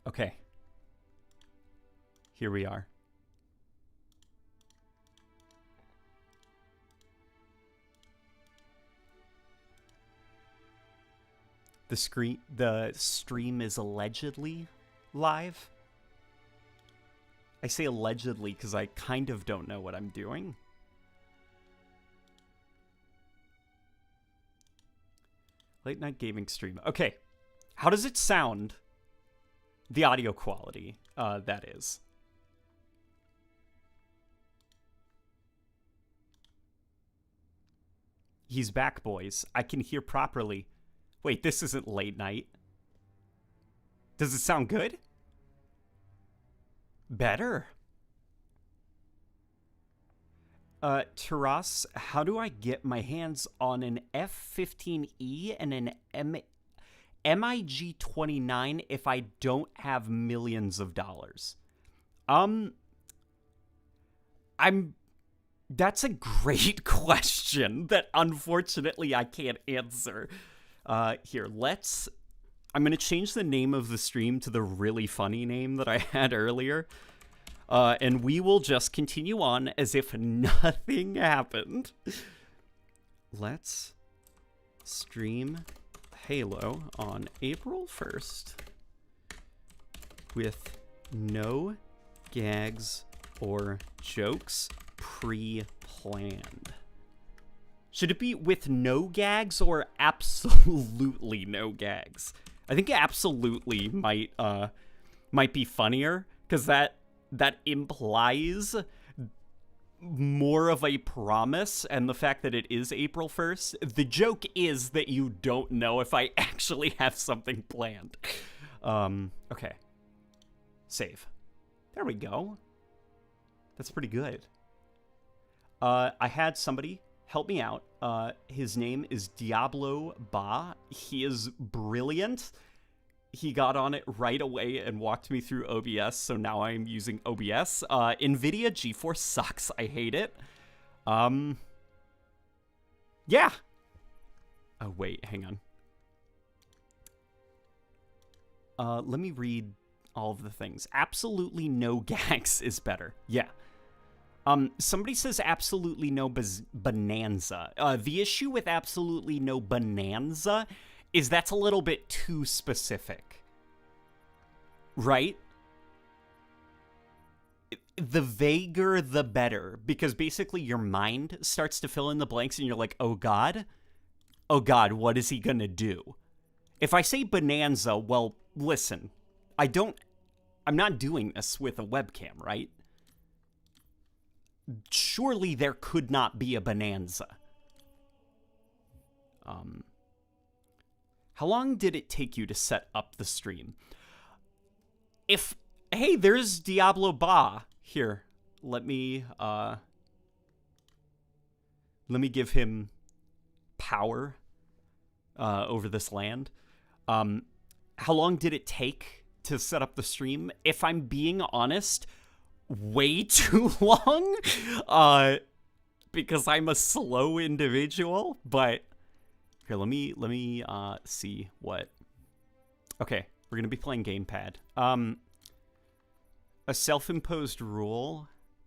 Okay. Here we are. The stream is allegedly live. I say allegedly because I kind of don't know what I'm doing. Late night gaming stream. Okay. How does it sound? The audio quality, that is. He's back, boys. I can hear properly. Wait, this isn't late night. Does it sound good? Better. Taras, how do I get my hands on an F-15E and an MiG-29 if I don't have millions of dollars? That's a great question that unfortunately I can't answer. Here, I'm going to change the name of the stream to the really funny name that I had earlier. And we will just continue on as if nothing happened. Let's stream Halo on April 1st with no gags or jokes pre-planned. Should it be with no gags or absolutely no gags? I think absolutely might be funnier, because that implies more of a promise, and the fact that it is April 1st. The joke is that you don't know if I actually have something planned. Okay. Save. There we go. That's pretty good. I had somebody help me out. His name is Diablo Ba. He is brilliant. He got on it right away and walked me through OBS, so now I'm using OBS. NVIDIA GeForce sucks. I hate it. Yeah. Oh, wait, hang on. Let me read all of the things. Absolutely no gags is better. Yeah. Somebody says absolutely no bonanza. The issue with absolutely no bonanza is that's a little bit too specific. Right? The vaguer, the better. Because basically your mind starts to fill in the blanks and you're like, oh God? Oh God, what is he gonna do? If I say bonanza, well, listen. I'm not doing this with a webcam, right? Surely there could not be a bonanza. How long did it take you to set up the stream? Hey, there's Diablo Ba. Here, let me give him power over this land. How long did it take to set up the stream? If I'm being honest, way too long, because I'm a slow individual. But here, let me see what. Okay, we're gonna be playing gamepad. A self-imposed rule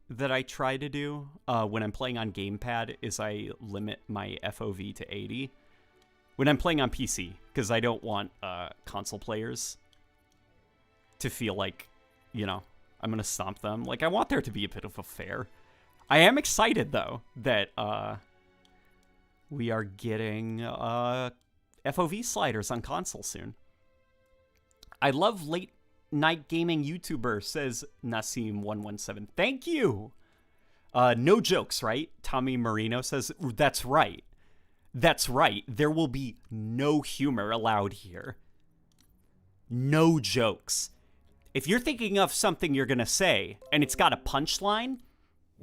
that I try to do when I'm playing on gamepad is I limit my FOV to 80 when I'm playing on PC, because I don't want console players to feel like, you know, I'm gonna stomp them. Like, I want there to be a bit of a fair. I am excited, though, that we are getting FOV sliders on console soon. I love late night gaming YouTuber, says Nasim117. Thank you! No jokes, right? Tommy Marino says, that's right. That's right. There will be no humor allowed here. No jokes. If you're thinking of something you're going to say, and it's got a punchline,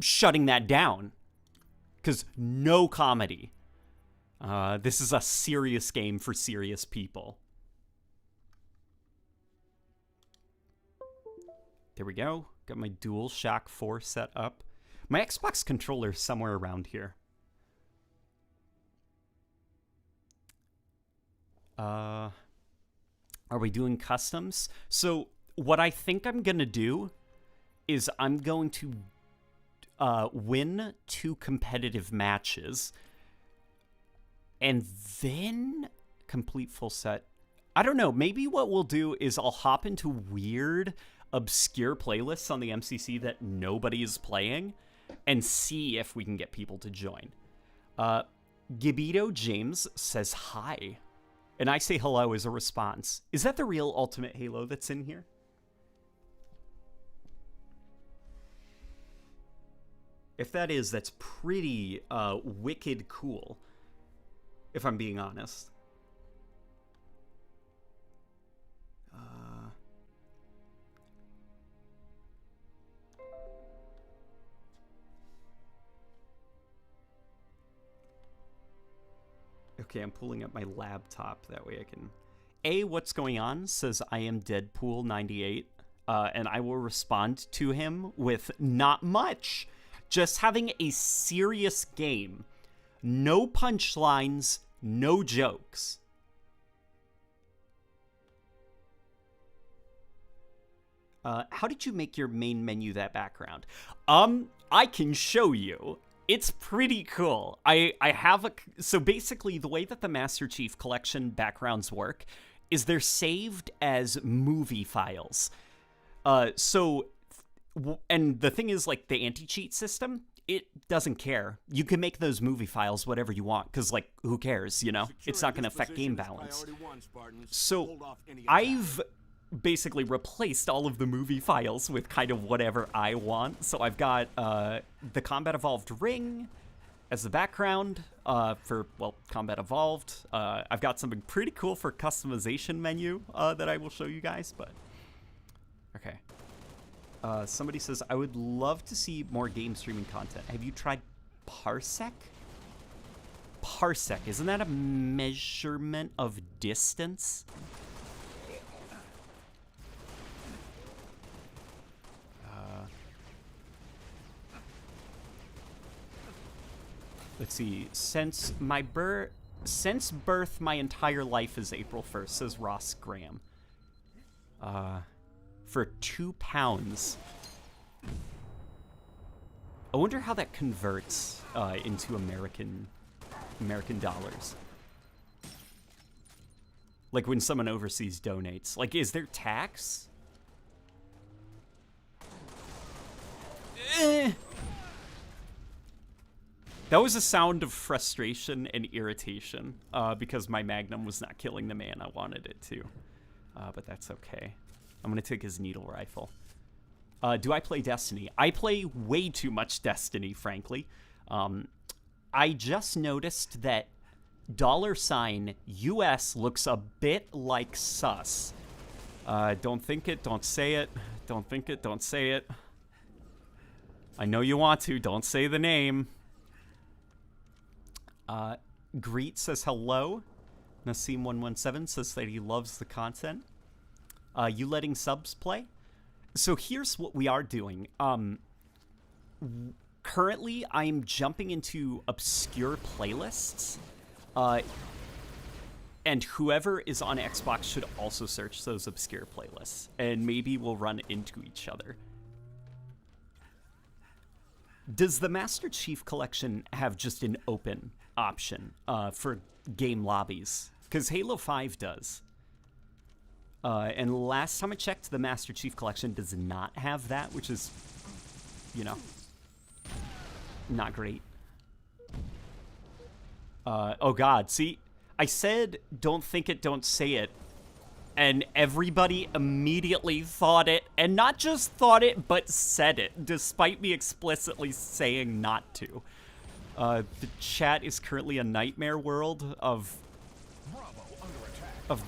shutting that down. Because no comedy. This is a serious game for serious people. There we go. Got my DualShock 4 set up. My Xbox controller is somewhere around here. Are we doing customs? So what I think I'm going to do is I'm going to win 2 competitive matches and then complete full set. I don't know. Maybe what we'll do is I'll hop into weird, obscure playlists on the MCC that nobody is playing and see if we can get people to join. Gibito James says hi, and I say hello as a response. Is that the real Ultimate Halo that's in here? If that is, that's pretty wicked cool, if I'm being honest. Okay, I'm pulling up my laptop. That way I can... what's going on? Says, I am Deadpool98. And I will respond to him with not much. Just having a serious game. No punchlines, no jokes. How did you make your main menu that background? I can show you. It's pretty cool. I have so basically the way that the Master Chief Collection backgrounds work is they're saved as movie files. And the thing is, like, the anti-cheat system, it doesn't care. You can make those movie files whatever you want, because, like, who cares, you know? It's not going to affect game balance. So I've basically replaced all of the movie files with kind of whatever I want. So I've got the Combat Evolved ring as the background for, well, Combat Evolved. I've got something pretty cool for customization menu that I will show you guys, but... Okay. Somebody says, I would love to see more game streaming content. Have you tried Parsec? Parsec, isn't that a measurement of distance? Let's see. Since birth, my entire life is April 1st, says Ross Graham. For £2. I wonder how that converts into American dollars. Like when someone overseas donates. Like, is there tax? That was a sound of frustration and irritation because my Magnum was not killing the man I wanted it to. But that's okay. I'm going to take his needle rifle. Do I play Destiny? I play way too much Destiny, frankly. I just noticed that $US looks a bit like sus. Don't think it, don't say it. Don't think it, don't say it. I know you want to, don't say the name. Greet says hello. Nassim117 says that he loves the content. You letting subs play? So here's what we are doing. Currently, I'm jumping into obscure playlists. And whoever is on Xbox should also search those obscure playlists. And maybe we'll run into each other. Does the Master Chief Collection have just an open option for game lobbies? Because Halo 5 does. And last time I checked, the Master Chief Collection does not have that, which is, you know, not great. Oh God, see, I said don't think it, don't say it, and everybody immediately thought it, and not just thought it, but said it, despite me explicitly saying not to. The chat is currently a nightmare world of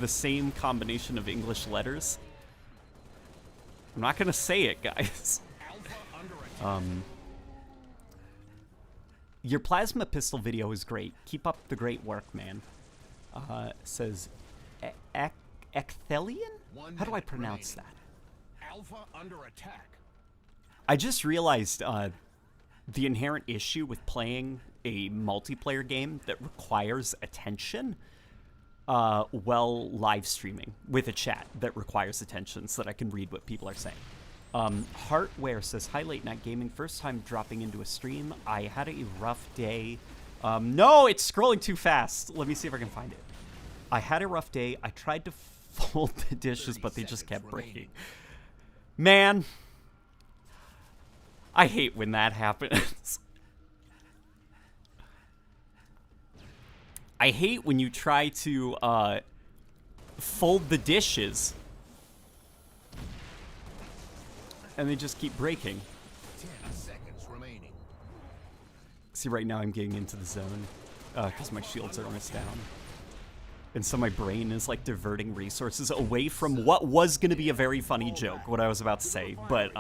the same combination of English letters. I'm not gonna say it, guys. Your plasma pistol video is great. Keep up the great work, man. Says Ecthelian? How do I pronounce that? Alpha under attack. I just realized the inherent issue with playing a multiplayer game that requires attention. while live streaming with a chat that requires attention so that I can read what people are saying. Heartware says, "Hi, Late Night Gaming. First time dropping into a stream. I had a rough day." No, it's scrolling too fast. Let me see if I can find it. I had a rough day. I tried to fold the dishes, but they just kept breaking. Man, I hate when that happens. I hate when you try to fold the dishes and they just keep breaking. 10 seconds remaining. See, right now I'm getting into the zone because my shields are almost down. And so my brain is like diverting resources away from what was going to be a very funny joke, what I was about to say. But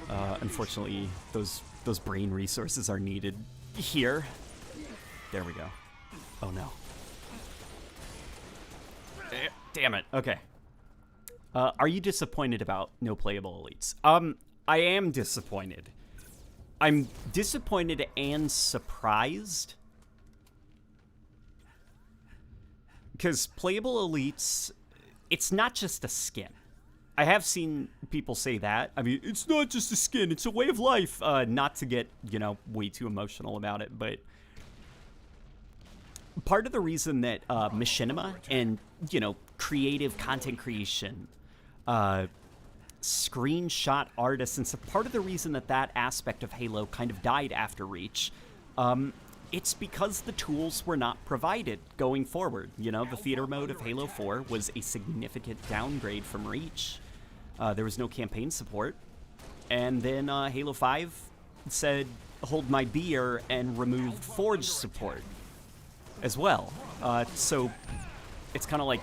unfortunately, those brain resources are needed here. There we go. Oh no. Damn it. Okay. Are you disappointed about no playable elites? I am disappointed. I'm disappointed and surprised. Because playable elites, it's not just a skin. I have seen people say that. I mean, it's not just a skin, it's a way of life. Not to get, way too emotional about it, but part of the reason that machinima and, creative content creation, screenshot artists, and so part of the reason that aspect of Halo kind of died after Reach, it's because the tools were not provided going forward. The theater mode of Halo 4 was a significant downgrade from Reach. There was no campaign support. And then Halo 5 said, hold my beer, and removed Forge support as well. So it's kind of like,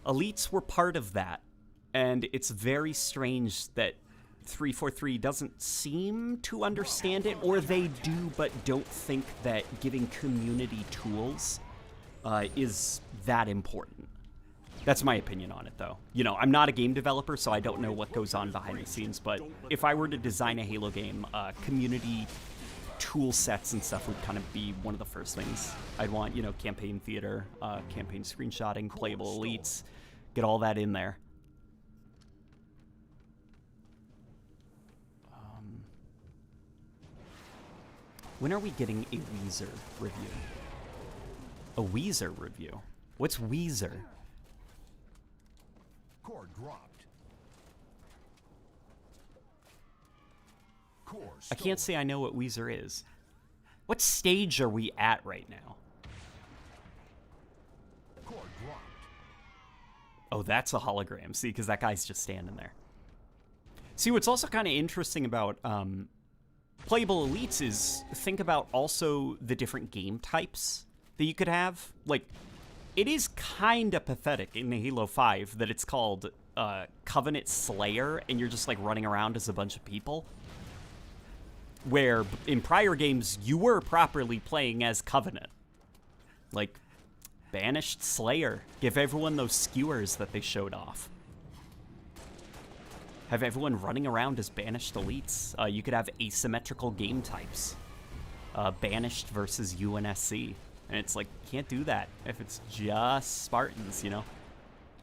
elites were part of that. And it's very strange that 343 doesn't seem to understand it, or they do but don't think that giving community tools is that important. That's my opinion on it, though. I'm not a game developer, so I don't know what goes on behind the scenes, but if I were to design a Halo game, community tool sets and stuff would kind of be one of the first things I'd want. Campaign theater, campaign screenshotting, playable elites, get all that in there. When are we getting a Weezer review? A Weezer review? What's Weezer? Core dropped. Core I can't say I know what Weezer is. What stage are we at right now? Core dropped. Oh, that's a hologram. See, because that guy's just standing there. See, what's also kind of interesting about playable elites is think about also the different game types that you could have. Like, it is kind of pathetic in Halo 5 that it's called Covenant Slayer, and you're just like running around as a bunch of people. Where in prior games, you were properly playing as Covenant. Like, Banished Slayer. Give everyone those skewers that they showed off. Have everyone running around as Banished elites. You could have asymmetrical game types. Banished versus UNSC. And it's like, can't do that if it's just Spartans,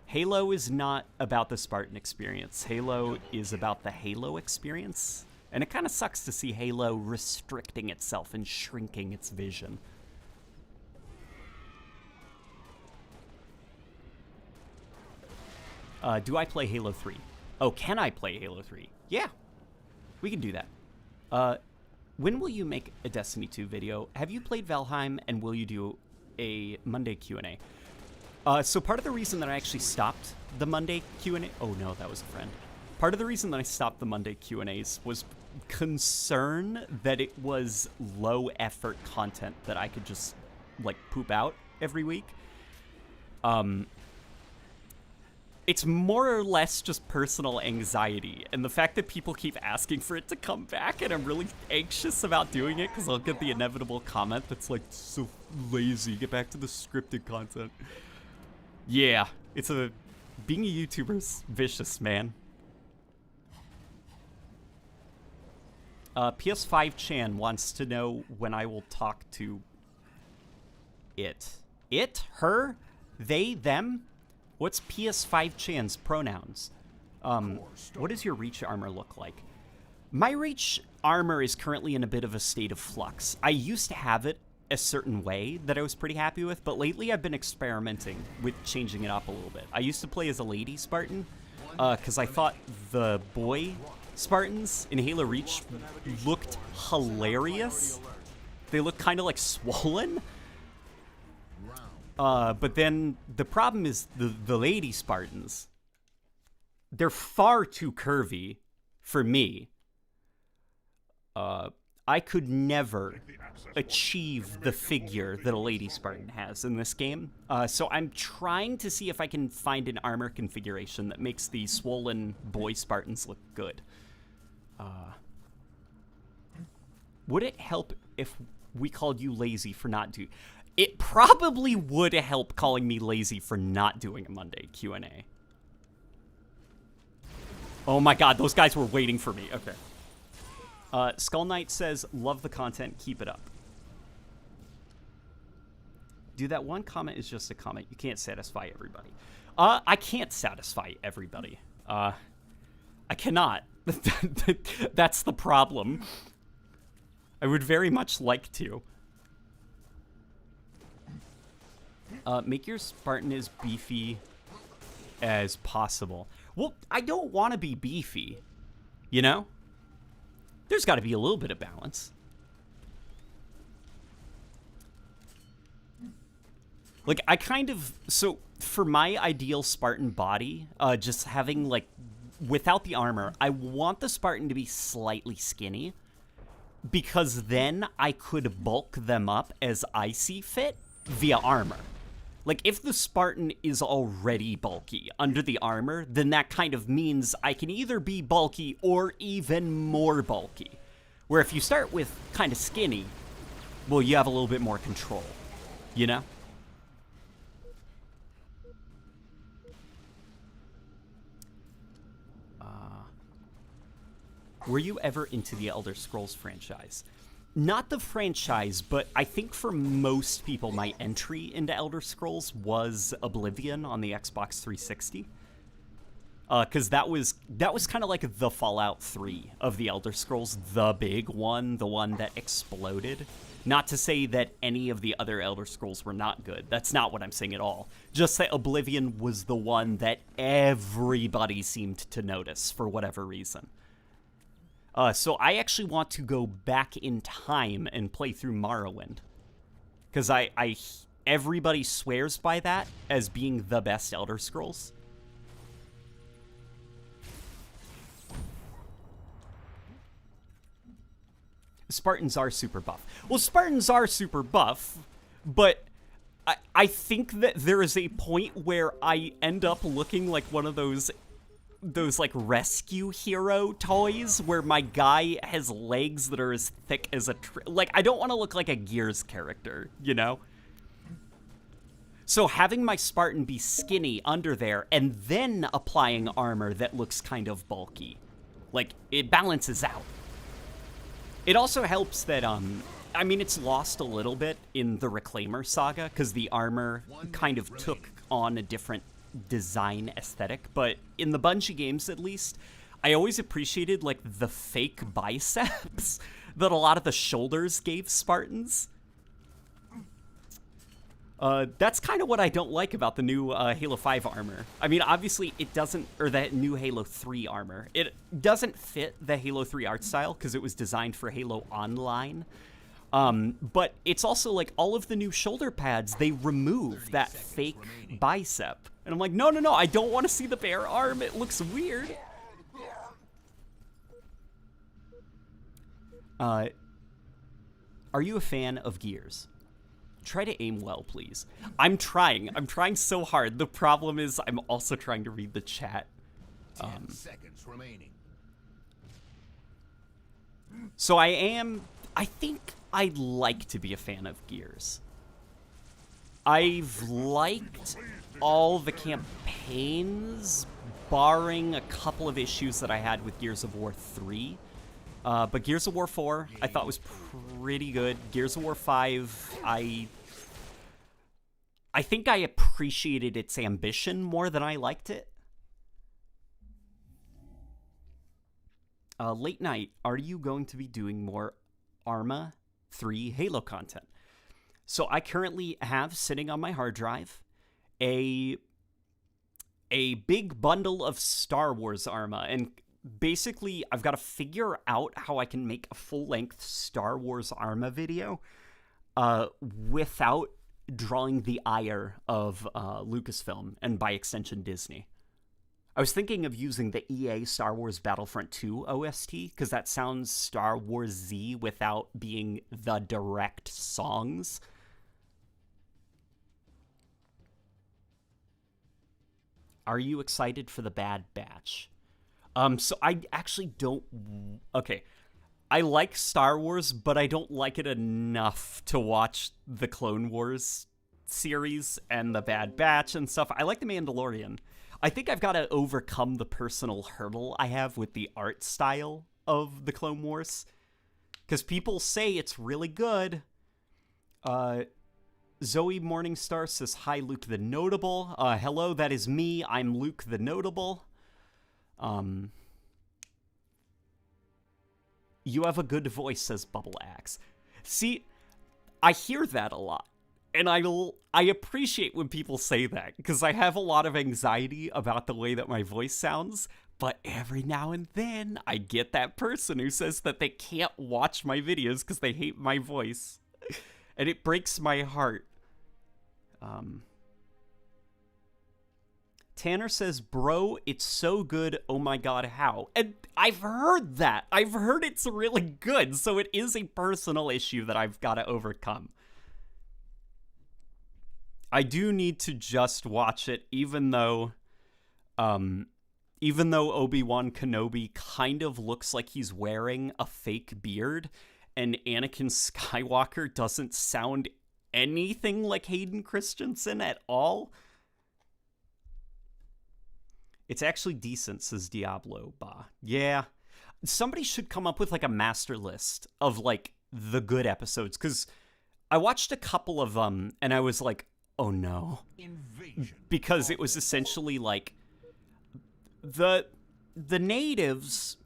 Halo is not about the Spartan experience. Halo is about the Halo experience. And it kind of sucks to see Halo restricting itself and shrinking its vision. Do I play Halo 3? Oh, can I play Halo 3? Yeah, we can do that. When will you make a Destiny 2 video? Have you played Valheim, and will you do a Monday Q&A? So part of the reason that I actually stopped the Monday Q&A... Oh, no, that was a friend. Part of the reason that I stopped the Monday Q&As was concern that it was low-effort content that I could just, poop out every week. It's more or less just personal anxiety, and the fact that people keep asking for it to come back, and I'm really anxious about doing it, because I'll get the inevitable comment that's like, so lazy, get back to the scripted content. Yeah, being a YouTuber's vicious, man. PS5 Chan wants to know when I will talk to it? It? Her? They? Them? What's PS5 Chan's pronouns? What does your reach armor look like? My reach armor is currently in a bit of a state of flux. I used to have it a certain way that I was pretty happy with, but lately I've been experimenting with changing it up a little bit. I used to play as a lady Spartan, because I thought the boy Spartans in Halo Reach looked hilarious. They look kind of like swollen. But then the problem is the lady Spartans. They're far too curvy for me. I could never achieve the figure that a lady Spartan has in this game. So I'm trying to see if I can find an armor configuration that makes the swollen boy Spartans look good. Would it help if we called you lazy for not doing... It probably would help calling me lazy for not doing a Monday Q&A. Oh my god, those guys were waiting for me. Okay. Skull Knight says, love the content, keep it up. Dude, that one comment is just a comment. You can't satisfy everybody. I can't satisfy everybody. I cannot. That's the problem. I would very much like to. Make your Spartan as beefy as possible. Well, I don't want to be beefy, you know? There's got to be a little bit of balance. Like, I kind of... So, for my ideal Spartan body, just having, like, without the armor, I want the Spartan to be slightly skinny, because then I could bulk them up as I see fit via armor. Like, if the Spartan is already bulky under the armor, then that kind of means I can either be bulky or even more bulky. Where if you start with kind of skinny, well, you have a little bit more control, you know? Were you ever into the Elder Scrolls franchise? Not the franchise, but I think for most people, my entry into Elder Scrolls was Oblivion on the Xbox 360. Because that was kind of like the Fallout 3 of the Elder Scrolls, the big one, the one that exploded. Not to say that any of the other Elder Scrolls were not good. That's not what I'm saying at all. Just that Oblivion was the one that everybody seemed to notice for whatever reason. So I actually want to go back in time and play through Morrowind. Because everybody swears by that as being the best Elder Scrolls. Spartans are super buff. Well, Spartans are super buff, but I think that there is a point where I end up looking like one of those like rescue hero toys where my guy has legs that are as thick as a like, I don't want to look like a Gears character, you know? So having my Spartan be skinny under there and then applying armor that looks kind of bulky, like, it balances out. It also helps that, I mean, it's lost a little bit in the Reclaimer saga because the armor kind of took on a different design aesthetic, but in the Bungie games at least, I always appreciated like the fake biceps that a lot of the shoulders gave Spartans. That's kind of what I don't like about the new Halo 5 armor. I mean, obviously it doesn't, or the new Halo 3 armor, it doesn't fit the Halo 3 art style because it was designed for Halo Online. But it's also like all of the new shoulder pads, they remove that fake bicep. And I'm like, no, I don't want to see the bare arm. It looks weird. Are you a fan of Gears? Try to aim well, please. I'm trying so hard. The problem is I'm also trying to read the chat. 10 seconds remaining. So I think I'd like to be a fan of Gears. I've liked all the campaigns, barring a couple of issues that I had with Gears of War 3. But Gears of War 4, I thought was pretty good. Gears of War 5, I think I appreciated its ambition more than I liked it. Late Night, are you going to be doing more Arma 3 Halo content? So I currently have sitting on my hard drive a big bundle of Star Wars Arma, and basically I've got to figure out how I can make a full-length Star Wars Arma video without drawing the ire of Lucasfilm and by extension Disney. I was thinking of using the EA Star Wars Battlefront 2 OST, because that sounds Star Wars-y without being the direct songs. Are you excited for the Bad Batch? So I actually don't... Okay, I like Star Wars, but I don't like it enough to watch the Clone Wars series and the Bad Batch and stuff. I like The Mandalorian. I think I've got to overcome the personal hurdle I have with the art style of the Clone Wars, because people say it's really good. Zoe Morningstar says, hi, Luke the Notable. Hello, that is me. I'm Luke the Notable. You have a good voice, says Bubble Axe. See, I hear that a lot. And I appreciate when people say that, because I have a lot of anxiety about the way that my voice sounds, but every now and then I get that person who says that they can't watch my videos because they hate my voice. And it breaks my heart. Tanner says, bro, it's so good, oh my god, how? And I've heard that. I've heard it's really good, so it is a personal issue that I've got to overcome. I do need to just watch it, even though Obi-Wan Kenobi kind of looks like he's wearing a fake beard, and Anakin Skywalker doesn't sound anything like Hayden Christensen at all. It's actually decent, says Diablo Ba. Yeah. Somebody should come up with, like, a master list of, like, the good episodes, because I watched a couple of them, and I was like, oh no. Invasion. Because it was essentially like the natives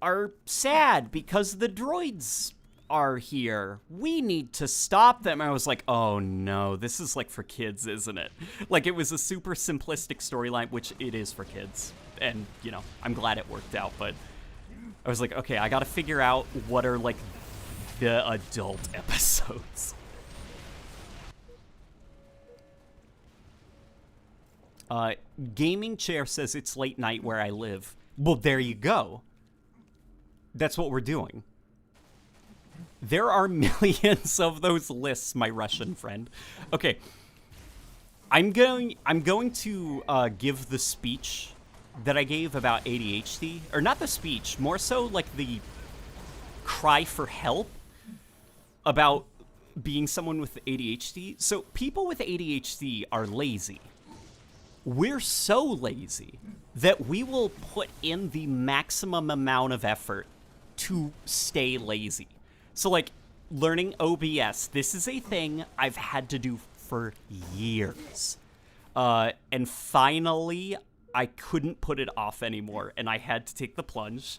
are sad because the droids are here. We need to stop them. I was like, oh no, this is like for kids, isn't it? Like, it was a super simplistic storyline, which it is for kids. And, you know, I'm glad it worked out, but I was like, okay, I gotta figure out what are like the adult episodes. Gaming Chair says it's late night where I live. Well, there you go. That's what we're doing. There are millions of those lists, my Russian friend. Okay. I'm going to give the speech that I gave about ADHD. Or not the speech, more so like the cry for help about being someone with ADHD. So people with ADHD are lazy. We're so lazy that we will put in the maximum amount of effort to stay lazy. So, like, learning OBS, this is a thing I've had to do for years. And finally, I couldn't put it off anymore, and I had to take the plunge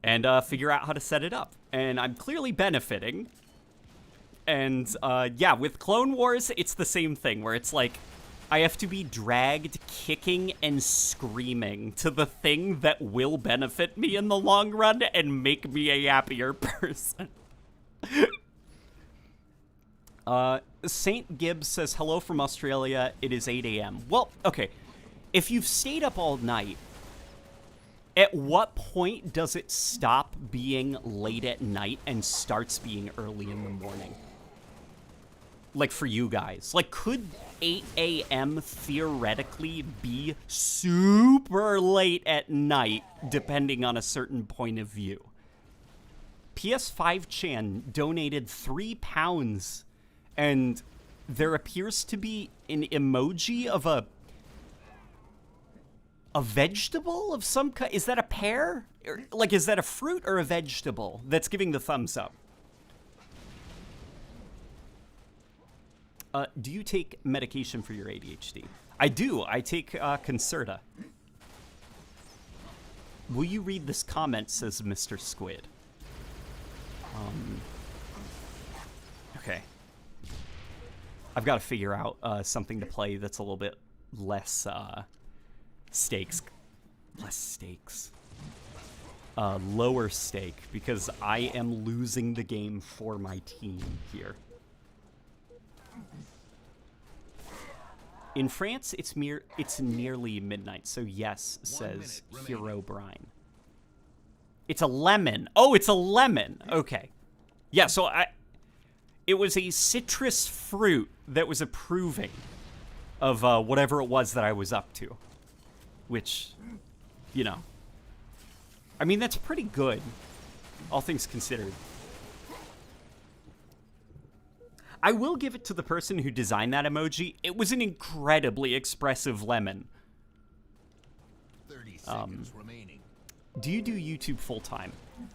and figure out how to set it up. And I'm clearly benefiting. And, yeah, with Clone Wars, it's the same thing, where it's like, I have to be dragged kicking and screaming to the thing that will benefit me in the long run and make me a happier person. Saint Gibbs says, hello from Australia. It is 8 a.m. Well, okay. If you've stayed up all night, at what point does it stop being late at night and starts being early in the morning? Like, for you guys. Like, could 8 a.m. theoretically be super late at night, depending on a certain point of view? PS5 Chan donated £3, and there appears to be an emoji of a vegetable of some kind. Is that a pear? Like, is that a fruit or a vegetable that's giving the thumbs up? Do you take medication for your ADHD? I do. I take Concerta. Will you read this comment, says Mr. Squid. Okay. I've got to figure out something to play that's a little bit less stakes. Less stakes. Lower stake, because I am losing the game for my team here. In France, it's nearly midnight, so yes, says Hero Brine. It's a lemon. Oh, it's a lemon. Okay. Yeah, so it was a citrus fruit that was approving of whatever it was that I was up to. Which, you know. I mean, that's pretty good, all things considered. I will give it to the person who designed that emoji. It was an incredibly expressive lemon. 30 seconds remaining. Do you do YouTube full-time?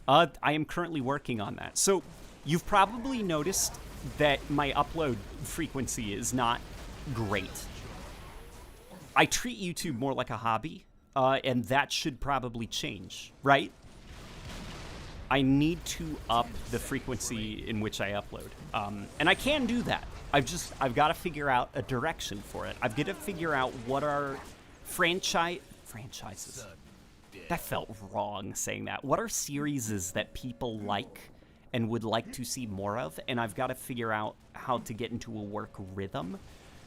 I am currently working on that. So you've probably noticed that my upload frequency is not great. I treat YouTube more like a hobby, and that should probably change, right? I need to up the frequency in which I upload. And I can do that. I've got to figure out a direction for it. I've got to figure out what are franchises. That felt wrong saying that. What are series that people like and would like to see more of? And I've got to figure out how to get into a work rhythm.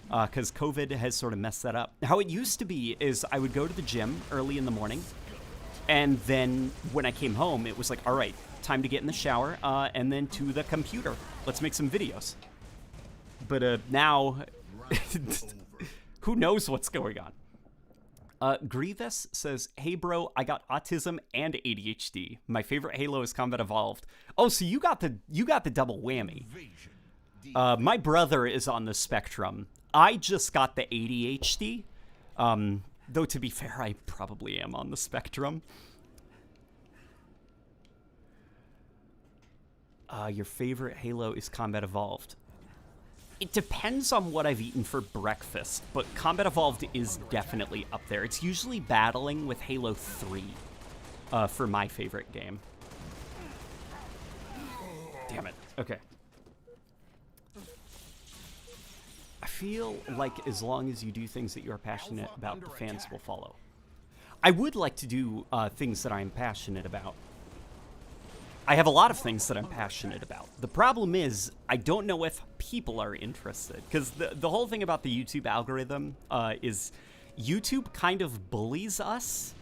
Because COVID has sort of messed that up. How it used to be is I would go to the gym early in the morning. And then when I came home, it was like, all right, time to get in the shower, and then to the computer. Let's make some videos. But now, who knows what's going on? Grievous says, hey bro, I got autism and ADHD. My favorite Halo is Combat Evolved. Oh, so you got the double whammy. My brother is on the spectrum. I just got the ADHD. Though, to be fair, I probably am on the spectrum. Your favorite Halo is Combat Evolved. It depends on what I've eaten for breakfast, but Combat Evolved is definitely up there. It's usually battling with Halo 3 for my favorite game. Damn it. Okay. I feel like as long as you do things that you're passionate about, the fans will follow. I would like to do things that I'm passionate about. I have a lot of things that I'm passionate about. The problem is, I don't know if people are interested. Because the whole thing about the YouTube algorithm is YouTube kind of bullies us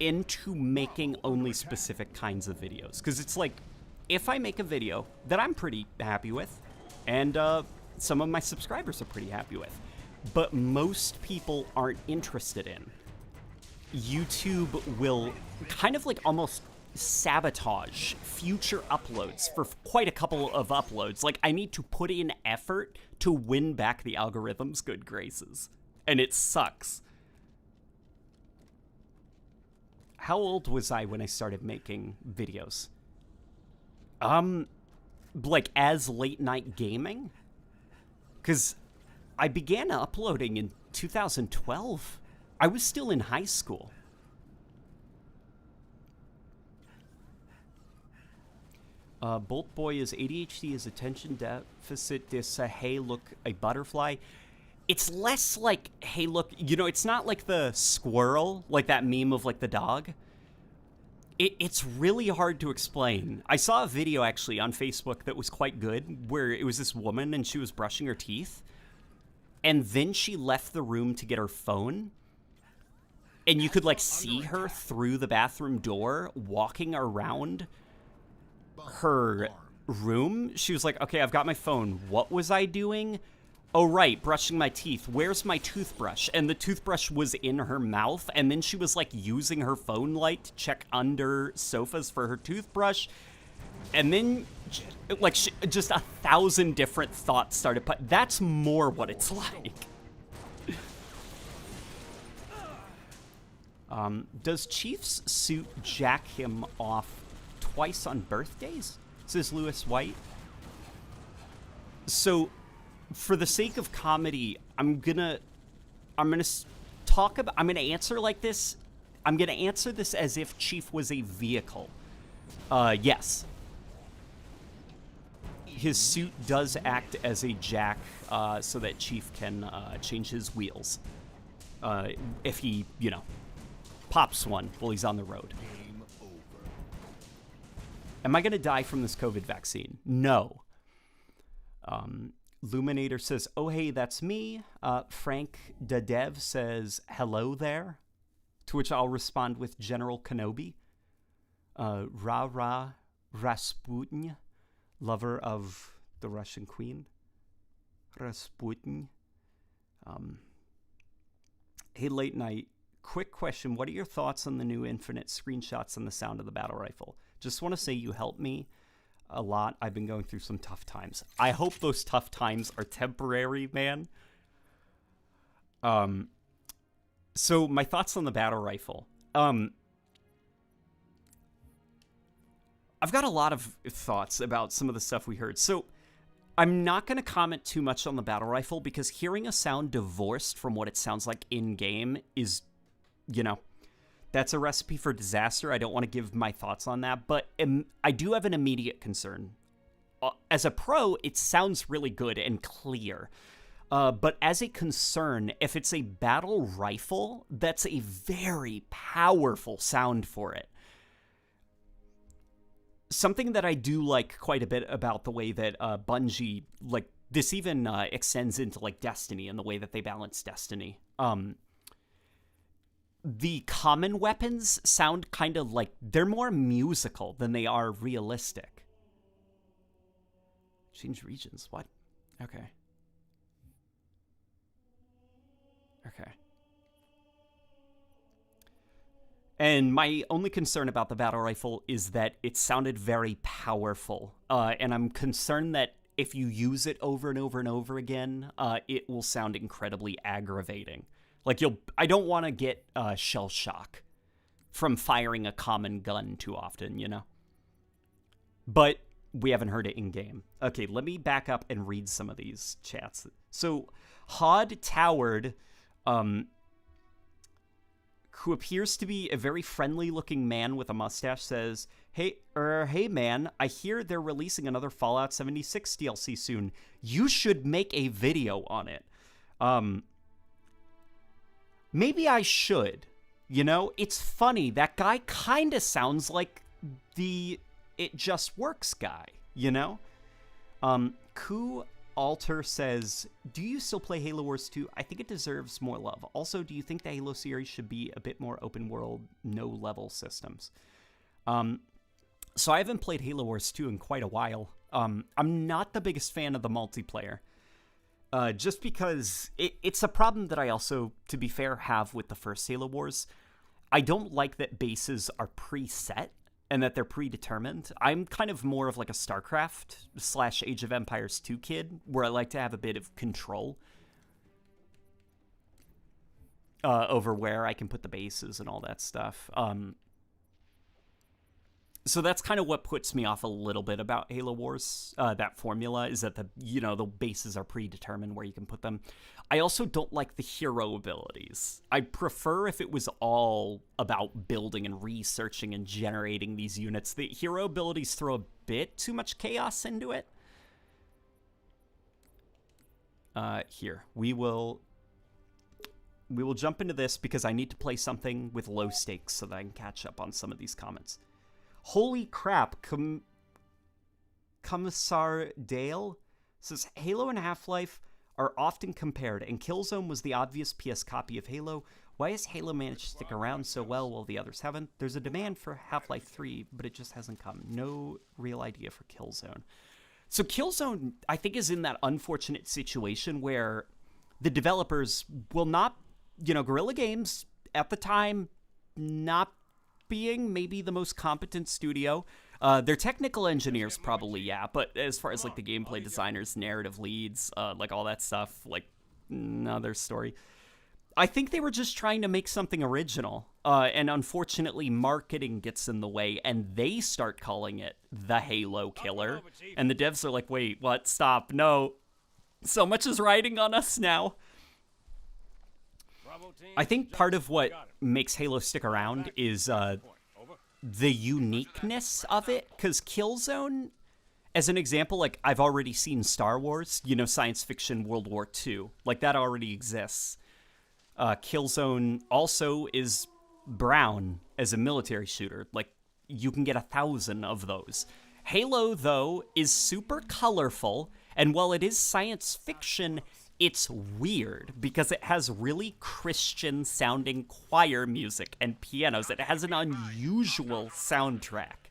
into making only specific kinds of videos. Because it's like, if I make a video that I'm pretty happy with, and some of my subscribers are pretty happy with, but most people aren't interested in, YouTube will kind of like almost sabotage future uploads for quite a couple of uploads. Like, I need to put in effort to win back the algorithm's good graces, and it sucks. How old was I when I started making videos? Like, as late night gaming? Because I began uploading in 2012. I was still in high school. Bolt Boy is ADHD is attention deficit hey, look, a butterfly. It's less like, hey, look, you know, it's not like the squirrel, like that meme of like the dog. It's really hard to explain. I saw a video actually on Facebook that was quite good, where it was this woman and she was brushing her teeth, and then she left the room to get her phone, and you could like see her through the bathroom door walking around her room. She was like, okay, I've got my phone. What was I doing? Oh, right, brushing my teeth. Where's my toothbrush? And the toothbrush was in her mouth, and then she was like using her phone light to check under sofas for her toothbrush. And then like just 1,000 different thoughts started, but that's more what it's like. Does Chief's suit jack him off twice on birthdays? Says Lewis White. So for the sake of comedy, I'm gonna answer like this. I'm gonna answer this as if Chief was a vehicle. Yes. His suit does act as a jack, so that Chief can change his wheels. If he, pops one while he's on the road. Game over. Am I gonna die from this COVID vaccine? No. Luminator says, "Oh hey, that's me." Frank Dadev says, "Hello there," to which I'll respond with General Kenobi. Ra Rasputin, lover of the Russian Queen. Rasputin. Hey, Late Night. Quick question. What are your thoughts on the new infinite screenshots and the sound of the battle rifle? Just want to say you helped me a lot. I've been going through some tough times. I hope those tough times are temporary, man. So my thoughts on the battle rifle. I've got a lot of thoughts about some of the stuff we heard. So I'm not going to comment too much on the battle rifle because hearing a sound divorced from what it sounds like in-game is, that's a recipe for disaster. I don't want to give my thoughts on that, but I do have an immediate concern. As a pro, it sounds really good and clear. But as a concern, if it's a battle rifle, that's a very powerful sound for it. Something that I do like quite a bit about the way that Bungie, this even extends into, Destiny and the way that they balance Destiny. The common weapons sound kind of they're more musical than they are realistic. Change regions, what? Okay. And my only concern about the battle rifle is that it sounded very powerful. And I'm concerned that if you use it over and over and over again, it will sound incredibly aggravating. I don't want to get shell shock from firing a common gun too often, But we haven't heard it in game. Okay, let me back up and read some of these chats. So, Hod Towered, who appears to be a very friendly-looking man with a mustache, says, hey man, I hear they're releasing another Fallout 76 DLC soon. You should make a video on it. Maybe I should. It's funny. That guy kind of sounds like the It Just Works guy, Ku Alter says, do you still play Halo Wars 2? I think it deserves more love. Also, do you think the Halo series should be a bit more open world, no level systems? So I haven't played Halo Wars 2 in quite a while. I'm not the biggest fan of the multiplayer. Just because it's a problem that I also, to be fair, have with the first Halo Wars. I don't like that bases are preset and that they're predetermined. I'm kind of more of a StarCraft / Age of Empires 2 kid, where I like to have a bit of control over where I can put the bases and all that stuff. So that's kind of what puts me off a little bit about Halo Wars, that formula, is that the bases are predetermined where you can put them. I also don't like the hero abilities. I'd prefer if it was all about building and researching and generating these units. The hero abilities throw a bit too much chaos into it. Here, we will jump into this because I need to play something with low stakes so that I can catch up on some of these comments. Holy crap, Commissar Dale says, Halo and Half-Life are often compared, and Killzone was the obvious PS copy of Halo. Why has Halo managed to stick around so well while the others haven't? There's a demand for Half-Life 3, but it just hasn't come. No real idea for Killzone. So Killzone, I think, is in that unfortunate situation where the developers will not, Guerrilla Games, at the time, not being maybe the most competent studio. Their technical engineers probably, yeah, but as far as the gameplay designers, narrative leads, all that stuff, another story. I think they were just trying to make something original, and unfortunately marketing gets in the way, and they start calling it the Halo killer, and the devs are like, wait, what, stop, no. So much is riding on us now. I think part of what makes Halo stick around is the uniqueness of it, because Killzone, as an example, like, I've already seen Star Wars, you know, science fiction World War II. Like, that already exists. Killzone also is brown as a military shooter. Like, you can get 1,000 of those. Halo, though, is super colorful, and while it is science fiction, it's weird because it has really Christian-sounding choir music and pianos. It has an unusual soundtrack.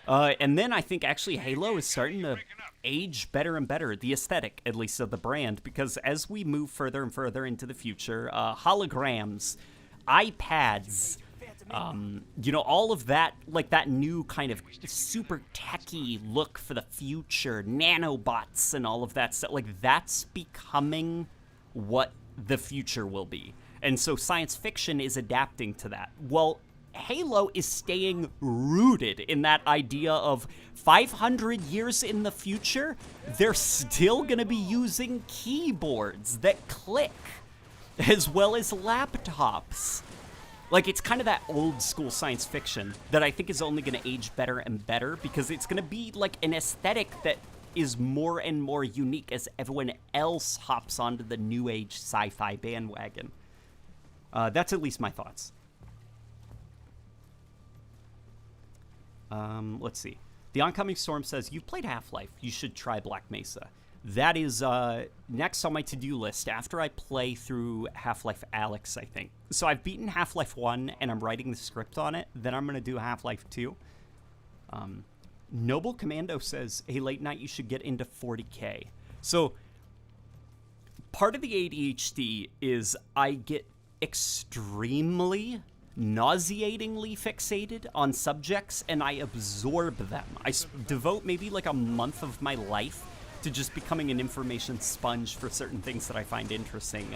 And then I think actually Halo is starting to age better and better, the aesthetic, at least, of the brand, because as we move further and further into the future, holograms, iPads, you know, all of that, like that new kind of super techie look for the future, nanobots and all of that stuff, like that's becoming what the future will be. And so science fiction is adapting to that. Well, Halo is staying rooted in that idea of 500 years in the future, they're still going to be using keyboards that click, as well as laptops. Like, it's kind of that old school science fiction that I think is only going to age better and better, because it's going to be like an aesthetic that is more and more unique as everyone else hops onto the new age sci-fi bandwagon. That's at least my thoughts. Let's see. The Oncoming Storm says, you've played Half-Life. You should try Black Mesa. That is next on my to-do list after I play through Half-Life Alyx, I think. So I've beaten Half-Life 1, and I'm writing the script on it. Then I'm going to do Half-Life 2. Noble Commando says, hey, late night, you should get into 40K. So part of the ADHD is I get extremely nauseatingly fixated on subjects, and I absorb them. I devote maybe like a month of my life to just becoming an information sponge for certain things that I find interesting.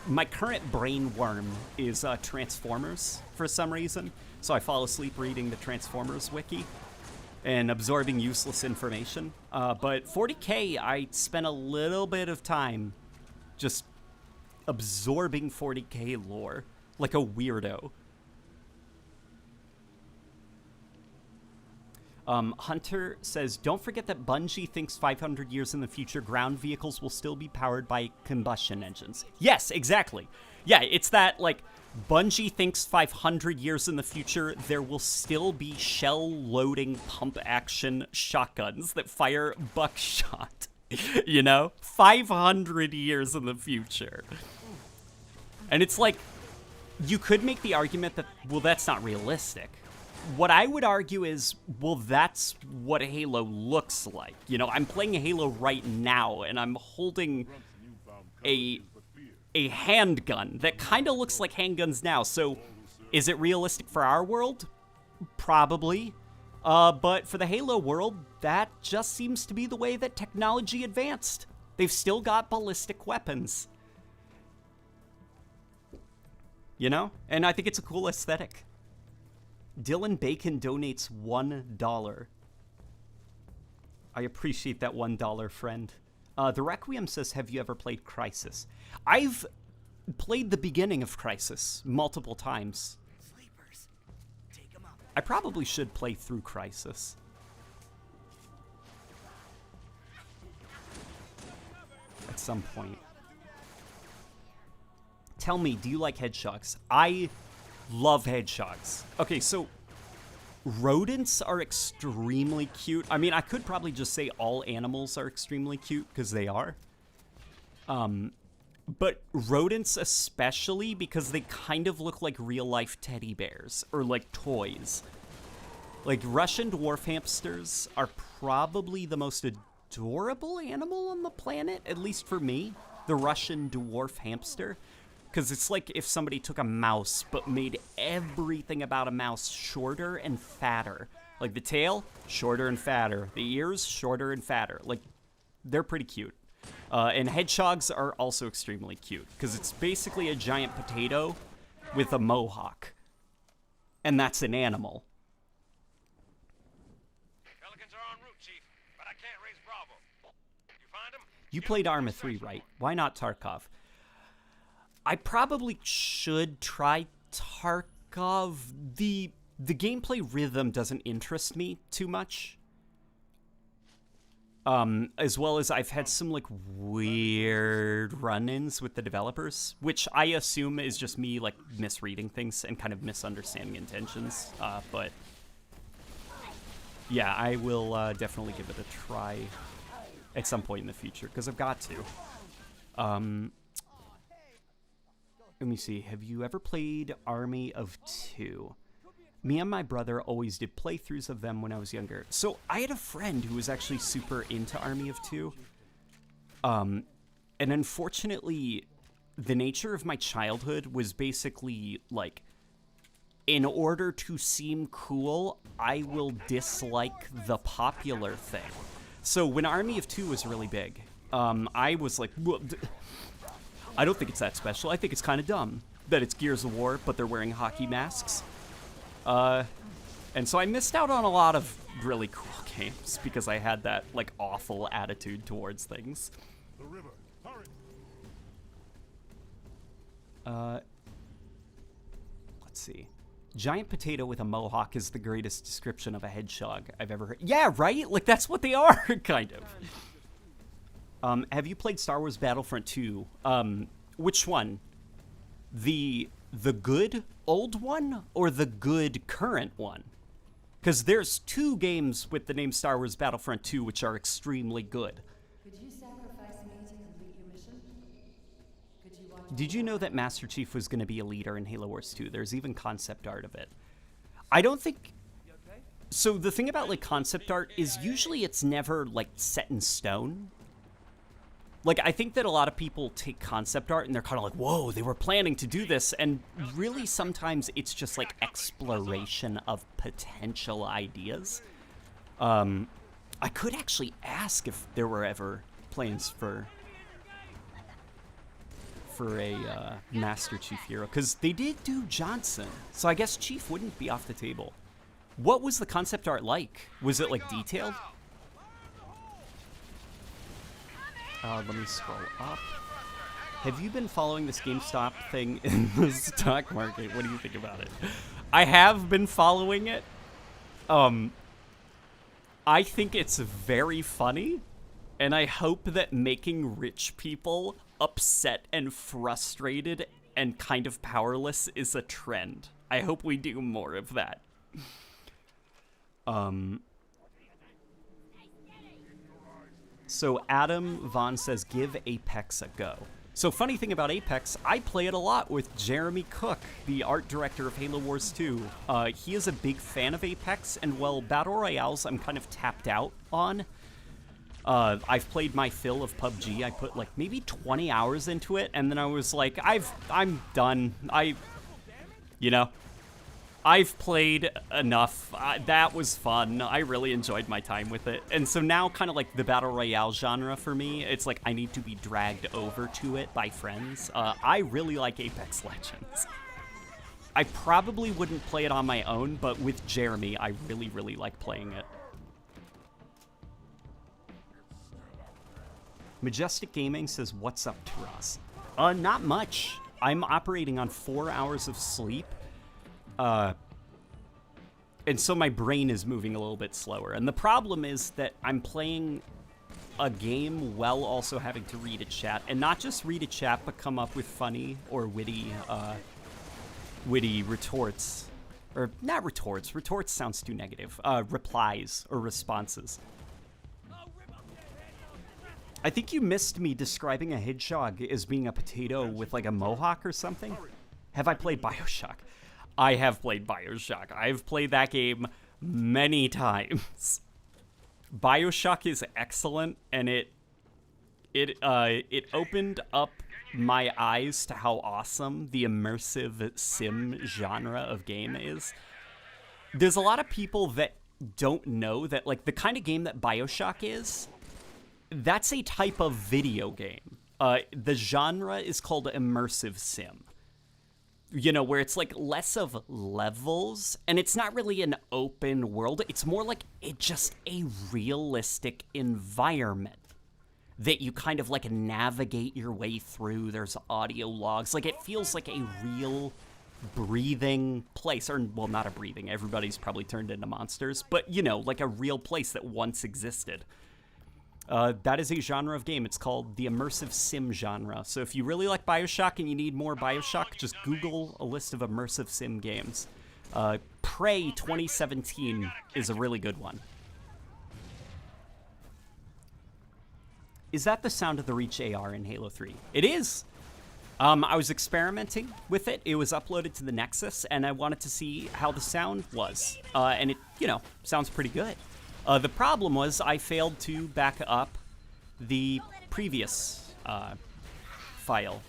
My current brain worm is Transformers for some reason, so I fall asleep reading the Transformers wiki and absorbing useless information. But 40K, I spent a little bit of time just absorbing 40K lore like a weirdo. Hunter says, don't forget that Bungie thinks 500 years in the future, ground vehicles will still be powered by combustion engines. Yes, exactly. Yeah, it's that, like, Bungie thinks 500 years in the future, there will still be shell-loading pump-action shotguns that fire buckshot. You know? 500 years in the future. And it's like, you could make the argument that, well, that's not realistic. What I would argue is, well, that's what Halo looks like. You know, I'm playing Halo right now, and I'm holding a handgun that kind of looks like handguns now. So, is it realistic for our world? Probably. But for the Halo world, that just seems to be the way that technology advanced. They've still got ballistic weapons. You know? And I think it's a cool aesthetic. Dylan Bacon donates $1. I appreciate that $1, friend. The Requiem says, have you ever played Crysis? I've played the beginning of Crysis multiple times. Sleepers. Take 'em up. I probably should play through Crysis. At some point. Tell me, do you like hedgehogs? I love hedgehogs. Okay, so rodents are extremely cute. I mean, I could probably just say all animals are extremely cute, because they are. But rodents especially, because they kind of look like real-life teddy bears, or like toys. Like, Russian dwarf hamsters are probably the most adorable animal on the planet, at least for me. The Russian dwarf hamster. Because it's like if somebody took a mouse but made everything about a mouse shorter and fatter. Like the tail, shorter and fatter. The ears, shorter and fatter. Like, they're pretty cute. And hedgehogs are also extremely cute. Because it's basically a giant potato with a mohawk. And that's an animal. Pelicans are en route, Chief, but I can't raise Bravo. You played Arma 3, right? Why not Tarkov? I probably should try Tarkov. The gameplay rhythm doesn't interest me too much. As well as I've had some, like, weird run-ins with the developers, which I assume is just me, like, misreading things and kind of misunderstanding intentions. But, yeah, I will definitely give it a try at some point in the future, because I've got to. Let me see. Have you ever played Army of Two? Me and my brother always did playthroughs of them when I was younger. So I had a friend who was actually super into Army of Two. And unfortunately, the nature of my childhood was basically, like, in order to seem cool, I will dislike the popular thing. So when Army of Two was really big, I was like, well, I don't think it's that special. I think it's kind of dumb that it's Gears of War, but they're wearing hockey masks. And so I missed out on a lot of really cool games because I had that, like, awful attitude towards things. The river. Hurry. Let's see. Giant potato with a mohawk is the greatest description of a hedgehog I've ever heard. Yeah, right? Like, that's what they are, kind of. Have you played Star Wars Battlefront 2? Which one? The good old one or the good current one? Because there's 2 games with the name Star Wars Battlefront 2 which are extremely good. Could you sacrifice me to complete your mission? Could you watch? Did you know that Master Chief was going to be a leader in Halo Wars 2? There's even concept art of it. I don't think... So the thing about, like, concept art is usually it's never, like, set in stone. Like, I think that a lot of people take concept art and they're kind of like, whoa, they were planning to do this. And really, sometimes it's just, like, exploration of potential ideas. I could actually ask if there were ever plans for a Master Chief hero. Because they did do Johnson. So I guess Chief wouldn't be off the table. What was the concept art like? Was it, like, detailed? Let me scroll up. Have you been following this GameStop thing in the stock market? What do you think about it? I have been following it. I think it's very funny, and I hope that making rich people upset and frustrated and kind of powerless is a trend. I hope we do more of that. So Adam Vaughn says, give Apex a go. So funny thing about Apex, I play it a lot with Jeremy Cook, the art director of Halo Wars 2. He is a big fan of Apex, and while Battle Royales I'm kind of tapped out on. I've played my fill of PUBG. I put like maybe 20 hours into it, and then I was like, I'm done. I've played enough. That was fun. I really enjoyed my time with it. And so now kind of like the Battle Royale genre for me, it's like I need to be dragged over to it by friends. I really like Apex Legends. I probably wouldn't play it on my own, but with Jeremy, I really, really like playing it. Majestic Gaming says, what's up, Taras? Not much. I'm operating on 4 hours of sleep. And so my brain is moving a little bit slower. And the problem is that I'm playing a game while also having to read a chat. And not just read a chat, but come up with funny or witty retorts. Or not retorts. Retorts sounds too negative. Replies or responses. I think you missed me describing a hedgehog as being a potato with like a mohawk or something. Have I played BioShock? I have played BioShock. I've played that game many times. BioShock is excellent, and it opened up my eyes to how awesome the immersive sim genre of game is. There's a lot of people that don't know that, like, the kind of game that BioShock is, that's a type of video game. The genre is called immersive sim. You know, where it's like less of levels, and it's not really an open world. It's more like just a realistic environment. that you kind of like navigate your way through. There's audio logs. Like, it feels like a real breathing place. Or, well, not a breathing. Everybody's probably turned into monsters. But, you know, like a real place that once existed. That is a genre of game. It's called the immersive sim genre. So if you really like Bioshock and you need more Bioshock, just Google a list of immersive sim games. Prey 2017 is a really good one. Is that the sound of the Reach AR in Halo 3? It is! I was experimenting with it. It was uploaded to the Nexus, and I wanted to see how the sound was. And it, you know, sounds pretty good. The problem was I failed to back up the previous file.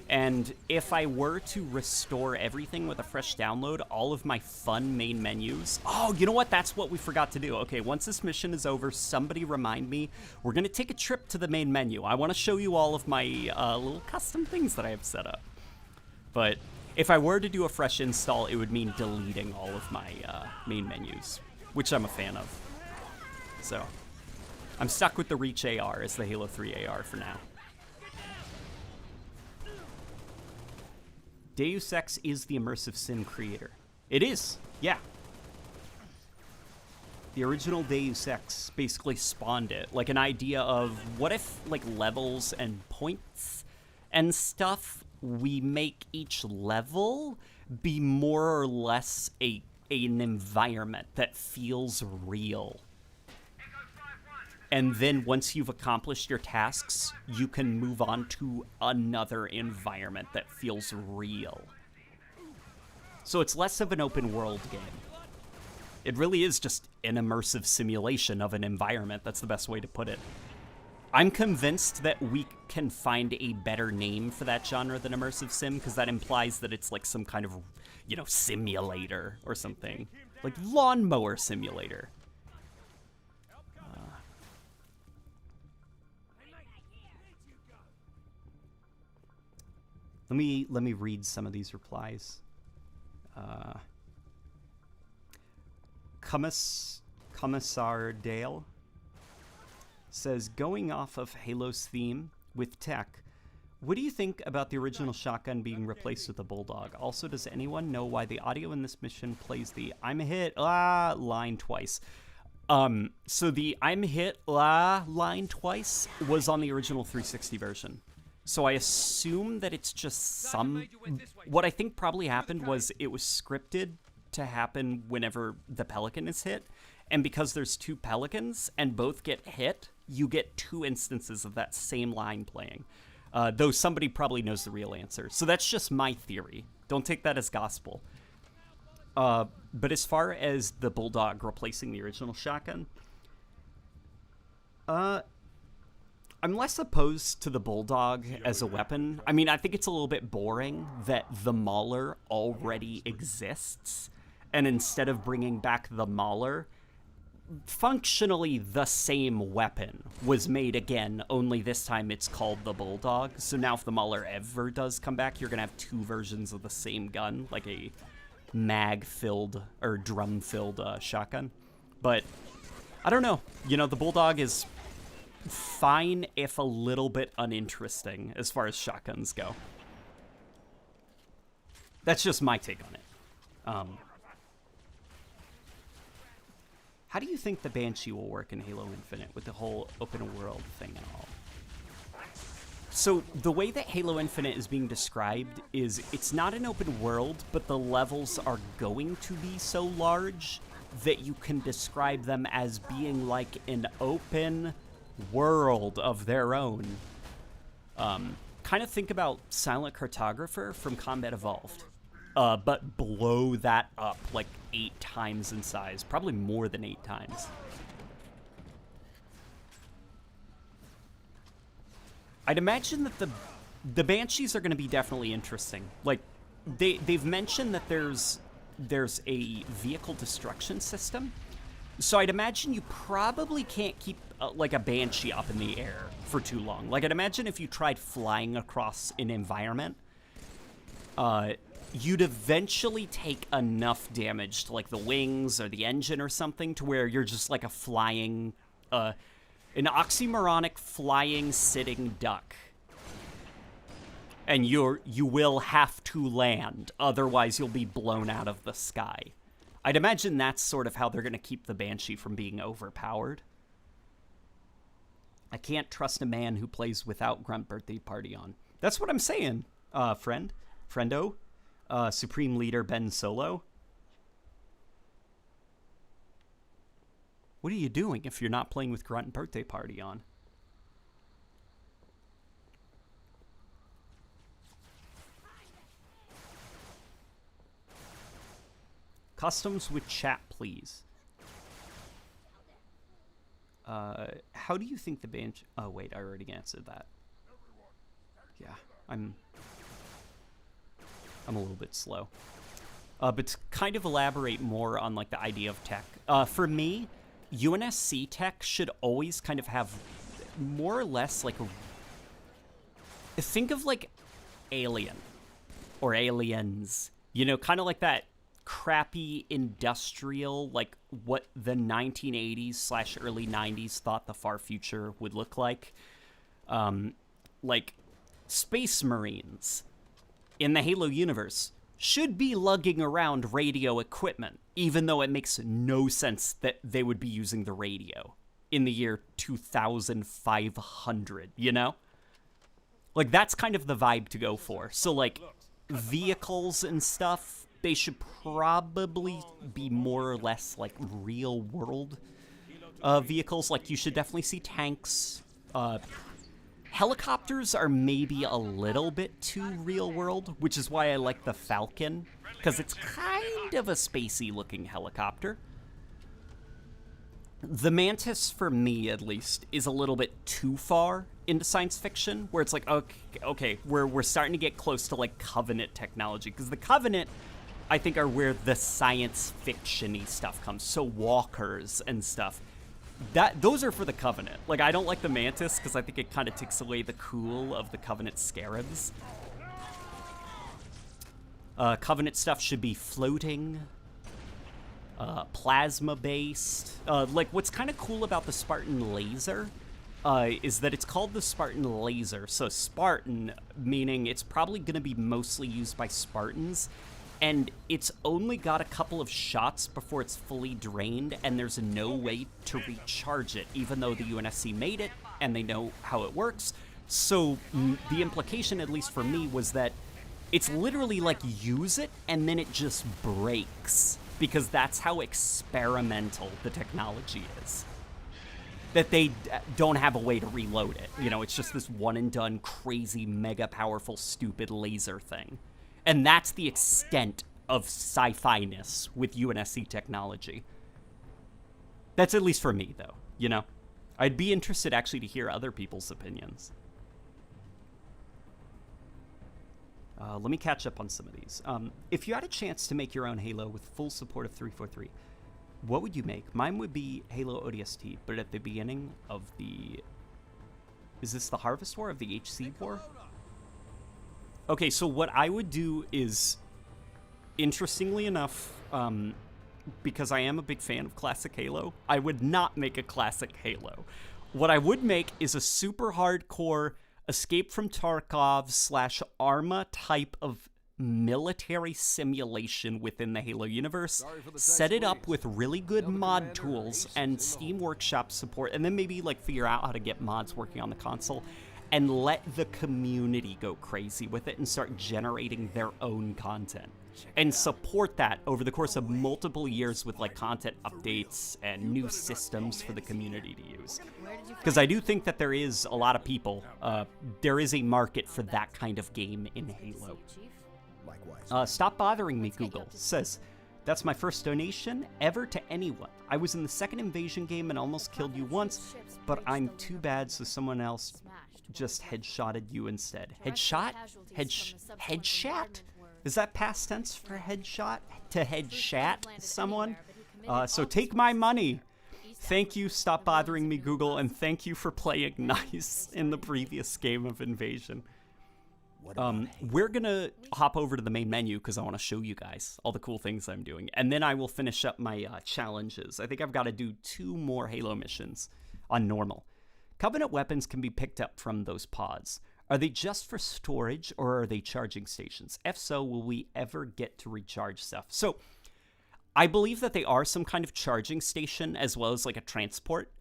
And if I were to restore everything with a fresh download, all of my fun main menus... Oh, you know what? That's what we forgot to do. Okay, once this mission is over, somebody remind me. We're going to take a trip to the main menu. I want to show you all of my little custom things that I have set up. But if I were to do a fresh install, it would mean deleting all of my main menus, which I'm a fan of. So, I'm stuck with the Reach AR as the Halo 3 AR for now. Deus Ex is the immersive sim creator. It is, yeah. The original Deus Ex basically spawned it. Like an idea of, what if, like, levels and points and stuff, we make each level be more or less an environment that feels real. And then once you've accomplished your tasks, you can move on to another environment that feels real. So it's less of an open world game. It really is just an immersive simulation of an environment. That's the best way to put it. I'm convinced that we can find a better name for that genre than immersive sim, because that implies that it's like some kind of, you know, simulator or something. Like lawnmower simulator. Let me read some of these replies. Commissar Dale says, going off of Halo's theme with tech, what do you think about the original shotgun being replaced with a bulldog? Also, does anyone know why the audio in this mission plays the "I'm hit line twice? So the "I'm hit line twice" was on the original 360 version. So I assume that it's just some... What I think probably happened was it was scripted to happen whenever the pelican is hit. And because there's two pelicans and both get hit, you get two instances of that same line playing. Though somebody probably knows the real answer. So that's just my theory. Don't take that as gospel. But as far as the bulldog replacing the original shotgun... I'm less opposed to the bulldog as a weapon. I mean, I think it's a little bit boring that the Mauler already exists, and instead of bringing back the Mauler, functionally the same weapon was made again, only this time it's called the Bulldog. So now if the Mauler ever does come back, you're going to have two versions of the same gun, like a mag-filled or drum-filled shotgun. But I don't know. You know, the Bulldog is fine, if a little bit uninteresting as far as shotguns go. That's just my take on it. How do you think the Banshee will work in Halo Infinite with the whole open world thing and all? So the way that Halo Infinite is being described is it's not an open world, but the levels are going to be so large that you can describe them as being like an open world of their own. Kind of think about Silent Cartographer from Combat Evolved, but blow that up like 8 times in size, probably more than 8 times. I'd imagine that the Banshees are going to be definitely interesting. Like they've mentioned that there's a vehicle destruction system. So I'd imagine you probably can't keep like a Banshee up in the air for too long. Like I'd imagine if you tried flying across an environment, you'd eventually take enough damage to like the wings or the engine or something to where you're just like a flying An oxymoronic flying sitting duck. And you will have to land, otherwise you'll be blown out of the sky. I'd imagine that's sort of how they're going to keep the Banshee from being overpowered. I can't trust a man who plays without Grunt Birthday Party on. That's what I'm saying, friendo, Supreme Leader Ben Solo. What are you doing if you're not playing with Grunt Birthday Party on? Customs with chat, please. How do you think the Banshee... Oh, wait, I already answered that. Yeah, I'm a little bit slow. But to kind of elaborate more on, like, the idea of tech. For me, UNSC tech should always kind of have more or less, like, think of, like, Alien. Or Aliens. You know, kind of like that crappy industrial, like what the 1980s / early 90s thought the far future would look like. Like Space Marines in the Halo universe should be lugging around radio equipment, even though it makes no sense that they would be using the radio in the year 2500, you know? Like, that's kind of the vibe to go for. So, like, vehicles and stuff, they should probably be more or less, like, real-world vehicles. Like, you should definitely see tanks. Helicopters are maybe a little bit too real-world, which is why I like the Falcon, because it's kind of a spacey-looking helicopter. The Mantis, for me at least, is a little bit too far into science fiction, where it's like, okay, we're starting to get close to, like, Covenant technology, because the Covenant, I think, are where the science fiction-y stuff comes. So walkers and stuff. Those are for the Covenant. Like, I don't like the Mantis because I think it kind of takes away the cool of the Covenant scarabs. Covenant stuff should be floating, plasma-based. Like, what's kind of cool about the Spartan laser is that it's called the Spartan laser. So Spartan, meaning it's probably going to be mostly used by Spartans. And it's only got a couple of shots before it's fully drained, and there's no way to recharge it, even though the UNSC made it, and they know how it works. So the implication, at least for me, was that it's literally like use it, and then it just breaks, because that's how experimental the technology is. That they don't have a way to reload it. You know, it's just this one-and-done, crazy, mega-powerful, stupid laser thing. And that's the extent of sci-fi-ness with UNSC technology. That's at least for me, though, you know? I'd be interested, actually, to hear other people's opinions. Let me catch up on some of these. If you had a chance to make your own Halo with full support of 343, what would you make? Mine would be Halo ODST, but at the beginning of the... Is this the Harvest War of the HC War? Okay, so what I would do is, interestingly enough, because I am a big fan of classic Halo, I would not make a classic Halo. What I would make is a super hardcore Escape from Tarkov / Arma type of military simulation within the Halo universe. Set it up with really good mod tools and Steam Workshop support, and then maybe like figure out how to get mods working on the console. And let the community go crazy with it and start generating their own content. And support that over the course of multiple years with, like, content updates and new systems for the community to use. Because I do think that there is a lot of people, there is a market for that kind of game in Halo. Stop bothering me, Google. Says, that's my first donation ever to anyone. I was in the second Invasion game and almost killed you once, but I'm too bad, so someone else just headshotted you instead. Headshot? Headshot? Is that past tense for headshot? To headshot someone? So take my money. Thank you, stop bothering me, Google, and thank you for playing nice in the previous game of Invasion. We're gonna hop over to the main menu because I want to show you guys all the cool things I'm doing, and then I will finish up my challenges. I think I've got to do 2 more Halo missions on normal. Covenant weapons can be picked up from those pods. Are they just for storage, or are they charging stations? If so, will we ever get to recharge stuff? So, I believe that they are some kind of charging station as well as like a transport.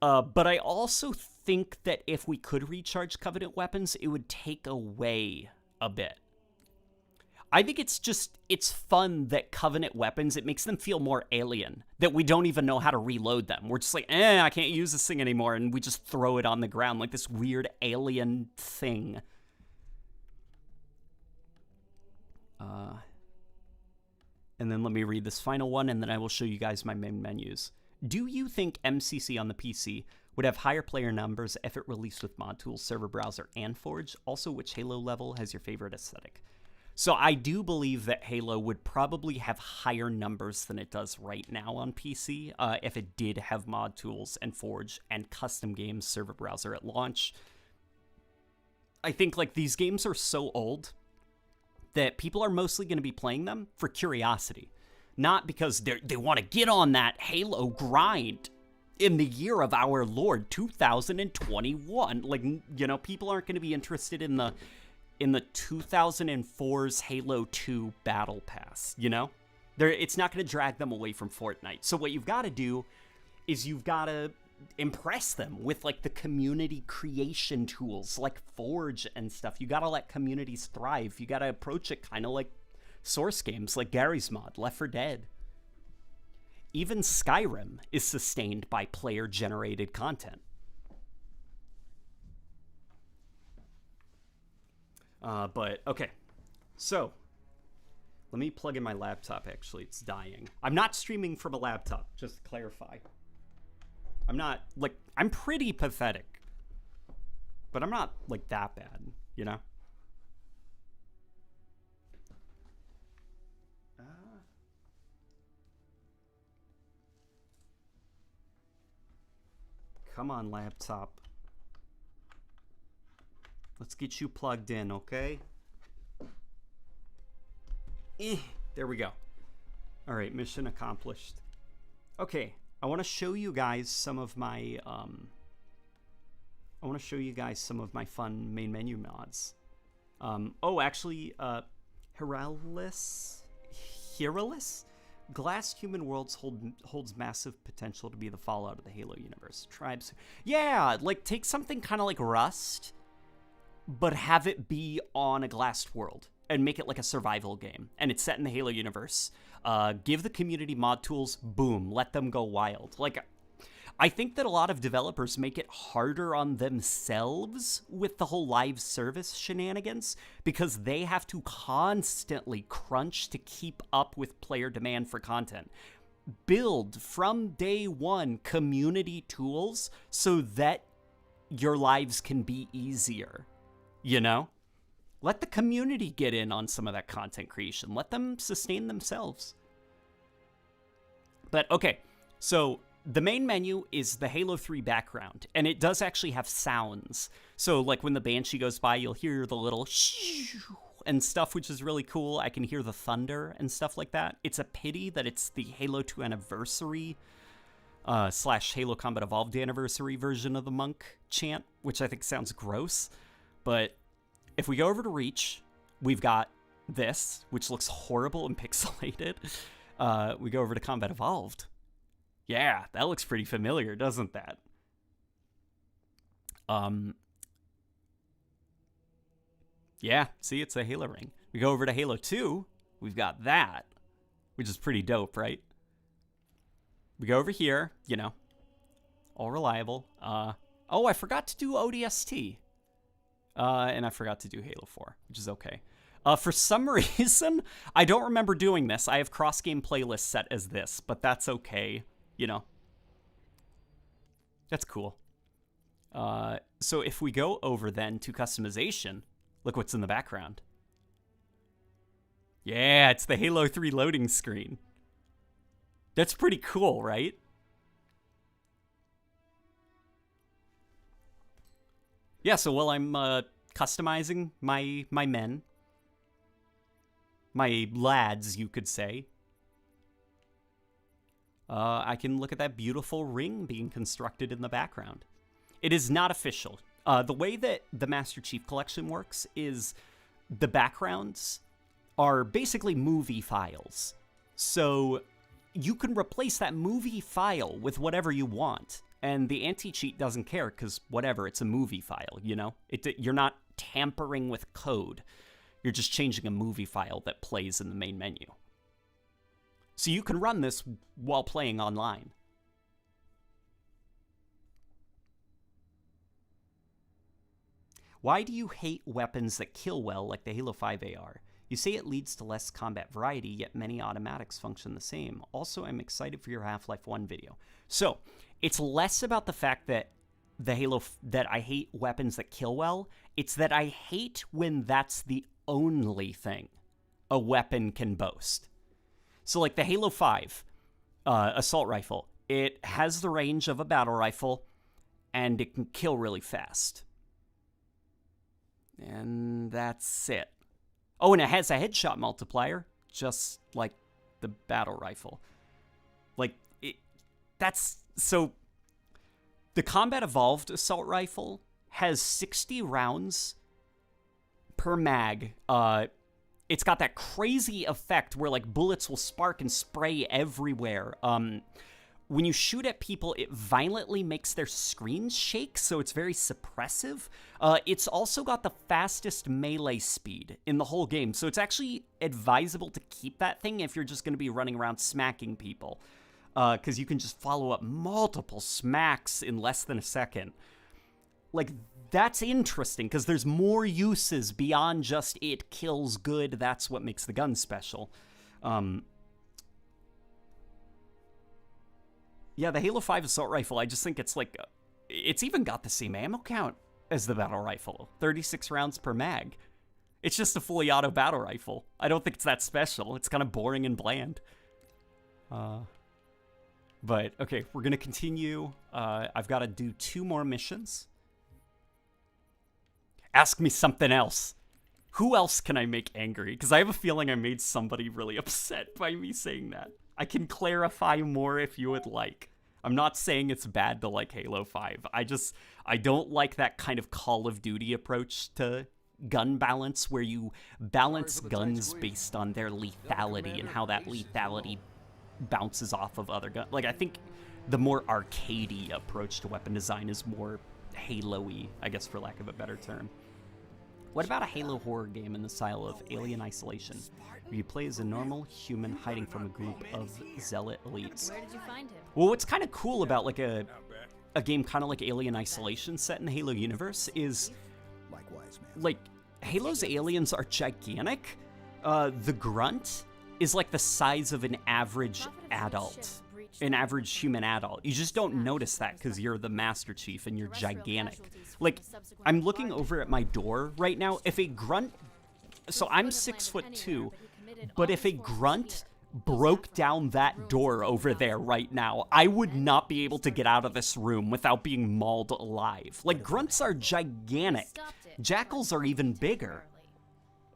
But I also think that if we could recharge Covenant weapons, it would take away a bit. I think it's fun that Covenant weapons, it makes them feel more alien, that we don't even know how to reload them. We're just like, I can't use this thing anymore, and we just throw it on the ground like this weird alien thing. And then let me read this final one, and then I will show you guys my main menus. Do you think MCC on the PC would have higher player numbers if it released with mod tools, server browser, and Forge? Also, which Halo level has your favorite aesthetic? So I do believe that Halo would probably have higher numbers than it does right now on PC if it did have mod tools and Forge and custom games server browser at launch. I think like these games are so old that people are mostly going to be playing them for curiosity, not because they want to get on that Halo grind in the year of our Lord 2021. Like, you know, people aren't going to be interested in the 2004's Halo 2 Battle Pass, you know? It's not going to drag them away from Fortnite. So what you've got to do is you've got to impress them with, like, the community creation tools, like Forge and stuff. You got to let communities thrive. You got to approach it kind of like Source games, like Gary's mod, Left 4 Dead. Even Skyrim is sustained by player-generated content. But, okay, so, let me plug in my laptop, actually, it's dying. I'm not streaming from a laptop, just to clarify. I'm not, like, I'm pretty pathetic, but I'm not, like, that bad, you know? Come on, laptop. Let's get you plugged in, okay? There we go. All right, mission accomplished. Okay, I want to show you guys some of my fun main menu mods. Actually, Heralis? Glass human worlds holds massive potential to be the fallout of the Halo universe. Tribes. Yeah, like take something kind of like Rust, but have it be on a glassed world and make it like a survival game. And it's set in the Halo universe. Give the community mod tools, boom, let them go wild. Like, I think that a lot of developers make it harder on themselves with the whole live service shenanigans because they have to constantly crunch to keep up with player demand for content. Build from day one community tools so that your lives can be easier. You know? Let the community get in on some of that content creation. Let them sustain themselves. But, okay, so the main menu is the Halo 3 background, and it does actually have sounds. So, like, when the Banshee goes by, you'll hear the little shoo and stuff, which is really cool. I can hear the thunder and stuff like that. It's a pity that it's the Halo 2 anniversary / Halo Combat Evolved anniversary version of the Monk chant, which I think sounds gross. But if we go over to Reach, we've got this, which looks horrible and pixelated. We go over to Combat Evolved. Yeah, that looks pretty familiar, doesn't that? Yeah, see, it's a Halo ring. We go over to Halo 2, we've got that, which is pretty dope, right? We go over here, you know, all reliable. Oh, I forgot to do ODST. And I forgot to do Halo 4, which is okay. For some reason, I don't remember doing this. I have cross-game playlists set as this, but that's okay, you know. That's cool. So if we go over then to customization, look what's in the background. Yeah, it's the Halo 3 loading screen. That's pretty cool, right? Yeah, so while I'm customizing my men, my lads, you could say, I can look at that beautiful ring being constructed in the background. It is not official. The way that the Master Chief Collection works is the backgrounds are basically movie files. So you can replace that movie file with whatever you want. And the anti-cheat doesn't care because whatever, it's a movie file, you know? You're not tampering with code. You're just changing a movie file that plays in the main menu. So you can run this while playing online. Why do you hate weapons that kill well like the Halo 5 AR? You say it leads to less combat variety, yet many automatics function the same. Also, I'm excited for your Half-Life 1 video. So, it's less about the fact that that I hate weapons that kill well. It's that I hate when that's the only thing a weapon can boast. So, like the Halo 5 assault rifle, it has the range of a battle rifle, and it can kill really fast. And that's it. Oh, and it has a headshot multiplier, just like the battle rifle. Like, so the Combat Evolved assault rifle has 60 rounds per mag. It's got that crazy effect where, like, bullets will spark and spray everywhere. When you shoot at people, it violently makes their screens shake, so it's very suppressive. It's also got the fastest melee speed in the whole game, so it's actually advisable to keep that thing if you're just going to be running around smacking people, because you can just follow up multiple smacks in less than a second. Like, that's interesting, because there's more uses beyond just it kills good, that's what makes the gun special. Yeah, the Halo 5 assault rifle, I just think it's like, it's even got the same ammo count as the battle rifle. 36 rounds per mag. It's just a fully auto battle rifle. I don't think it's that special. It's kind of boring and bland. But, okay, we're going to continue. I've got to do 2 more missions. Ask me something else. Who else can I make angry? Because I have a feeling I made somebody really upset by me saying that. I can clarify more if you would like. I'm not saying it's bad to like Halo 5. I don't like that kind of Call of Duty approach to gun balance where you balance guns based on their lethality and how that lethality bounces off of other guns. Like, I think the more arcadey approach to weapon design is more Halo-y, I guess, for lack of a better term. What about a Halo horror game in the style of Alien Isolation, where you play as a normal human hiding from a group of zealot elites? Where did you find him? Well, what's kind of cool about like a game kind of like Alien Isolation set in the Halo universe is, Likewise, man. like, Halo's aliens are gigantic. The Grunt is like the size of an average adult. An average human adult. You just don't notice that because you're the Master Chief and you're gigantic. Like, I'm looking over at my door right now. If a Grunt... So I'm 6'2", but if a Grunt broke down that door over there right now, I would not be able to get out of this room without being mauled alive. Like, Grunts are gigantic. Jackals are even bigger.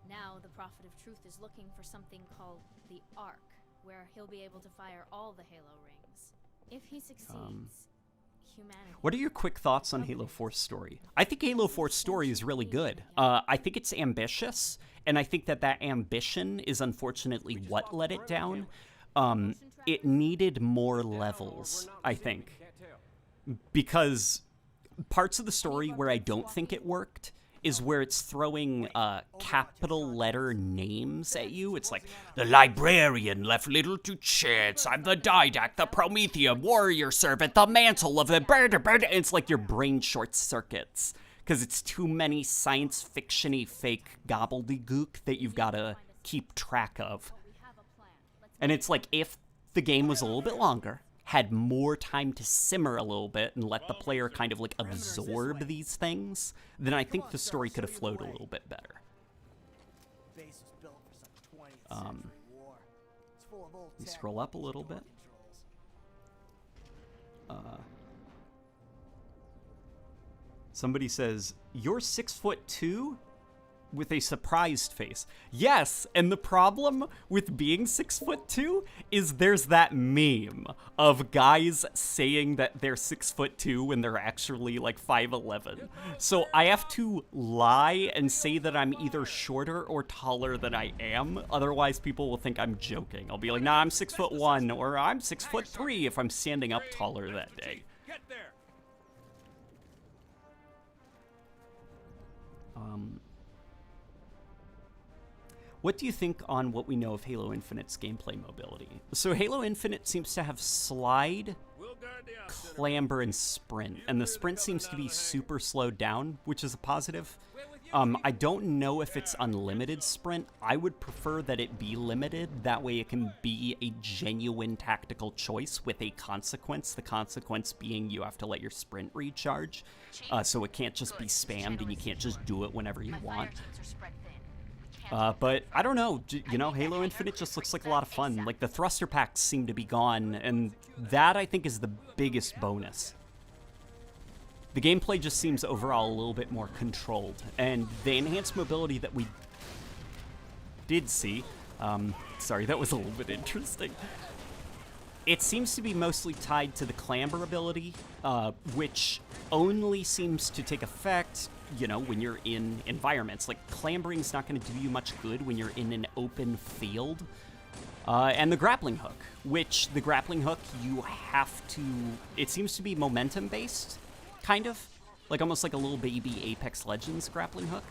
Now the Prophet of Truth is looking for something called the Ark, where he'll be able to fire all the Halo rings. If he succeeds, humanity... What are your quick thoughts on Halo 4's story? I think Halo 4's story is really good. I think it's ambitious, and I think that ambition is unfortunately what let it down. It needed more levels, I think. Because parts of the story where I don't think it worked is where it's throwing capital letter names at you. It's like, the librarian left little to chance. I'm the Didact, the Promethean warrior servant, the mantle of the bird. It's like your brain short circuits because it's too many science fiction-y fake gobbledygook that you've got to keep track of. And it's like, if the game was a little bit longer, had more time to simmer a little bit and let the player kind of like absorb these things, then I think the story could have flowed a little bit better. Let me scroll up a little bit. Somebody says, you're 6'2"? with a surprised face. Yes, and the problem with being 6'2" is there's that meme of guys saying that they're 6'2" when they're actually like 5'11". So I have to lie and say that I'm either shorter or taller than I am. Otherwise, people will think I'm joking. I'll be like, nah, I'm 6'1", or I'm 6'3" if I'm standing up taller that day. Get there. What do you think on what we know of Halo Infinite's gameplay mobility? So Halo Infinite seems to have slide, We'll guard the outset. clamber, and sprint, and the sprint seems to be super slowed down, which is a positive. I don't know if it's unlimited sprint. I would prefer that it be limited. That way it can be a genuine tactical choice with a consequence. The consequence being you have to let your sprint recharge. So it can't just be spammed and you can't just do it whenever you want. But I don't know, you know, Halo Infinite just looks like a lot of fun. Like, the thruster packs seem to be gone, and that, I think, is the biggest bonus. The gameplay just seems overall a little bit more controlled, and the enhanced mobility that we did see, sorry, that was a little bit interesting. It seems to be mostly tied to the clamber ability, which only seems to take effect, you know, when you're in environments. Like, clambering's not going to do you much good when you're in an open field. And the grappling hook, which the grappling hook, you have to, it seems to be momentum-based, kind of. Like, almost like a little baby Apex Legends grappling hook.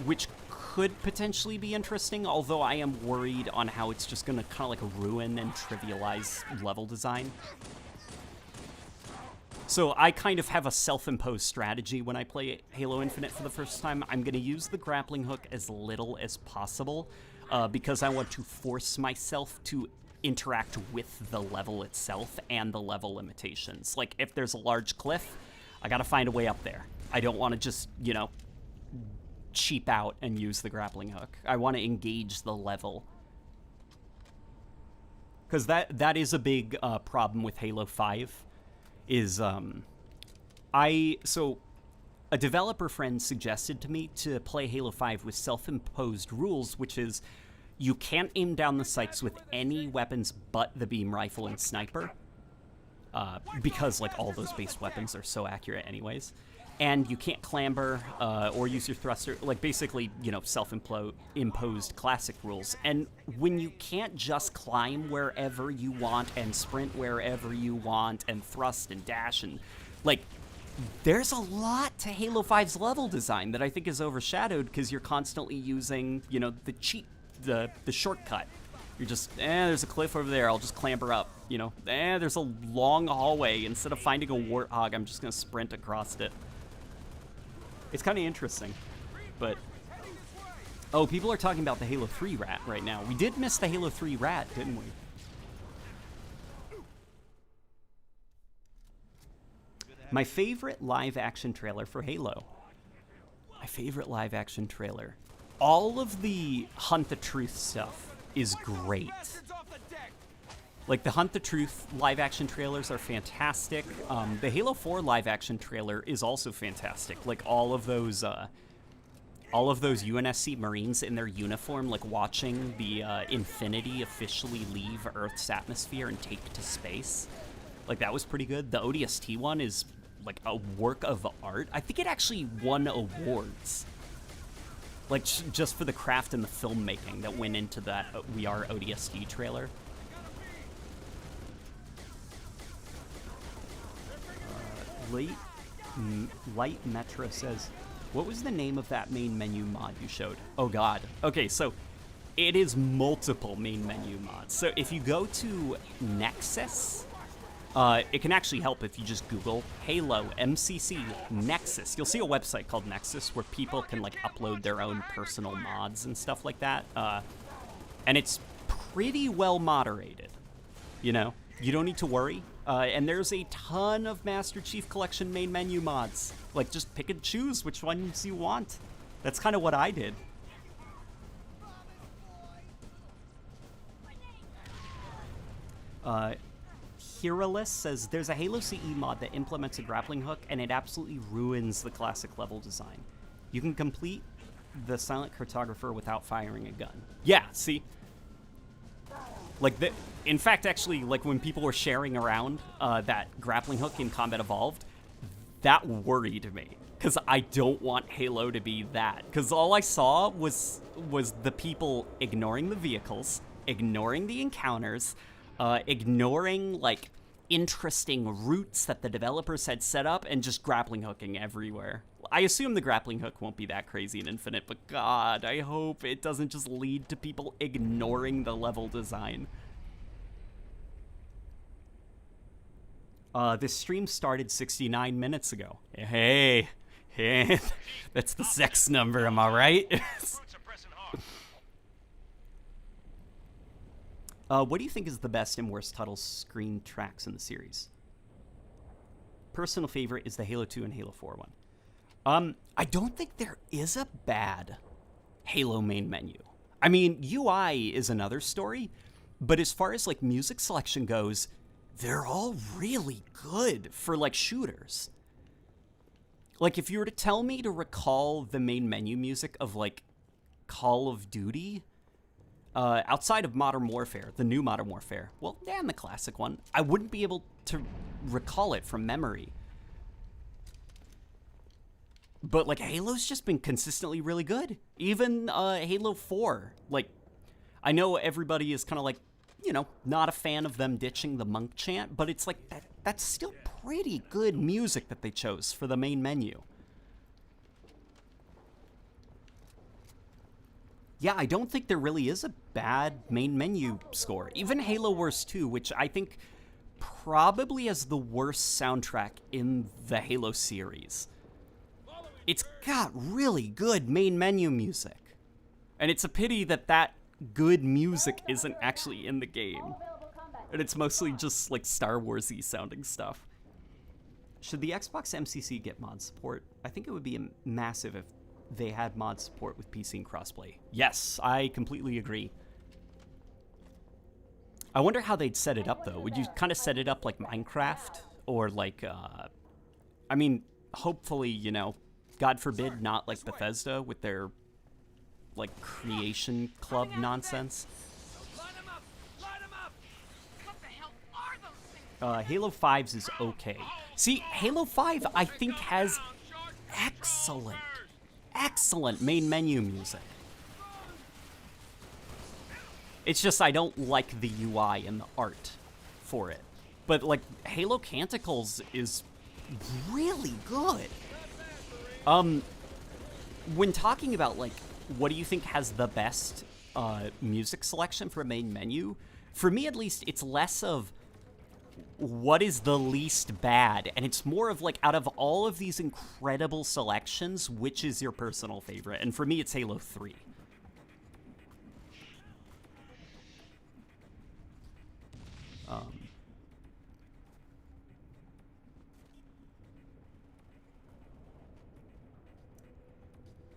Which could potentially be interesting, although I am worried on how it's just going to kind of like ruin and trivialize level design. So I kind of have a self-imposed strategy when I play Halo Infinite for the first time. I'm going to use the grappling hook as little as possible because I want to force myself to interact with the level itself and the level limitations. Like, if there's a large cliff, I got to find a way up there. I don't want to just, you know, cheap out and use the grappling hook. I want to engage the level. Because that is a big problem with Halo 5. Is, so a developer friend suggested to me to play Halo 5 with self-imposed rules, which is you can't aim down the sights with any weapons but the beam rifle and sniper, because, like, all those base weapons are so accurate anyways. And you can't clamber or use your thruster, like, basically, you know, self-imposed classic rules. And when you can't just climb wherever you want and sprint wherever you want and thrust and dash and, like, there's a lot to Halo 5's level design that I think is overshadowed because you're constantly using, you know, the cheat, the shortcut. You're just, there's a cliff over there, I'll just clamber up, you know. There's a long hallway, instead of finding a warthog, I'm just gonna sprint across it. It's kind of interesting, but... Oh, people are talking about the Halo 3 rat right now. We did miss the Halo 3 rat, didn't we? My favorite live-action trailer for Halo. My favorite live-action trailer. All of the Hunt the Truth stuff is great. Like, the Hunt the Truth live-action trailers are fantastic. The Halo 4 live-action trailer is also fantastic. Like, all of those UNSC Marines in their uniform, like, watching the Infinity officially leave Earth's atmosphere and take to space. Like, that was pretty good. The ODST one is, like, a work of art. I think it actually won awards. Like, just for the craft and the filmmaking that went into that We Are ODST trailer. Light Metra says, what was the name of that main menu mod you showed? Oh god. Okay, so it is multiple main menu mods. So if you go to Nexus, it can actually help if you just Google Halo MCC Nexus. You'll see a website called Nexus where people can, like, upload their own personal mods and stuff like that. And it's pretty well moderated, you know? You don't need to worry. And there's a ton of Master Chief Collection main menu mods. Like, just pick and choose which ones you want. That's kind of what I did. Hiralus says, there's a Halo CE mod that implements a grappling hook, and it absolutely ruins the classic level design. You can complete the silent cartographer without firing a gun. Yeah, see? Like, in fact, actually, like, when people were sharing around that grappling hook in Combat Evolved, that worried me. Because I don't want Halo to be that. Because all I saw was the people ignoring the vehicles, ignoring the encounters, ignoring, like, interesting routes that the developers had set up, and just grappling hooking everywhere. I assume the grappling hook won't be that crazy in Infinite, but God, I hope it doesn't just lead to people ignoring the level design. This stream started 69 minutes ago. Hey, that's the sex number, am I right? What do you think is the best and worst title screen tracks in the series? Personal favorite is the Halo 2 and Halo 4 one. I don't think there is a bad Halo main menu. I mean, UI is another story, but as far as, like, music selection goes, they're all really good for, like, shooters. Like, if you were to tell me to recall the main menu music of, like, Call of Duty, outside of Modern Warfare, the new Modern Warfare, well, and the classic one, I wouldn't be able to recall it from memory. But, like, Halo's just been consistently really good. Even Halo 4. Like, I know everybody is kind of, like, you know, not a fan of them ditching the monk chant, but it's like, that's still pretty good music that they chose for the main menu. Yeah, I don't think there really is a bad main menu score. Even Halo Wars 2, which I think probably has the worst soundtrack in the Halo series. It's got really good main menu music. And it's a pity that that good music isn't actually in the game. And it's mostly just, like, Star Wars-y sounding stuff. Should the Xbox MCC get mod support? I think it would be massive if they had mod support with PC and crossplay. Yes, I completely agree. I wonder how they'd set it up, though. Would you kind of set it up like Minecraft? Or like, I mean, hopefully, you know, God forbid, not like Bethesda with their, like, creation club nonsense. Halo 5's is okay. See, Halo 5, I think, has excellent main menu music. It's just I don't like the UI and the art for it. But, like, Halo Canticles is really good. When talking about, like, what do you think has the best music selection for a main menu, for me at least, it's less of what is the least bad, and it's more of, like, out of all of these incredible selections, which is your personal favorite? And for me, it's Halo 3.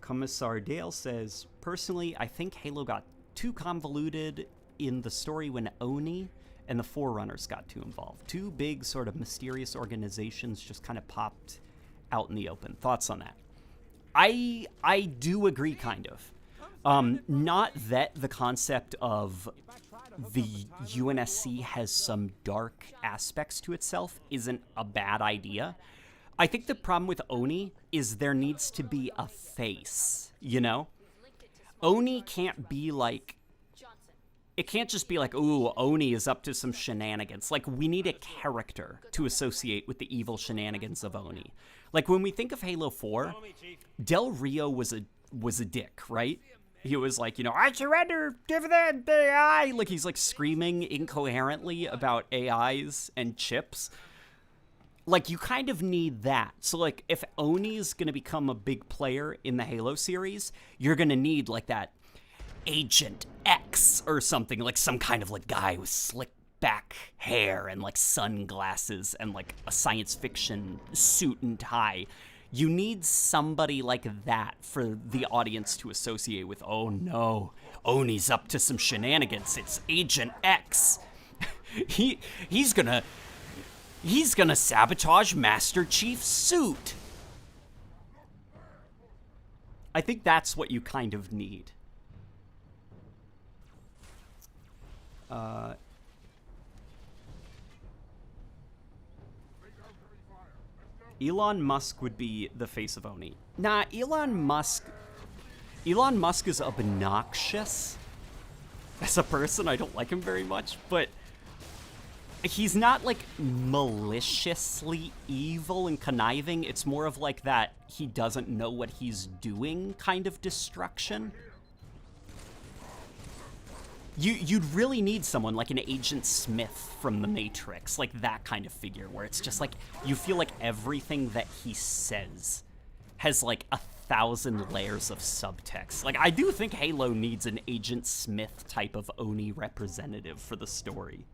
Commissar Dale says, personally, I think Halo got too convoluted in the story when Oni and the Forerunners got too involved. Two big sort of mysterious organizations just kind of popped out in the open. Thoughts on that? I do agree, kind of. Not that the concept of the UNSC has some dark aspects to itself isn't a bad idea. I think the problem with Oni is there needs to be a face, you know? Oni can't be like... It can't just be like, ooh, Oni is up to some shenanigans. Like, we need a character to associate with the evil shenanigans of Oni. Like, when we think of Halo 4, Del Rio was a dick, right? He was like, you know, I surrender, give that AI. Like, he's, like, screaming incoherently about AIs and chips. Like, you kind of need that. So, like, if Oni's going to become a big player in the Halo series, you're going to need, like, that Agent X or something. Like, some kind of, like, guy with slick back hair and, like, sunglasses and, like, a science fiction suit and tie. You need somebody like that for the audience to associate with, oh, no, Oni's up to some shenanigans. It's Agent X. He's gonna sabotage Master Chief's suit. I think that's what you kind of need. Elon Musk would be the face of Oni. Nah, Elon Musk is obnoxious as a person. I don't like him very much, but he's not like maliciously evil and conniving. It's more of like that he doesn't know what he's doing kind of destruction. You'd really need someone like an Agent Smith from The Matrix, like that kind of figure, where it's just like, you feel like everything that he says has like 1,000 layers of subtext. Like, I do think Halo needs an Agent Smith type of Oni representative for the story.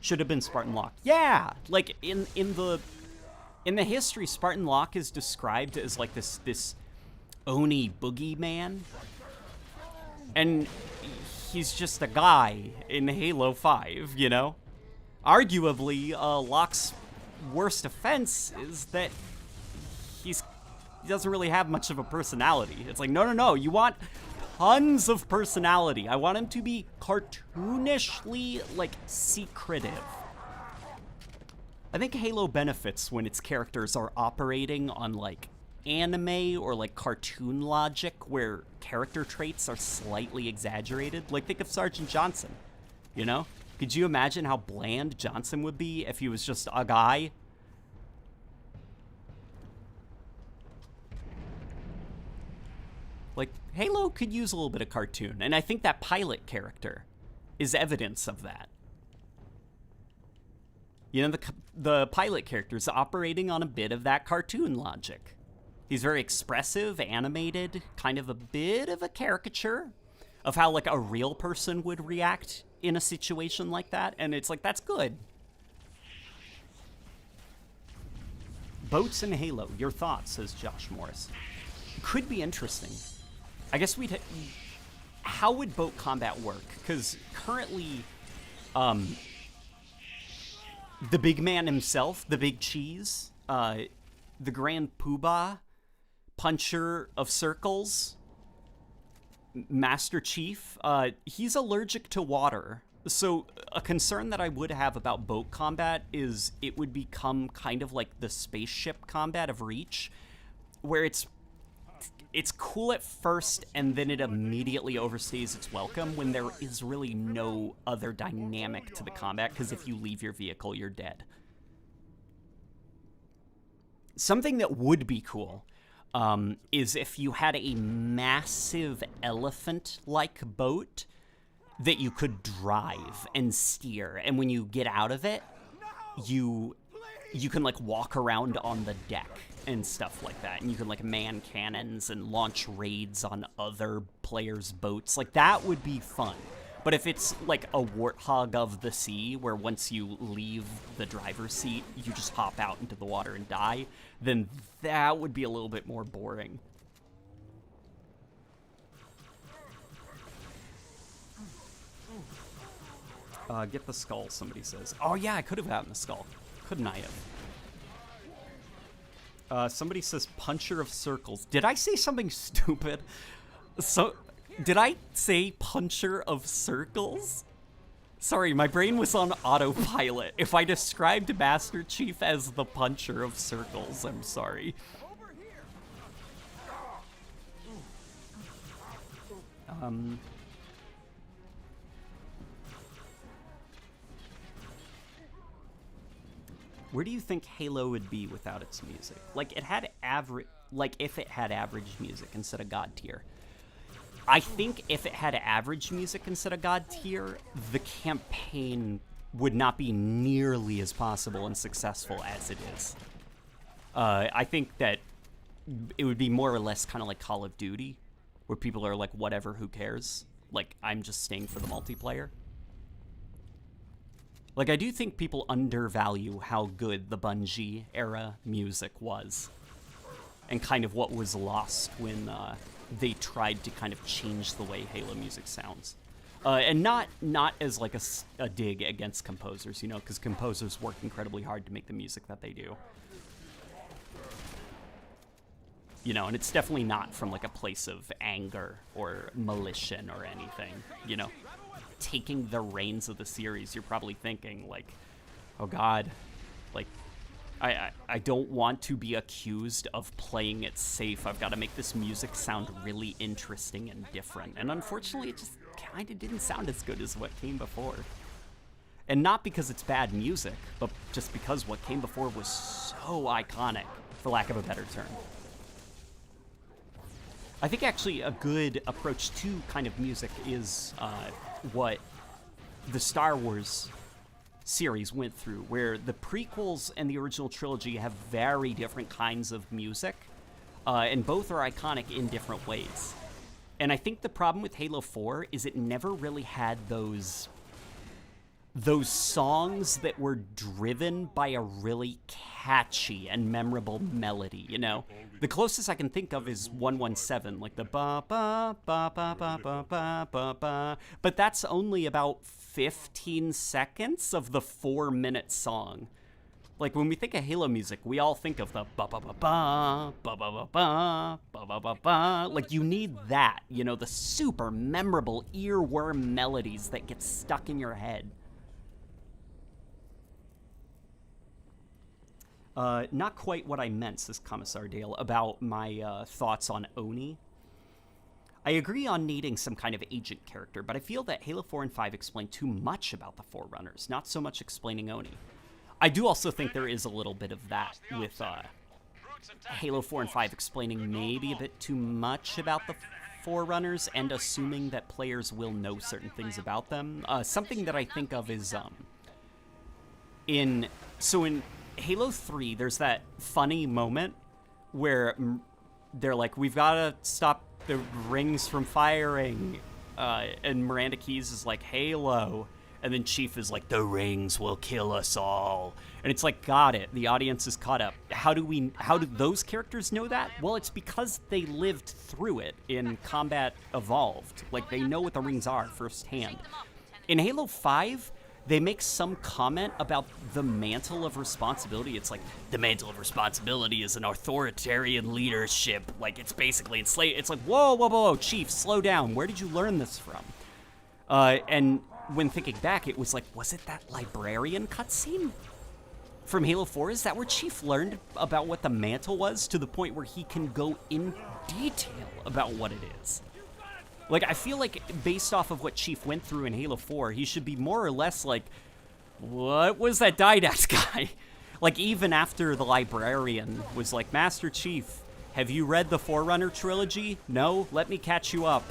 Should have been Spartan Locke. Yeah, like in the history, Spartan Locke is described as like this Oni boogeyman. And he's just a guy in Halo 5, you know? Arguably, Locke's worst offense is that he doesn't really have much of a personality. It's like, no, you want tons of personality. I want him to be cartoonishly, like, secretive. I think Halo benefits when its characters are operating on, like, anime or like cartoon logic where character traits are slightly exaggerated. Like, think of Sergeant Johnson, you know? Could you imagine how bland Johnson would be if he was just a guy? Like, Halo could use a little bit of cartoon, and I think that pilot character is evidence of that. You know, the pilot character is operating on a bit of that cartoon logic. He's very expressive, animated, kind of a bit of a caricature of how, like, a real person would react in a situation like that, and it's like, that's good. Boats in Halo, your thoughts, says Josh Morris. Could be interesting. I guess how would boat combat work? Because currently, the big man himself, the big cheese, the Grand Poobah, Puncher of Circles, Master Chief, he's allergic to water. So a concern that I would have about boat combat is it would become kind of like the spaceship combat of Reach, where it's cool at first and then it immediately overstays its welcome when there is really no other dynamic to the combat, because if you leave your vehicle, you're dead. Something that would be cool is if you had a massive elephant-like boat that you could drive and steer, and when you get out of it, you can like walk around on the deck and stuff like that, and you can like man cannons and launch raids on other players' boats. Like, that would be fun. But if it's like a Warthog of the sea, where once you leave the driver's seat, you just hop out into the water and die, then that would be a little bit more boring. Get the skull, somebody says. Oh yeah, I could have gotten the skull. Couldn't I have? Somebody says Puncher of Circles. Did I say something stupid? Did I say Puncher of Circles? Sorry, my brain was on autopilot. If I described Master Chief as the Puncher of Circles, I'm sorry. Where do you think Halo would be without its music? Like, if it had average music instead of God tier. I think if it had average music instead of God tier, the campaign would not be nearly as possible and successful as it is. I think that it would be more or less kind of like Call of Duty, where people are like, whatever, who cares? Like, I'm just staying for the multiplayer. Like, I do think people undervalue how good the Bungie era music was, and kind of what was lost when they tried to kind of change the way Halo music sounds. And not as like a dig against composers, you know, because composers work incredibly hard to make the music that they do. you know, and it's definitely not from like a place of anger or malicious or anything, you know. Taking the reins of the series, you're probably thinking like, oh God, like, I don't want to be accused of playing it safe. I've got to make this music sound really interesting and different. And unfortunately, it just kind of didn't sound as good as what came before. And not because it's bad music, but just because what came before was so iconic, for lack of a better term. I think actually a good approach to kind of music is what the Star Wars series went through, where the prequels and the original trilogy have very different kinds of music, and both are iconic in different ways. And I think the problem with Halo 4 is it never really had those songs that were driven by a really catchy and memorable melody, you know? The closest I can think of is 117, like the ba ba ba ba ba ba ba ba ba. But that's only about 15 seconds of the 4-minute song. Like when we think of Halo music, we all think of the ba ba ba ba ba ba ba ba ba ba ba ba. Like you need that, you know, the super memorable earworm melodies that get stuck in your head. Not quite what I meant, says Commissar Dale, about my thoughts on Oni. I agree on needing some kind of agent character, but I feel that Halo 4 and 5 explain too much about the Forerunners, not so much explaining Oni. I do also think there is a little bit of that with Halo 4 and 5 explaining maybe a bit too much about the Forerunners and assuming that players will know certain things about them. Something that I think of is in Halo 3, there's that funny moment where they're like, we've got to stop the rings from firing, and Miranda Keyes is like, Halo, and then Chief is like, the rings will kill us all, and it's like, got it, the audience is caught up. How do those characters know that? Well, it's because they lived through it in Combat Evolved. Like, they know what the rings are firsthand. In Halo 5, they make some comment about the mantle of responsibility. It's like, the mantle of responsibility is an authoritarian leadership. Like, it's basically enslaved. It's like, whoa, Chief, slow down. Where did you learn this from? And when thinking back, it was like, was it that librarian cutscene from Halo 4? Is that where Chief learned about what the mantle was to the point where he can go in detail about what it is? Like, I feel like based off of what Chief went through in Halo 4, he should be more or less like, what was that Didact guy? Like, even after the librarian was like, Master Chief, have you read the Forerunner trilogy? No? Let me catch you up.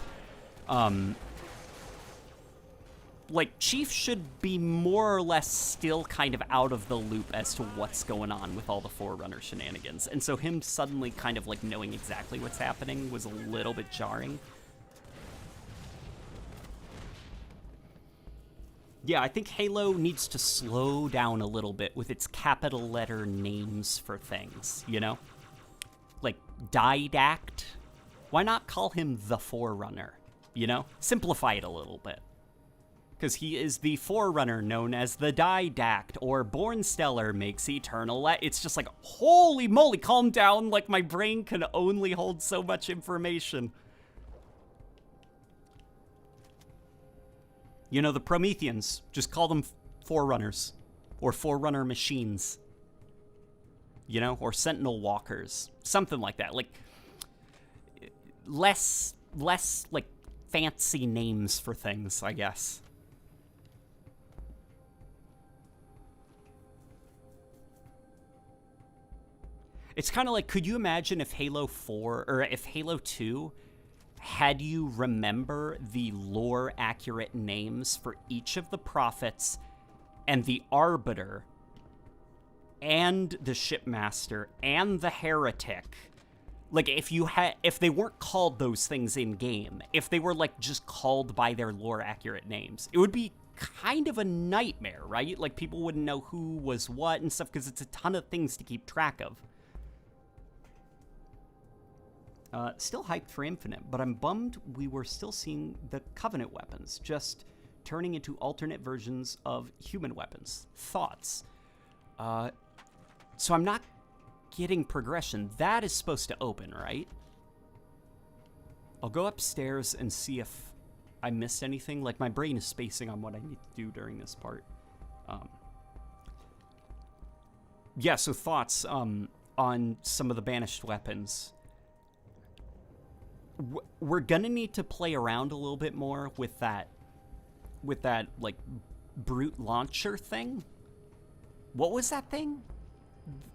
Like, Chief should be more or less still kind of out of the loop as to what's going on with all the Forerunner shenanigans. And so him suddenly kind of, like, knowing exactly what's happening was a little bit jarring. Yeah, I think Halo needs to slow down a little bit with its capital letter names for things, you know? Like, Didact. Why not call him the Forerunner, you know? Simplify it a little bit. Because he is the Forerunner known as the Didact, or Bornstellar makes eternal It's just like, holy moly, calm down, like my brain can only hold so much information. You know, the Prometheans, just call them Forerunners, or Forerunner machines, you know, or Sentinel Walkers, something like that. Like, less, like, fancy names for things, I guess. It's kind of like, could you imagine if Halo 4, or if Halo 2 had you remember the lore-accurate names for each of the prophets and the Arbiter and the Shipmaster and the Heretic? Like, if they weren't called those things in-game, if they were, like, just called by their lore-accurate names, it would be kind of a nightmare, right? Like, people wouldn't know who was what and stuff, because it's a ton of things to keep track of. Still hyped for Infinite, but I'm bummed we were still seeing the Covenant weapons, just turning into alternate versions of human weapons. Thoughts? So I'm not getting progression. That is supposed to open, right? I'll go upstairs and see if I missed anything. Like, my brain is spacing on what I need to do during this part. Yeah, so thoughts on some of the banished weapons. We're gonna need to play around a little bit more with that, like, brute launcher thing. What was that thing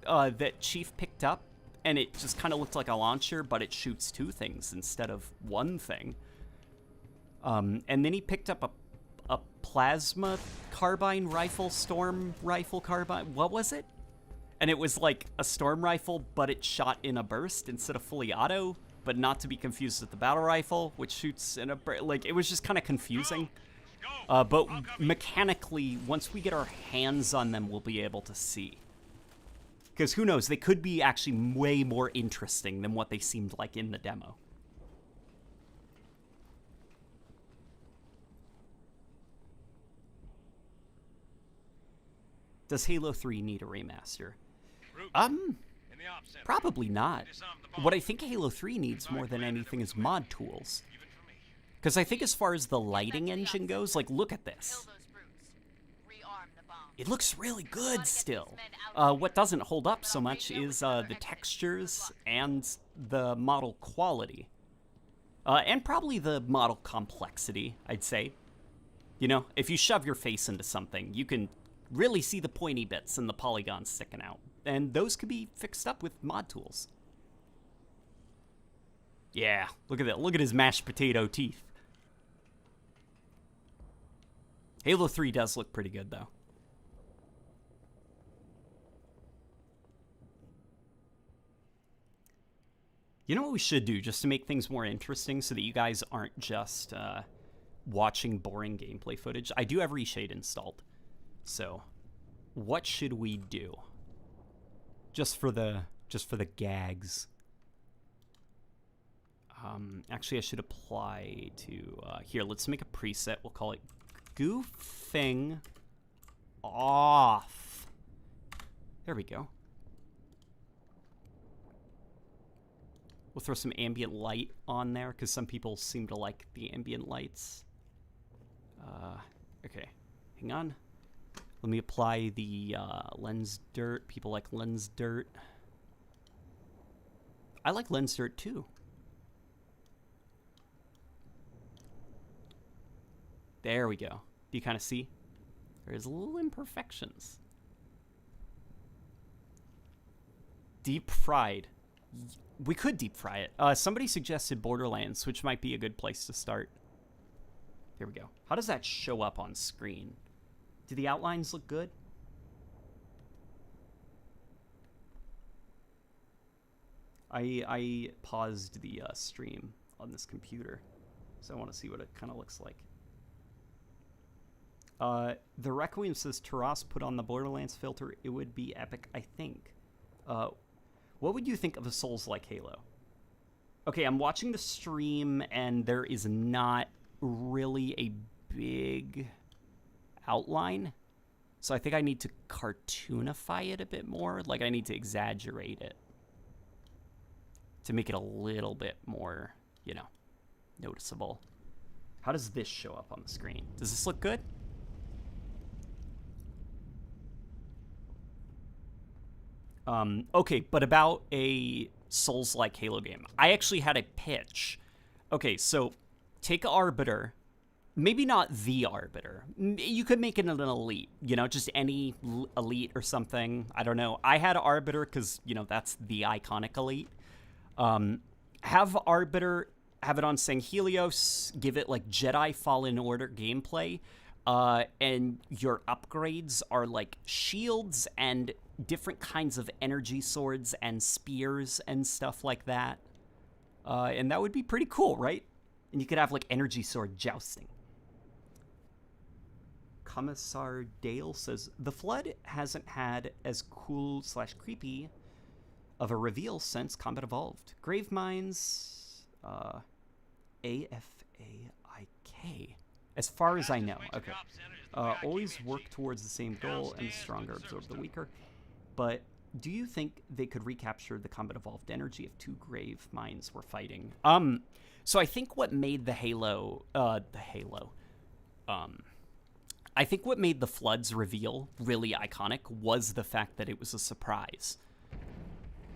that Chief picked up? And it just kind of looked like a launcher, but it shoots two things instead of one thing. And then he picked up a plasma carbine rifle, storm rifle carbine. What was it? And it was like a storm rifle, but it shot in a burst instead of fully auto, but not to be confused with the battle rifle, which shoots in a burst. Like, it was just kind of confusing. But mechanically, once we get our hands on them, we'll be able to see. Because who knows, they could be actually way more interesting than what they seemed like in the demo. Does Halo 3 need a remaster? Probably not. What I think Halo 3 needs more than anything is mod tools. Because I think as far as the lighting engine goes, like, look at this. It looks really good still. What doesn't hold up so much is the textures and the model quality. And probably the model complexity, I'd say. You know, if you shove your face into something, you can really see the pointy bits and the polygons sticking out. And those could be fixed up with mod tools. Yeah, look at that. Look at his mashed potato teeth. Halo 3 does look pretty good, though. You know what we should do, just to make things more interesting so that you guys aren't just watching boring gameplay footage? I do have Reshade installed. So, what should we do? Just for the gags. Actually, I should apply to here. Let's make a preset. We'll call it goofing off. There we go. We'll throw some ambient light on there because some people seem to like the ambient lights. Okay, hang on. Let me apply the lens dirt. People like lens dirt. I like lens dirt too. There we go. Do you kind of see? There's little imperfections. Deep fried. We could deep fry it. Somebody suggested Borderlands, which might be a good place to start. There we go. How does that show up on screen? Do the outlines look good? I paused the stream on this computer, so I want to see what it kind of looks like. The Requiem says, Taras put on the Borderlands filter. It would be epic, I think. What would you think of a Souls-like Halo? Okay, I'm watching the stream, and there is not really a big outline. So I think I need to cartoonify it a bit more. Like, I need to exaggerate it to make it a little bit more, you know, noticeable. How does this show up on the screen? Does this look good? Okay, but about a Souls-like Halo game. I actually had a pitch. Okay, so take Arbiter. Maybe not the Arbiter. You could make it an elite, you know, just any elite or something. I don't know. I had Arbiter because, you know, that's the iconic elite. Have Arbiter, have it on Sanghelios, give it like Jedi Fallen Order gameplay, and your upgrades are like shields and different kinds of energy swords and spears and stuff like that. And that would be pretty cool, right? And you could have like energy sword jousting. Commissar Dale says, the Flood hasn't had as cool/creepy of a reveal since Combat Evolved. Grave Mines, AFAIK. As far as I know, okay. Always work towards the same goal, and the stronger absorb the weaker. But Do you think they could recapture the combat evolved energy if two grave minds were fighting? So I think what made the Halo, I think what made the Floods reveal really iconic was the fact that it was a surprise.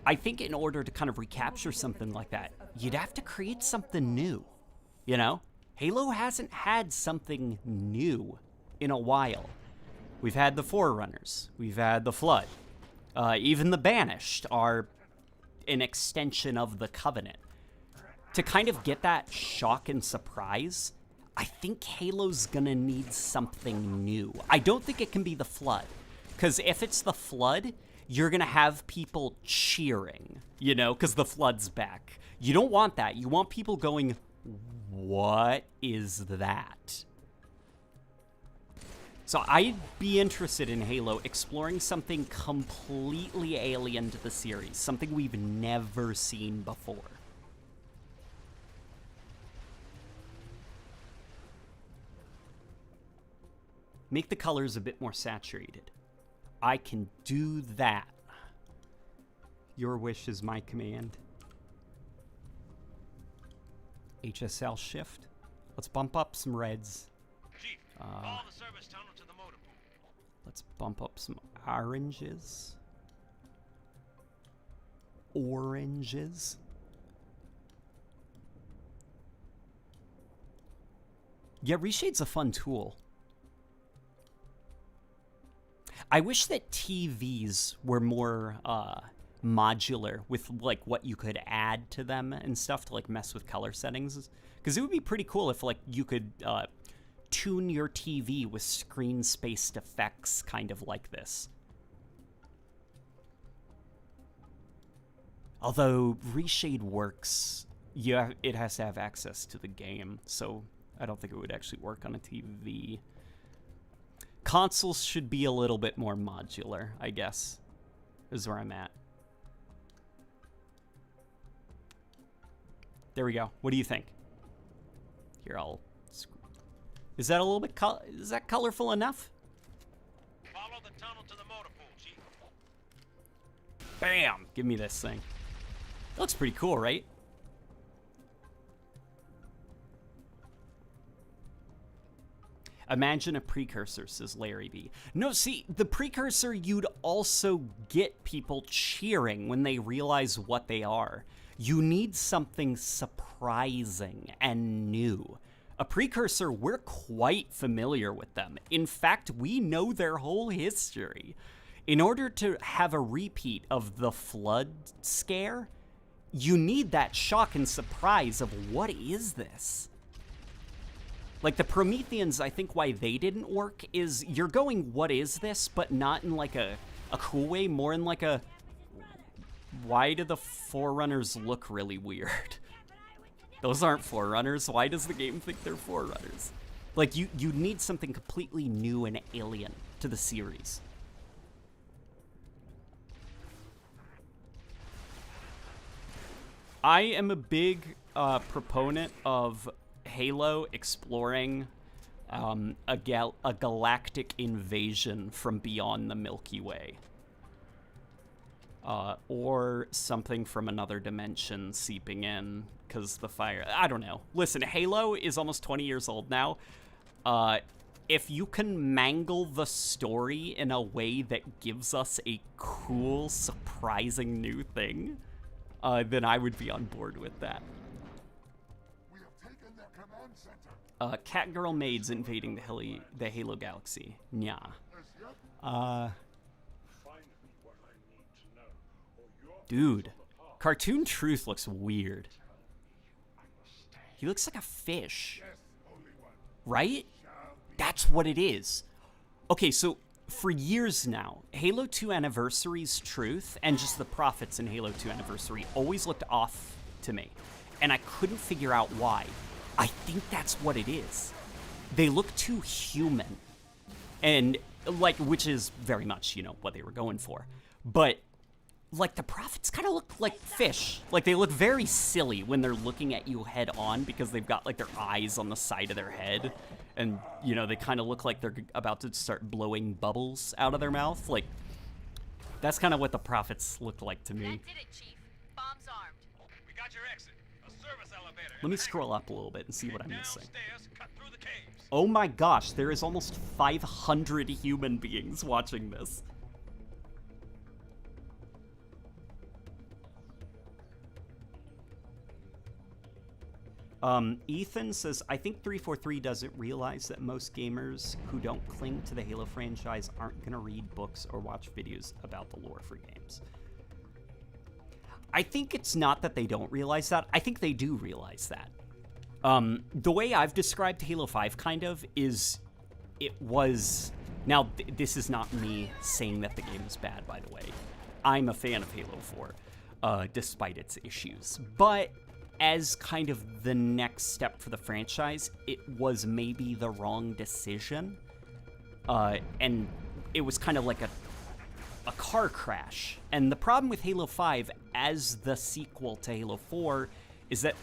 I think in order to kind of recapture something like that, you'd have to create something new, you know? Halo hasn't had something new in a while. We've had the Forerunners, we've had the Flood. Even the Banished are an extension of the Covenant. To kind of get that shock and surprise, I think Halo's gonna need something new. I don't think it can be the Flood, because if it's the Flood, you're gonna have people cheering, you know, because the Flood's back. You don't want that. You want people going, what is that? So I'd be interested in Halo exploring something completely alien to the series, something we've never seen before. Make the colors a bit more saturated. I can do that. Your wish is my command. HSL shift. Let's bump up some reds. Chief, follow the service tunnel to the motor pool. Let's bump up some oranges. Oranges. Yeah, Reshade's a fun tool. I wish that TVs were more modular with like what you could add to them and stuff to like mess with color settings, because it would be pretty cool if like you could tune your TV with screen spaced effects kind of like this. Although Reshade works, yeah, it has to have access to the game, so I don't think it would actually work on a TV. Consoles should be a little bit more modular, I guess, is where I'm at. There we go. What do you think? Here, I'll... Is that a little bit... Is that colorful enough? Follow the tunnel to the motor pool, Chief. Bam! Give me this thing. That looks pretty cool, right? Imagine a precursor, says Larry B. No, see, the precursor, you'd also get people cheering when they realize what they are. You need something surprising and new. A precursor, we're quite familiar with them. In fact, we know their whole history. In order to have a repeat of the Flood scare, you need that shock and surprise of what is this? Like, the Prometheans, I think why they didn't work is you're going, what is this? But not in, like, a cool way, more in, like, a... Why do the Forerunners look really weird? Those aren't Forerunners. Why does the game think they're Forerunners? Like, you need something completely new and alien to the series. I am a big proponent of Halo exploring a galactic invasion from beyond the Milky Way. Or something from another dimension seeping in, because the fire... I don't know. Listen, Halo is almost 20 years old now. If you can mangle the story in a way that gives us a cool, surprising new thing, then I would be on board with that. We have taken their command center. Catgirl maids invading the Halo galaxy. Nya. Dude, Cartoon Truth looks weird. He looks like a fish. Right? That's what it is. Okay, so for years now, Halo 2 Anniversary's Truth and just the Prophets in Halo 2 Anniversary always looked off to me. And I couldn't figure out why. I think that's what it is. They look too human. And, like, which is very much, you know, what they were going for. But, like, the Prophets kind of look like fish. Like, they look very silly when they're looking at you head on because they've got, like, their eyes on the side of their head. And, you know, they kind of look like they're about to start blowing bubbles out of their mouth. Like, That's kind of what the prophets looked like to me. That did it, Chief. Bombs armed. We got your exit. A service elevator. Let me scroll up a little bit and see what I'm missing. Downstairs, cut through the caves. Oh my gosh, there is almost 500 human beings watching this. Ethan says, I think 343 doesn't realize that most gamers who don't cling to the Halo franchise aren't going to read books or watch videos about the lore for games. I think it's not that they don't realize that. I think they do realize that. The way I've described Halo 5 kind of is it was... Now, this is not me saying that the game is bad, by the way. I'm a fan of Halo 4, despite its issues. But as kind of the next step for the franchise, it was maybe the wrong decision. And it was kind of like a car crash. And the problem with Halo 5 as the sequel to Halo 4 is that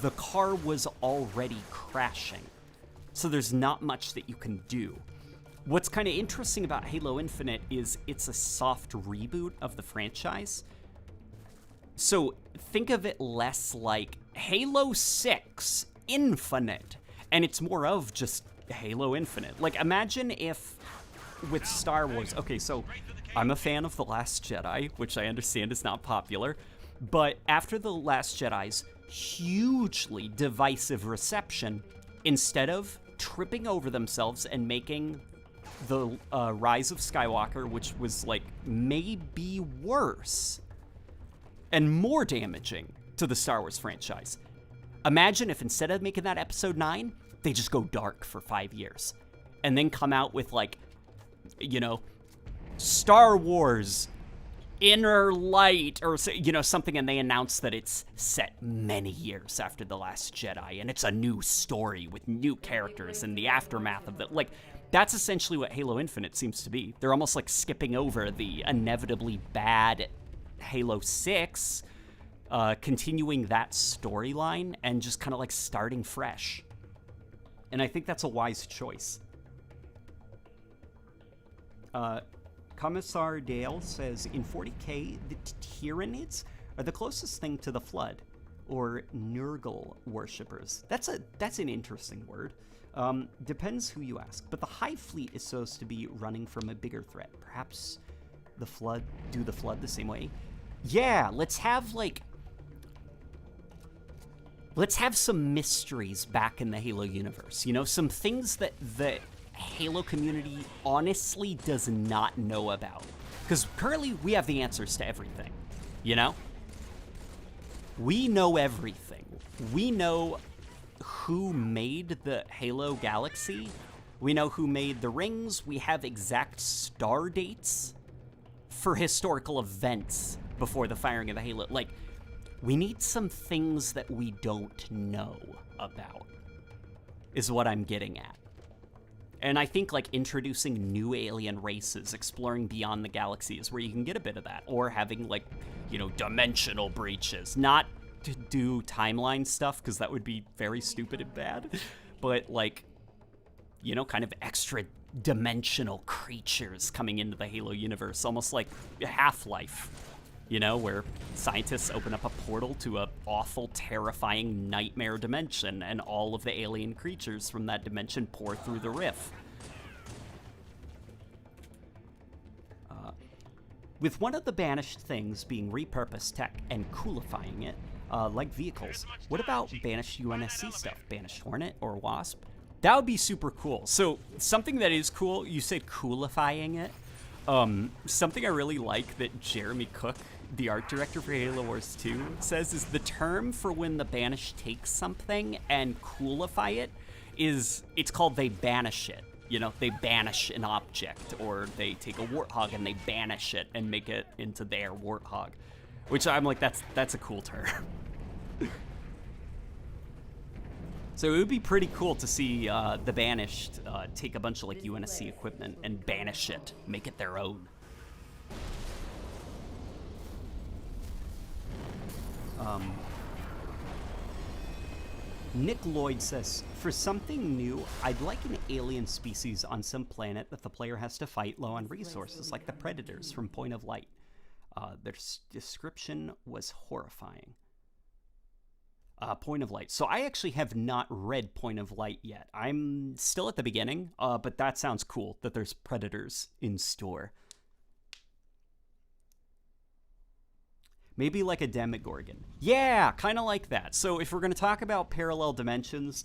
the car was already crashing. So there's not much that you can do. What's kind of interesting about Halo Infinite is it's a soft reboot of the franchise. So think of it less like Halo 6 Infinite, and it's more of just Halo Infinite. Like, imagine if with Star Wars, okay, so I'm a fan of The Last Jedi, which I understand is not popular, but after The Last Jedi's hugely divisive reception, instead of tripping over themselves and making the Rise of Skywalker, which was like maybe worse and more damaging to the Star Wars franchise. Imagine if instead of making that episode 9, they just go dark for 5 years and then come out with, like, you know, Star Wars Inner Light or, you know, something, and they announce that it's set many years after The Last Jedi and it's a new story with new characters and the aftermath of the, like, that's essentially what Halo Infinite seems to be. They're almost like skipping over the inevitably bad Halo 6, continuing that storyline and just kind of like starting fresh. And I think that's a wise choice. Commissar Dale says, in 40k, the Tyranids are the closest thing to the Flood, or Nurgle worshippers. That's an interesting word. Depends who you ask, but the Hive Fleet is supposed to be running from a bigger threat. Perhaps the Flood do the Flood the same way. Yeah, let's have some mysteries back in the Halo universe. You know, some things that the Halo community honestly does not know about. Because currently we have the answers to everything, you know? We know everything. We know who made the Halo galaxy. We know who made the rings. We have exact star dates for historical events before the firing of the Halo. Like, we need some things that we don't know about, is what I'm getting at. And I think, like, introducing new alien races, exploring beyond the galaxy is where you can get a bit of that. Or having, like, you know, dimensional breaches. Not to do timeline stuff, because that would be very stupid and bad. But, like, you know, kind of extra dimensional creatures coming into the Halo universe. Almost like Half-Life, you know, where scientists open up a portal to a awful, terrifying nightmare dimension, and all of the alien creatures from that dimension pour through the rift. With one of the banished things being repurposed tech and coolifying it, like vehicles, what about banished UNSC stuff? Banished Hornet or Wasp? That would be super cool. So, something that is cool, you said coolifying it. Something I really like that Jeremy Cook, the art director for Halo Wars 2, says is the term for when the Banished take something and coolify it is, it's called they banish it. You know, they banish an object, or they take a warthog and they banish it and make it into their warthog. Which I'm like, that's a cool term. So it would be pretty cool to see the Banished take a bunch of like UNSC equipment and banish it, make it their own. Nick Lloyd says, for something new, I'd like an alien species on some planet that the player has to fight low on resources, like the Predators from Point of Light. Their description was horrifying. Point of Light. So I actually have not read Point of Light yet. I'm still at the beginning, but that sounds cool that there's Predators in store. Maybe like a Demogorgon. Yeah, kind of like that. So if we're going to talk about parallel dimensions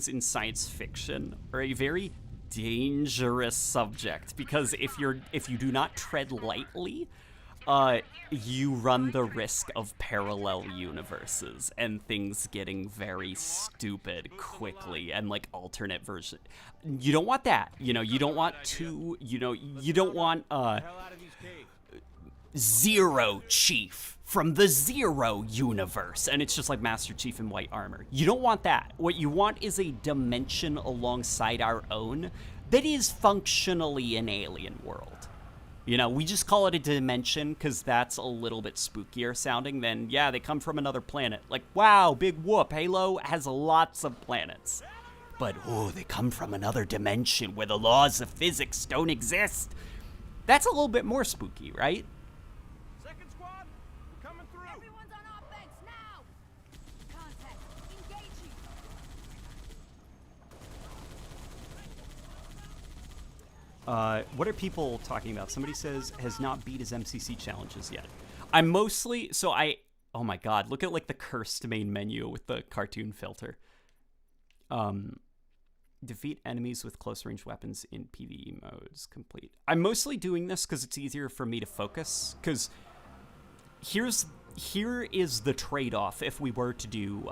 in science fiction are a very dangerous subject, because if you do not tread lightly, you run the risk of parallel universes and things getting very stupid quickly, and like alternate version. You don't want that. You don't want you don't want Zero Chief from the Zero universe, and it's just like Master Chief in white armor. You don't want that. What you want is a dimension alongside our own that is functionally an alien world. We just call it a dimension because that's a little bit spookier sounding than, yeah, they come from another planet. Like, wow, big whoop, Halo has lots of planets. But, they come from another dimension where the laws of physics don't exist. That's a little bit more spooky, right? Everyone's on offense now! Contact, engaging! What are people talking about? Somebody says has not beat his MCC challenges yet. I'm mostly, oh my god, look at like the cursed main menu with the cartoon filter. Defeat enemies with close range weapons in PvE modes complete. I'm mostly doing this because it's easier for me to focus, because here is the trade-off if we were to do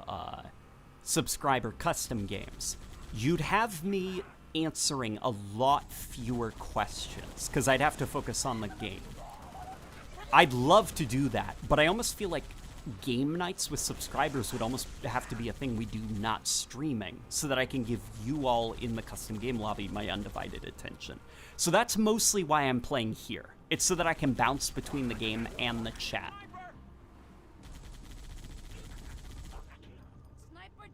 subscriber custom games. You'd have me answering a lot fewer questions because I'd have to focus on the game. I'd love to do that, but I almost feel like game nights with subscribers would almost have to be a thing we do not streaming, so that I can give you all in the custom game lobby my undivided attention. So that's mostly why I'm playing here. It's so that I can bounce between the game and the chat. Sniper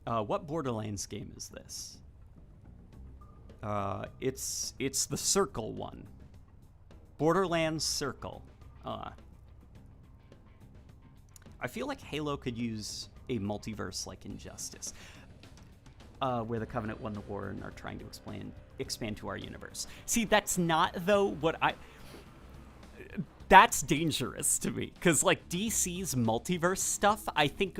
down! What Borderlands game is this? It's the Circle one. Borderlands Circle. I feel like Halo could use a multiverse like Injustice, where the Covenant won the war and are trying to expand to our universe. See, that's not, though, that's dangerous to me, because like DC's multiverse stuff, I think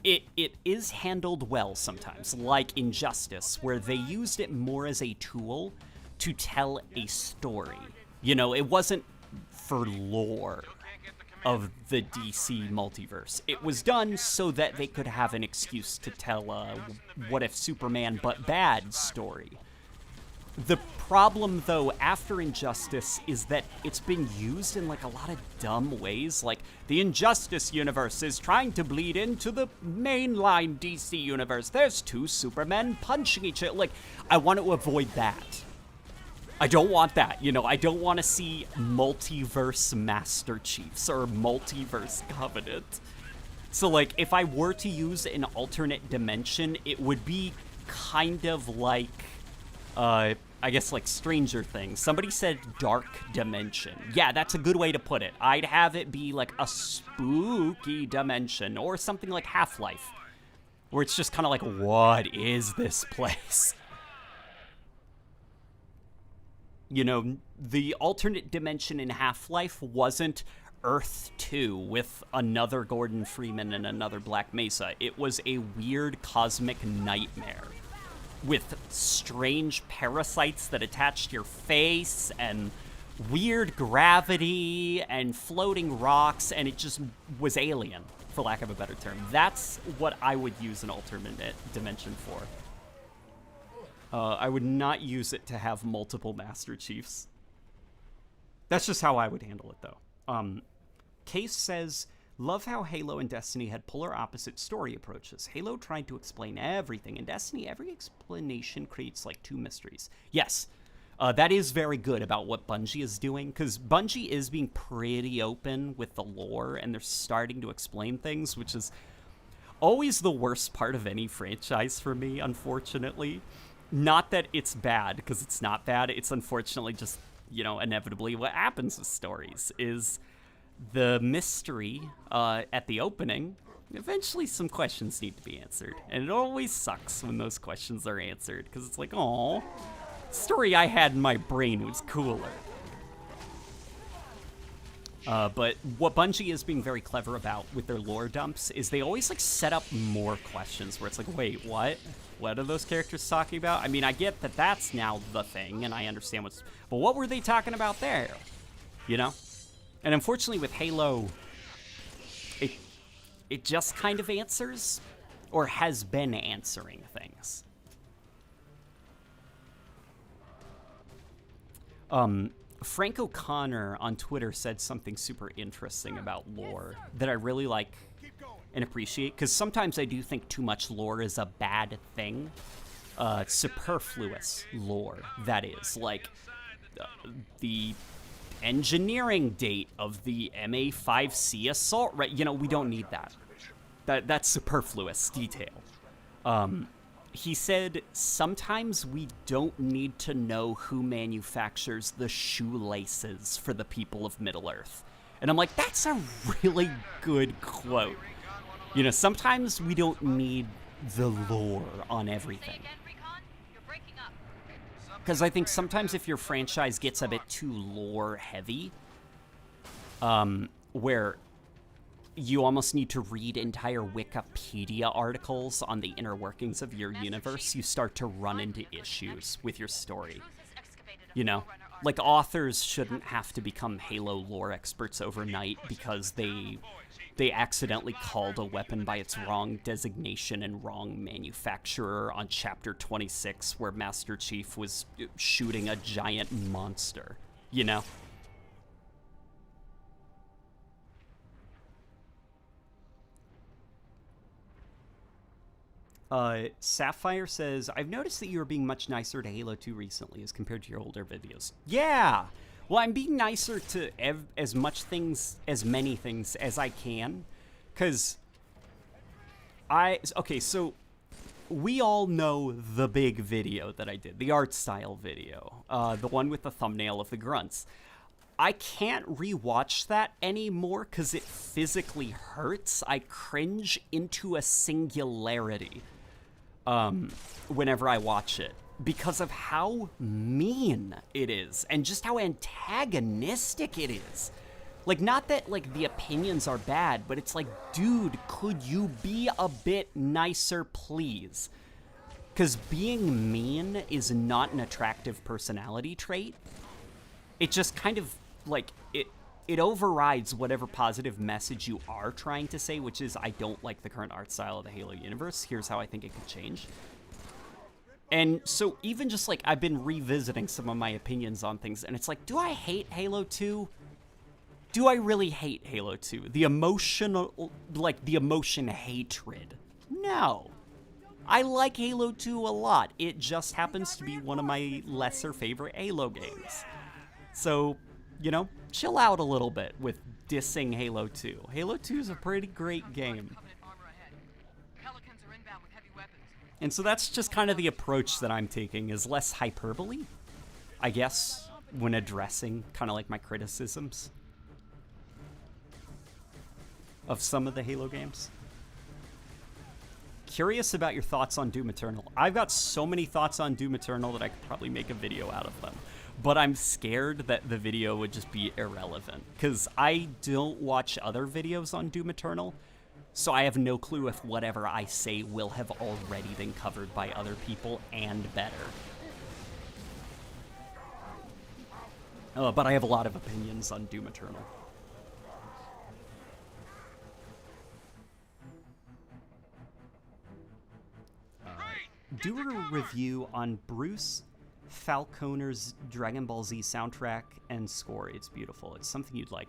it is handled well sometimes, like Injustice, where they used it more as a tool to tell a story. It wasn't for lore of the DC multiverse. It was done so that they could have an excuse to tell a what if Superman but bad story. The problem, though, after Injustice is that it's been used in like a lot of dumb ways. Like, the Injustice universe is trying to bleed into the mainline DC universe. There's two Supermen punching each other. Like, I want to avoid that. I don't want that. I don't want to see multiverse Master Chiefs or multiverse Covenant. So, like, if I were to use an alternate dimension, it would be kind of like, I guess, like Stranger Things. Somebody said dark dimension. Yeah, that's a good way to put it. I'd have it be like a spooky dimension, or something like Half-Life, where it's just kind of like, what is this place? The alternate dimension in Half-Life wasn't Earth 2 with another Gordon Freeman and another Black Mesa. It was a weird cosmic nightmare with strange parasites that attached to your face and weird gravity and floating rocks, and it just was alien, for lack of a better term. That's what I would use an alternate dimension for. I would not use it to have multiple Master Chiefs. That's just how I would handle it, though. Case says, love how Halo and Destiny had polar opposite story approaches. Halo tried to explain everything. In Destiny, every explanation creates like two mysteries. Yes. That is very good about what Bungie is doing, because Bungie is being pretty open with the lore, and they're starting to explain things, which is always the worst part of any franchise for me, unfortunately. Not that it's bad, because it's not bad. It's unfortunately just, inevitably what happens with stories is the mystery at the opening. Eventually some questions need to be answered, and it always sucks when those questions are answered, because it's like, oh, story I had in my brain was cooler. But what Bungie is being very clever about with their lore dumps is they always set up more questions where it's like, wait, what? What are those characters talking about? I mean, I get that that's now the thing, and I understand but what were they talking about there? And unfortunately with Halo, it just kind of answers, or has been answering things. Frank O'Connor on Twitter said something super interesting about lore that I really like and appreciate, because sometimes I do think too much lore is a bad thing. Superfluous lore, that is. Like, the engineering date of the MA5C assault, right? We don't need that. That's superfluous detail. He said, sometimes we don't need to know who manufactures the shoelaces for the people of Middle-earth. And I'm like, that's a really good quote. Sometimes we don't need the lore on everything. Because I think sometimes if your franchise gets a bit too lore-heavy, where you almost need to read entire Wikipedia articles on the inner workings of your universe, you start to run into issues with your story. Like, authors shouldn't have to become Halo lore experts overnight because they accidentally called a weapon by its wrong designation and wrong manufacturer on Chapter 26, where Master Chief was shooting a giant monster, Sapphire says, I've noticed that you are being much nicer to Halo 2 recently as compared to your older videos. Yeah! Well, I'm being nicer to as many things as I can, because okay, so we all know the big video that I did, the art style video, the one with the thumbnail of the grunts. I can't rewatch that anymore because it physically hurts. I cringe into a singularity whenever I watch it because of how mean it is and just how antagonistic it is. Like, not that, like, the opinions are bad, but it's like, dude, could you be a bit nicer, please? Because being mean is not an attractive personality trait. It just kind of, like, it overrides whatever positive message you are trying to say, which is, I don't like the current art style of the Halo universe. Here's how I think it could change. And so even just, like, I've been revisiting some of my opinions on things, and it's like, do I hate Halo 2? Do I really hate Halo 2? The emotional, like, the emotion hatred? No. I like Halo 2 a lot. It just happens to be one of my lesser favorite Halo games. So, you know, chill out a little bit with dissing Halo 2. Halo 2 is a pretty great game. And so that's just kind of the approach that I'm taking, is less hyperbole, I guess, when addressing kind of like my criticisms of some of the Halo games. Curious about your thoughts on Doom Eternal. I've got so many thoughts on Doom Eternal that I could probably make a video out of them. But I'm scared that the video would just be irrelevant, because I don't watch other videos on Doom Eternal, so I have no clue if whatever I say will have already been covered by other people and better. But I have a lot of opinions on Doom Eternal. Do a review on Bruce Falconer's Dragon Ball Z soundtrack and score. It's beautiful. It's something you'd like.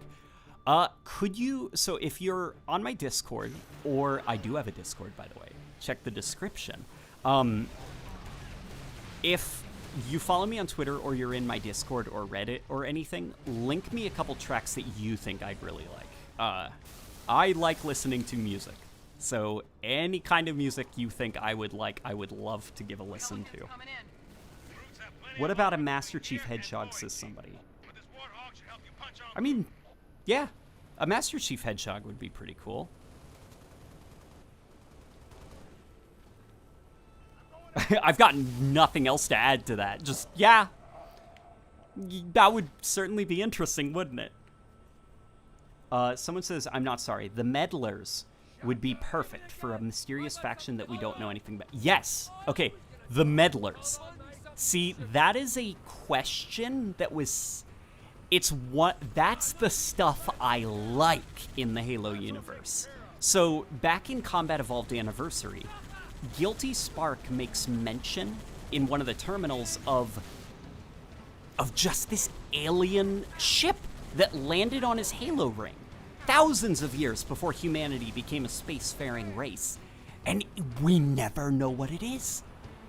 Could you, so if you're on my Discord, or I do have a Discord, by the way, check the description. If you follow me on Twitter or you're in my Discord or Reddit or anything, link me a couple tracks that you think I'd really like. I like listening to music. So any kind of music you think I would like, I would love to give a listen to. What about a Master Chief Hedgehog, says somebody. I mean, yeah, a Master Chief Hedgehog would be pretty cool. I've got nothing else to add to that. Just, yeah, that would certainly be interesting, wouldn't it? Someone says, I'm not sorry. The Meddlers would be perfect for a mysterious faction that we don't know anything about. Yes. Okay. The Meddlers. See, that is a question that was... That's the stuff I like in the Halo universe. So, back in Combat Evolved Anniversary, Guilty Spark makes mention in one of the terminals of just this alien ship that landed on his Halo ring thousands of years before humanity became a spacefaring race. And we never know what it is.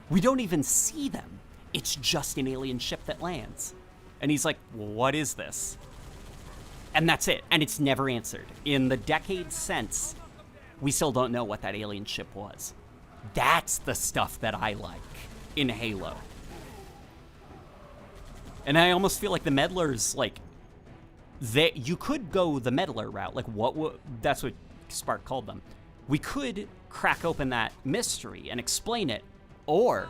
We don't even see them. It's just an alien ship that lands. And he's like, what is this? And that's it. And it's never answered. In the decades since, we still don't know what that alien ship was. That's the stuff that I like in Halo. And I almost feel like the Meddlers, like, you could go the Meddler route. Like, that's what Spark called them. We could crack open that mystery and explain it, or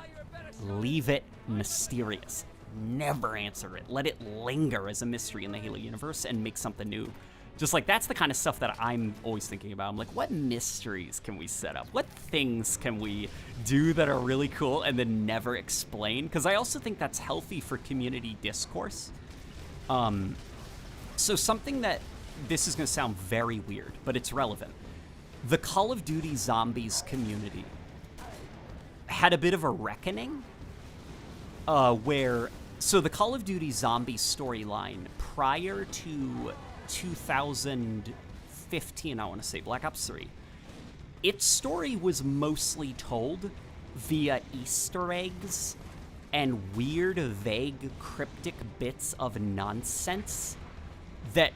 leave it mysterious. Never answer it. Let it linger as a mystery in the Halo universe and make something new. Just like, that's the kind of stuff that I'm always thinking about. I'm like, what mysteries can we set up? What things can we do that are really cool and then never explain? Because I also think that's healthy for community discourse. So something that, this is going to sound very weird, but it's relevant. The Call of Duty Zombies community had a bit of a reckoning so the Call of Duty Zombies storyline prior to 2015, I want to say, Black Ops 3, its story was mostly told via Easter eggs and weird, vague, cryptic bits of nonsense that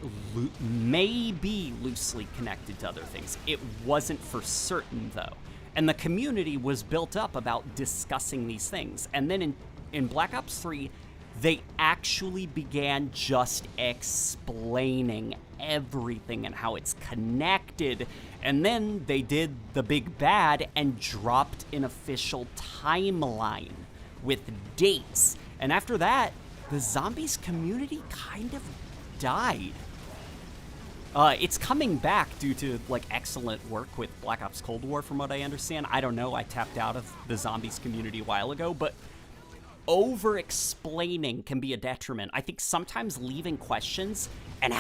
may be loosely connected to other things. It wasn't for certain, though. And the community was built up about discussing these things. And then in Black Ops 3, they actually began just explaining everything and how it's connected. And then they did the big bad and dropped an official timeline with dates. And after that, the Zombies community kind of died. It's coming back due to, like, excellent work with Black Ops Cold War, from what I understand. I don't know, I tapped out of the Zombies community a while ago, but over-explaining can be a detriment. I think sometimes leaving questions and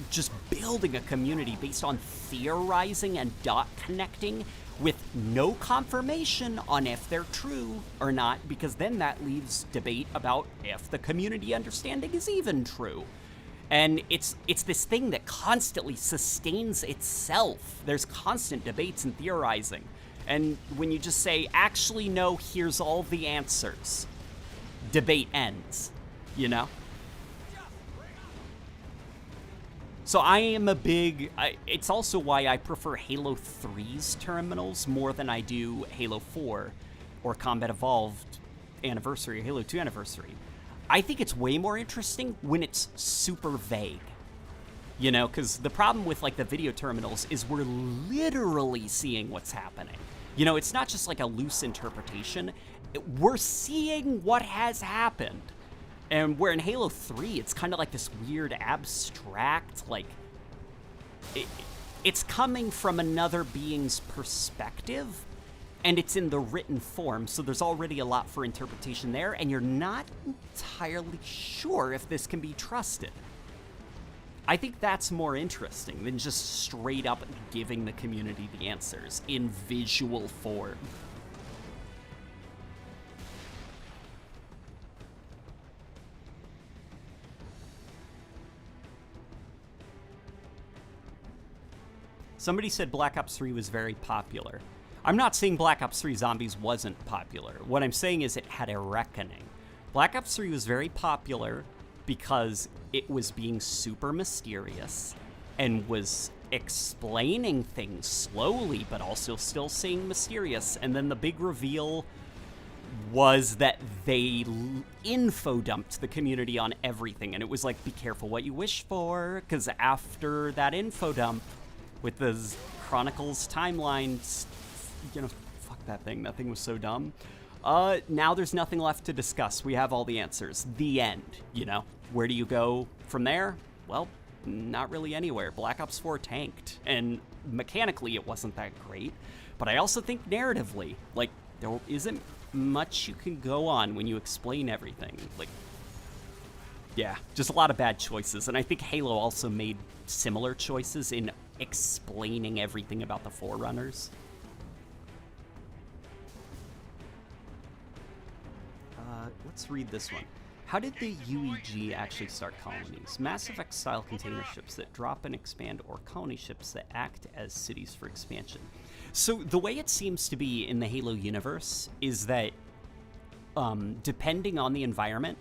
just building a community based on theorizing and dot connecting with no confirmation on if they're true or not, because then that leaves debate about if the community understanding is even true. And it's this thing that constantly sustains itself. There's constant debates and theorizing. And when you just say, actually, no, here's all the answers, debate ends, you know? So I am it's also why I prefer Halo 3's terminals more than I do Halo 4 or Combat Evolved Anniversary or Halo 2 Anniversary. I think it's way more interesting when it's super vague, you know, because the problem with, like, the video terminals is we're literally seeing what's happening. You know, it's not just like a loose interpretation. We're seeing what has happened. And where in Halo 3, it's kind of like this weird abstract, like, it's coming from another being's perspective, and it's in the written form, so there's already a lot for interpretation there, and you're not entirely sure if this can be trusted. I think that's more interesting than just straight up giving the community the answers in visual form. Somebody said Black Ops 3 was very popular. I'm not saying Black Ops 3 Zombies wasn't popular. What I'm saying is it had a reckoning. Black Ops 3 was very popular because it was being super mysterious and was explaining things slowly, but also still saying mysterious. And then the big reveal was that they info dumped the community on everything. And it was like, be careful what you wish for, because after that info dump with the Chronicles timelines, you know, fuck that thing. That thing was so dumb. Now there's nothing left to discuss. We have all the answers. The end, you know? Where do you go from there? Well, not really anywhere. Black Ops 4 tanked, and mechanically it wasn't that great, but I also think narratively, like, there isn't much you can go on when you explain everything. Like, yeah, just a lot of bad choices, and I think Halo also made similar choices in explaining everything about the Forerunners. Let's read this one. How did the UEG actually start colonies? Mass Effect-style container ships that drop and expand, or colony ships that act as cities for expansion. So the way it seems to be in the Halo universe is that, depending on the environment,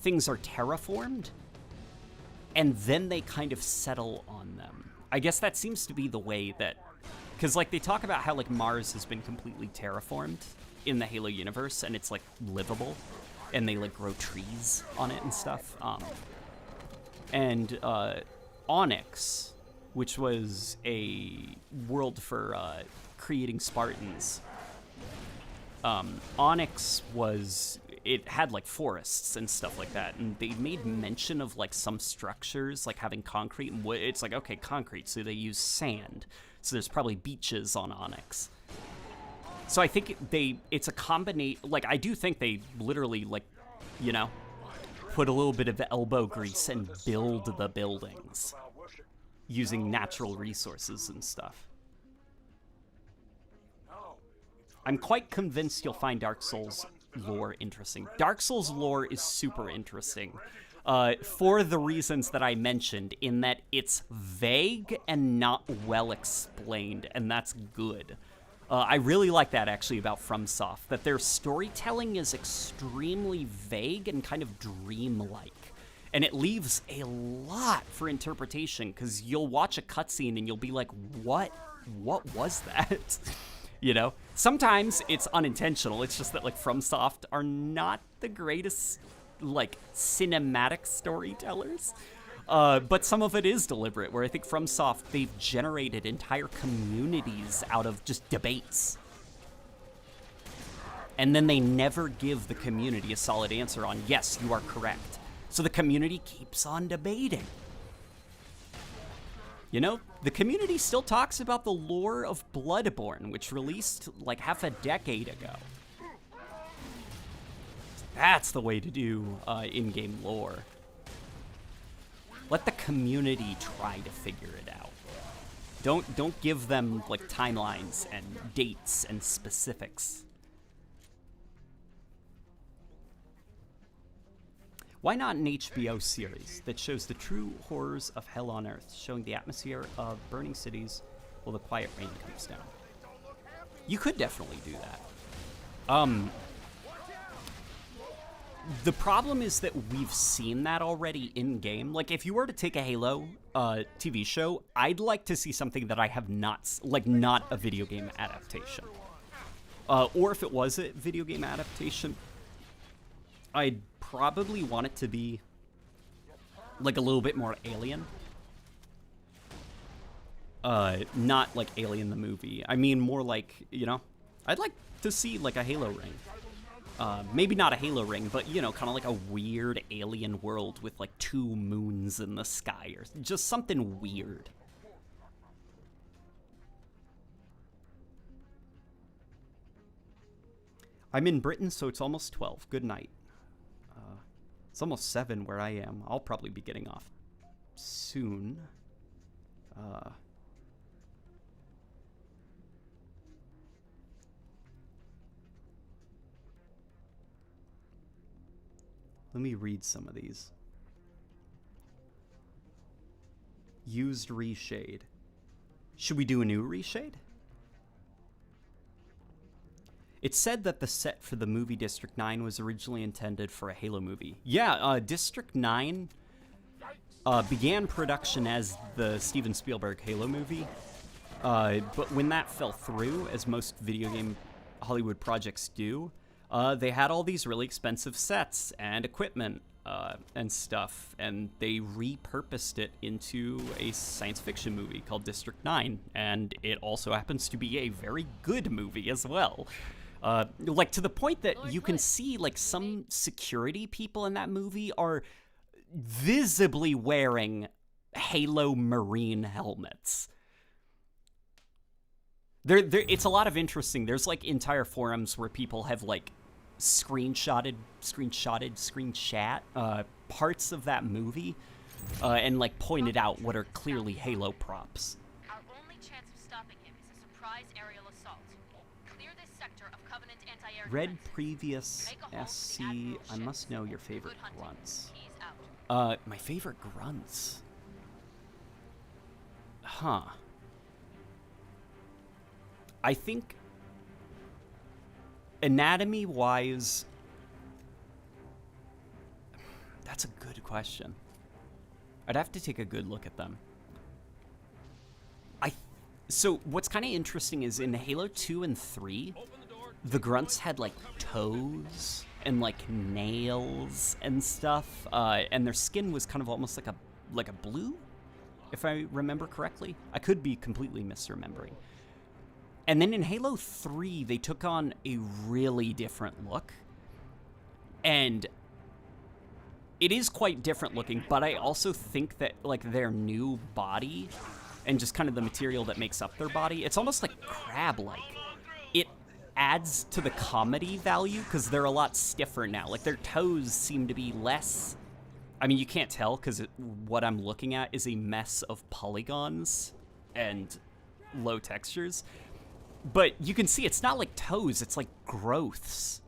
things are terraformed, and then they kind of settle on them. I guess that seems to be the way that... Because, like, they talk about how, like, Mars has been completely terraformed in the Halo universe, and it's, like, livable. And they, like, grow trees on it and stuff. Onyx, which was a world for creating Spartans. Onyx was... It had, like, forests and stuff like that. And they made mention of, like, some structures, like, having concrete and wood. It's like, okay, concrete, so they use sand. So there's probably beaches on Onyx. So I think it's a combination, like, I do think they literally, like, you know, put a little bit of elbow grease and build the buildings using natural resources and stuff. I'm quite convinced you'll find Dark Souls lore interesting. Dark Souls lore is super interesting for the reasons that I mentioned, in that it's vague and not well explained, and that's good. I really like that, actually, about FromSoft, that their storytelling is extremely vague and kind of dreamlike. And it leaves a lot for interpretation, because you'll watch a cutscene and you'll be like, what was that? You know? Sometimes it's unintentional. It's just that, like, FromSoft are not the greatest, like, cinematic storytellers. But some of it is deliberate, where I think FromSoft, they've generated entire communities out of just debates. And then they never give the community a solid answer on, yes, you are correct. So the community keeps on debating. You know, the community still talks about the lore of Bloodborne, which released like half a decade ago. That's the way to do in-game lore. Let the community try to figure it out. Don't give them, like, timelines and dates and specifics. Why not an HBO series that shows the true horrors of hell on Earth, showing the atmosphere of burning cities while the quiet rain comes down? You could definitely do that. The problem is that we've seen that already in-game. Like, if you were to take a Halo TV show, I'd like to see something that I have not... Like, not a video game adaptation. Or if it was a video game adaptation, I'd probably want it to be, like, a little bit more Alien. Not, like, Alien the movie. I mean, more like, you know... I'd like to see, like, a Halo ring. Maybe not a Halo ring, but, you know, kind of like a weird alien world with, like, 2 moons in the sky, or just something weird. I'm in Britain, so it's almost 12. Good night. It's almost 7 where I am. I'll probably be getting off soon. Let me read some of these. Used reshade. Should we do a new reshade? It said that the set for the movie District 9 was originally intended for a Halo movie. Yeah, District 9 began production as the Steven Spielberg Halo movie, but when that fell through, as most video game Hollywood projects do, they had all these really expensive sets and equipment and stuff, and they repurposed it into a science fiction movie called District 9, and it also happens to be a very good movie as well. Like, to the point that you can see, like, some security people in that movie are visibly wearing Halo Marine helmets. It's a lot of interesting. There's, like, entire forums where people have, like, screenshot parts of that movie and, like, pointed out what are clearly Halo props. Our only chance of stopping him is a surprise aerial assault. Clear this sector of Covenant anti-air Read defenses. previous Make a hole for SC. the Admiral's I must ships. know your favorite Good hunting. grunts. He's out. My favorite grunts? Huh. I think anatomy-wise, that's a good question. I'd have to take a good look at them. So what's kind of interesting is in Halo 2 and 3, the grunts had like toes and like nails and stuff, and their skin was kind of almost like a blue, if I remember correctly. I could be completely misremembering. And then in Halo 3, they took on a really different look. And it is quite different looking, but I also think that, like, their new body and just kind of the material that makes up their body, it's almost like crab-like. It adds to the comedy value because they're a lot stiffer now. Like, their toes seem to be less... I mean, you can't tell because what I'm looking at is a mess of polygons and low textures. But you can see it's not like toes, it's like growths.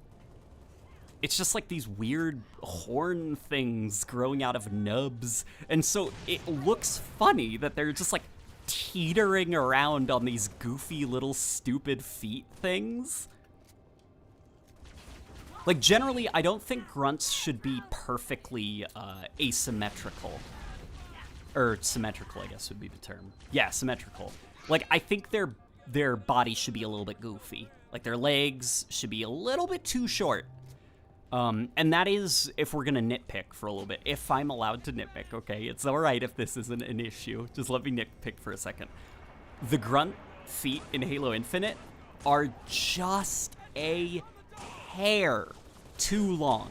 It's just like these weird horn things growing out of nubs. And so it looks funny that they're just like teetering around on these goofy little stupid feet things. Like, generally, I don't think grunts should be perfectly asymmetrical. Or symmetrical, I guess would be the term. Yeah, symmetrical. Like, I think their body should be a little bit goofy. Like, their legs should be a little bit too short. And that is if we're gonna nitpick for a little bit. If I'm allowed to nitpick, okay? It's alright if this isn't an issue. Just let me nitpick for a second. The grunt feet in Halo Infinite are just a hair too long.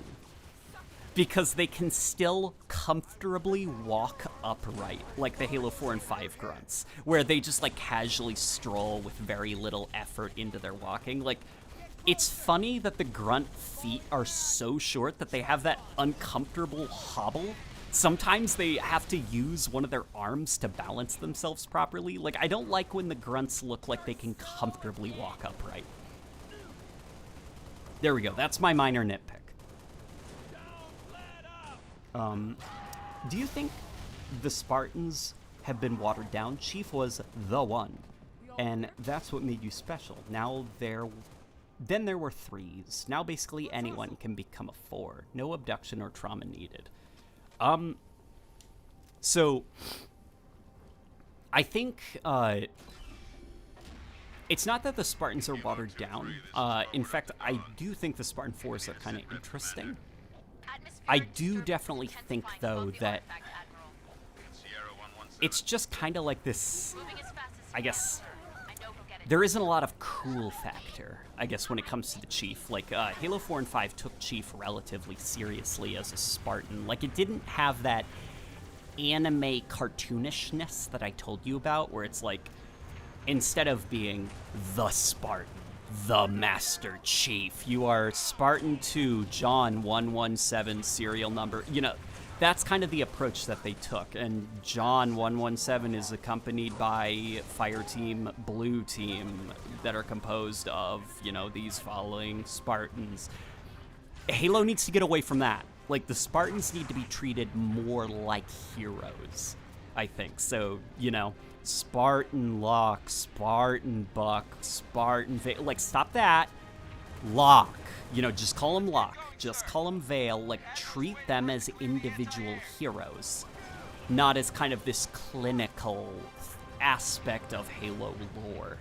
Because they can still comfortably walk upright, like the Halo 4 and 5 grunts, where they just, like, casually stroll with very little effort into their walking. Like, it's funny that the grunt feet are so short that they have that uncomfortable hobble. Sometimes they have to use one of their arms to balance themselves properly. Like, I don't like when the grunts look like they can comfortably walk upright. There we go. That's my minor nitpick. Do you think the Spartans have been watered down? Chief was the one, and that's what made you special. Now then there were 3s. Now basically anyone can become a 4. No abduction or trauma needed. So I think it's not that the Spartans are watered down. In fact, I do think the Spartan 4s are kind of interesting. I do definitely think, though, that it's just kind of like this, I guess, there isn't a lot of cool factor, I guess, when it comes to the Chief. Like, Halo 4 and 5 took Chief relatively seriously as a Spartan. Like, it didn't have that anime cartoonishness that I told you about, where it's like, instead of being the Spartan, the Master Chief, you are Spartan 2, John 117 serial number. You know, that's kind of the approach that they took. And John 117 is accompanied by Fire Team, Blue Team, that are composed of, you know, these following Spartans. Halo needs to get away from that. Like, the Spartans need to be treated more like heroes, I think. So, you know, Spartan Locke, Spartan Buck, Spartan like, stop that. Locke. You know, just call him Locke. Just call him Vale. Like, treat them as individual heroes, not as kind of this clinical aspect of Halo lore.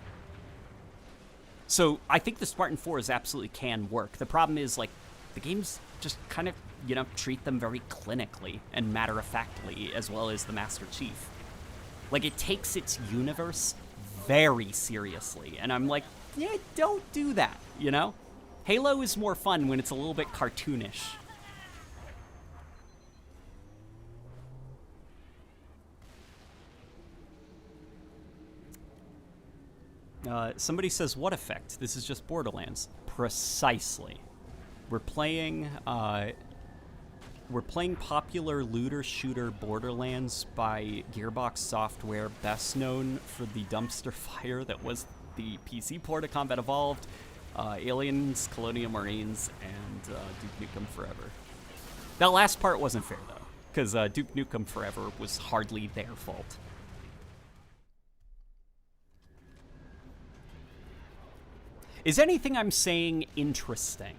So I think the Spartan 4s absolutely can work. The problem is, like, the games just kind of, you know, treat them very clinically and matter-of-factly, as well as the Master Chief. Like, it takes its universe very seriously, and I'm like, yeah, don't do that, you know? Halo is more fun when it's a little bit cartoonish. Somebody says, what effect? This is just Borderlands. Precisely. We're playing popular looter shooter Borderlands by Gearbox Software, best known for the dumpster fire that was the PC port of Combat Evolved, Aliens, Colonial Marines, and Duke Nukem Forever. That last part wasn't fair, though, because Duke Nukem Forever was hardly their fault. Is anything I'm saying interesting?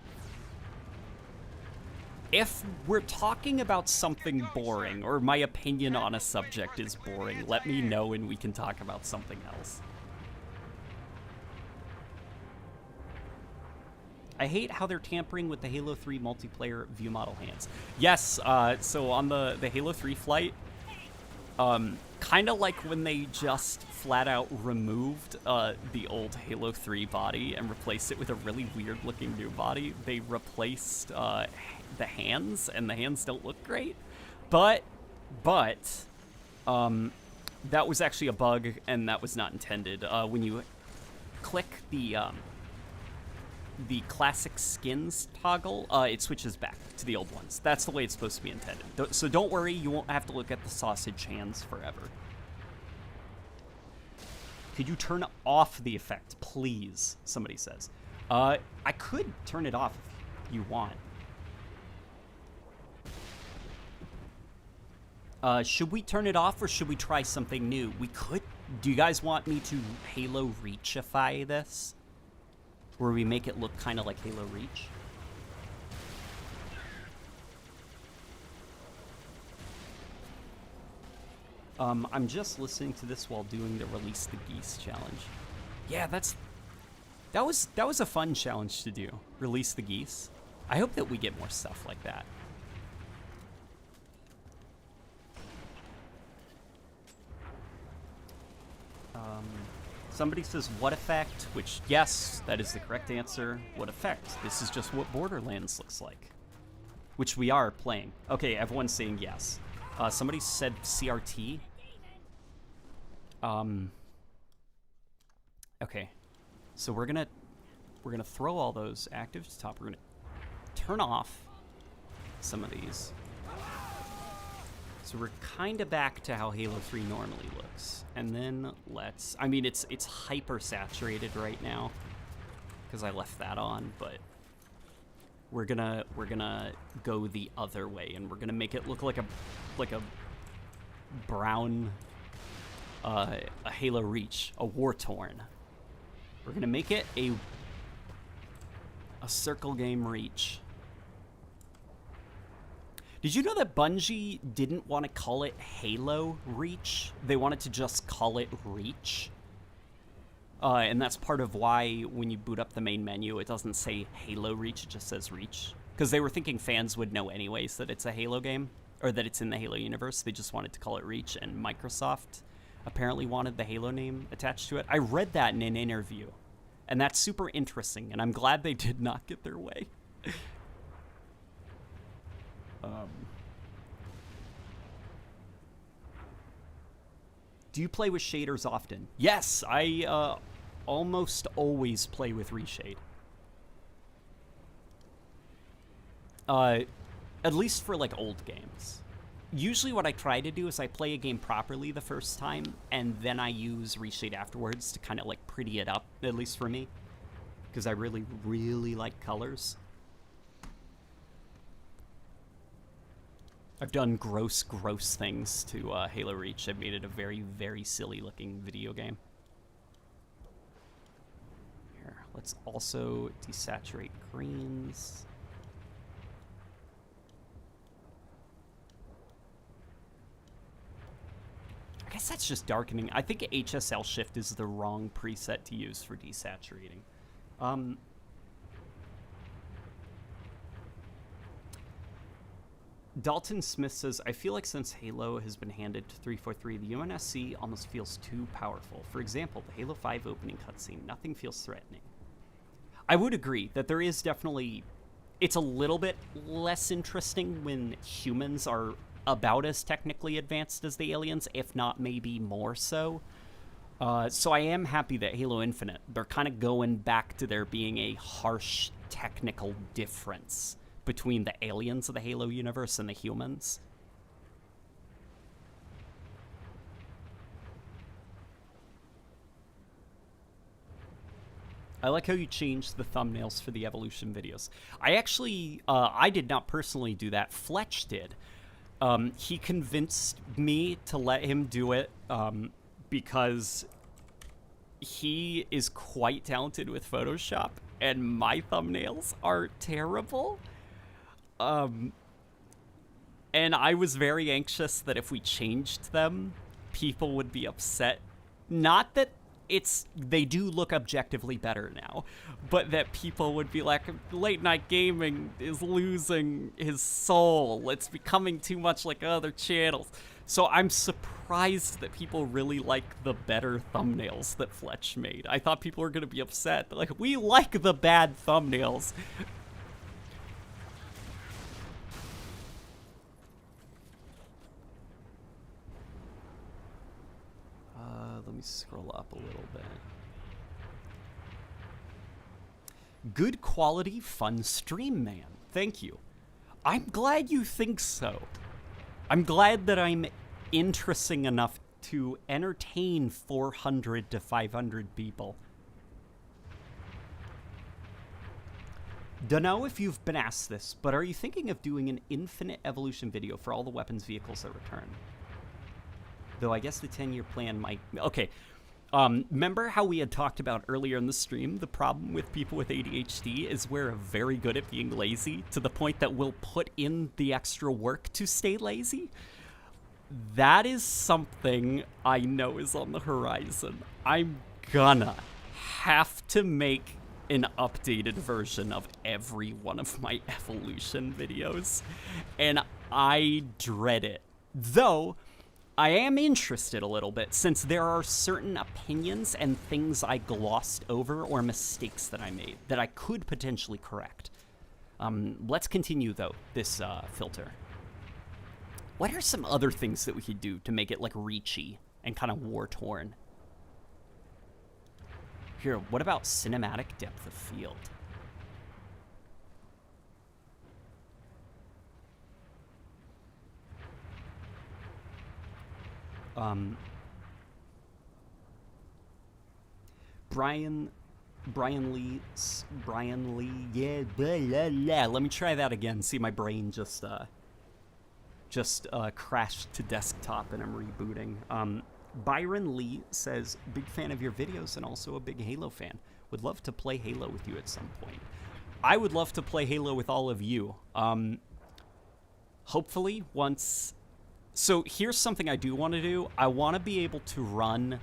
If we're talking about something boring, or my opinion on a subject is boring, let me know and we can talk about something else. I hate how they're tampering with the Halo 3 multiplayer view model hands. Yes, so on the Halo 3 flight, kind of like when they just flat out removed the old Halo 3 body and replaced it with a really weird looking new body, they replaced the hands, and the hands don't look great. But that was actually a bug, and that was not intended. When you click the classic skins toggle, it switches back to the old ones. That's the way it's supposed to be intended. So don't worry, you won't have to look at the sausage hands forever. Could you turn off the effect, please? Somebody says. I could turn it off if you want. Should we turn it off, or should we try something new? We could. Do you guys want me to Halo Reachify this? Where we make it look kind of like Halo Reach? I'm just listening to this while doing the Release the Geese challenge. Yeah, that was a fun challenge to do. Release the Geese. I hope that we get more stuff like that. Somebody says, what effect? Which, yes, that is the correct answer. What effect? This is just what Borderlands looks like. Which we are playing. Okay, everyone's saying yes. Somebody said CRT. Okay. So we're gonna throw all those active to top. We're gonna turn off some of these. So we're kind of back to how Halo 3 normally looks. And then let's, I mean, it's hyper saturated right now because I left that on, but we're gonna go the other way, and we're gonna make it look like a brown a Halo Reach, a War-Torn. We're gonna make it a circle game Reach. Did you know that Bungie didn't want to call it Halo Reach? They wanted to just call it Reach. And that's part of why when you boot up the main menu, it doesn't say Halo Reach, it just says Reach. Because they were thinking fans would know anyways that it's a Halo game, or that it's in the Halo universe. They just wanted to call it Reach, and Microsoft apparently wanted the Halo name attached to it. I read that in an interview, and that's super interesting, and I'm glad they did not get their way. Do you play with shaders often? Yes, I almost always play with reshade. At least for like old games. Usually what I try to do is I play a game properly the first time, and then I use reshade afterwards to kind of like pretty it up, at least for me. Because I really, really like colors. I've done gross things to Halo Reach. I've made it a very, very silly looking video game. Here, Let's also desaturate greens. I guess that's just darkening. I think HSL shift is the wrong preset to use for desaturating. Dalton Smith says, I feel like since Halo has been handed to 343, the UNSC almost feels too powerful. For example, the Halo 5 opening cutscene, nothing feels threatening. I would agree that there is definitely... It's a little bit less interesting when humans are about as technically advanced as the aliens, if not maybe more so. So I am happy that Halo Infinite, they're kind of going back to there being a harsh technical difference between the aliens of the Halo universe and the humans. I like how you changed the thumbnails for the evolution videos. I actually, I did not personally do that. Fletch did. He convinced me to let him do it because he is quite talented with Photoshop, and my thumbnails are terrible. And I was very anxious that if we changed them, people would be upset. Not that they do look objectively better now, but that people would be like, Late Night Gaming is losing his soul. It's becoming too much like other channels. So I'm surprised that people really like the better thumbnails that Fletch made. I thought people were going to be upset. They're like, we like the bad thumbnails. Let me scroll up a little bit. Good quality, fun stream, man. Thank you. I'm glad you think so. I'm glad that I'm interesting enough to entertain 400 to 500 people. Dunno if you've been asked this, but are you thinking of doing an infinite evolution video for all the weapons vehicles that return? Though I guess the 10-year plan might... Okay. Remember how we had talked about earlier in the stream, the problem with people with ADHD is we're very good at being lazy to the point that we'll put in the extra work to stay lazy? That is something I know is on the horizon. I'm gonna have to make an updated version of every one of my evolution videos, and I dread it. Though... I am interested a little bit, since there are certain opinions and things I glossed over or mistakes that I made that I could potentially correct. Let's continue, though, this filter. What are some other things that we could do to make it, like, reachy and kind of war-torn? Here, what about cinematic depth of field? Brian Lee, yeah, blah, blah, blah. Let me try that again. See, my brain just crashed to desktop and I'm rebooting. Byron Lee says, big fan of your videos and also a big Halo fan. Would love to play Halo with you at some point. I would love to play Halo with all of you. Hopefully once... So here's something I do want to do. I want to be able to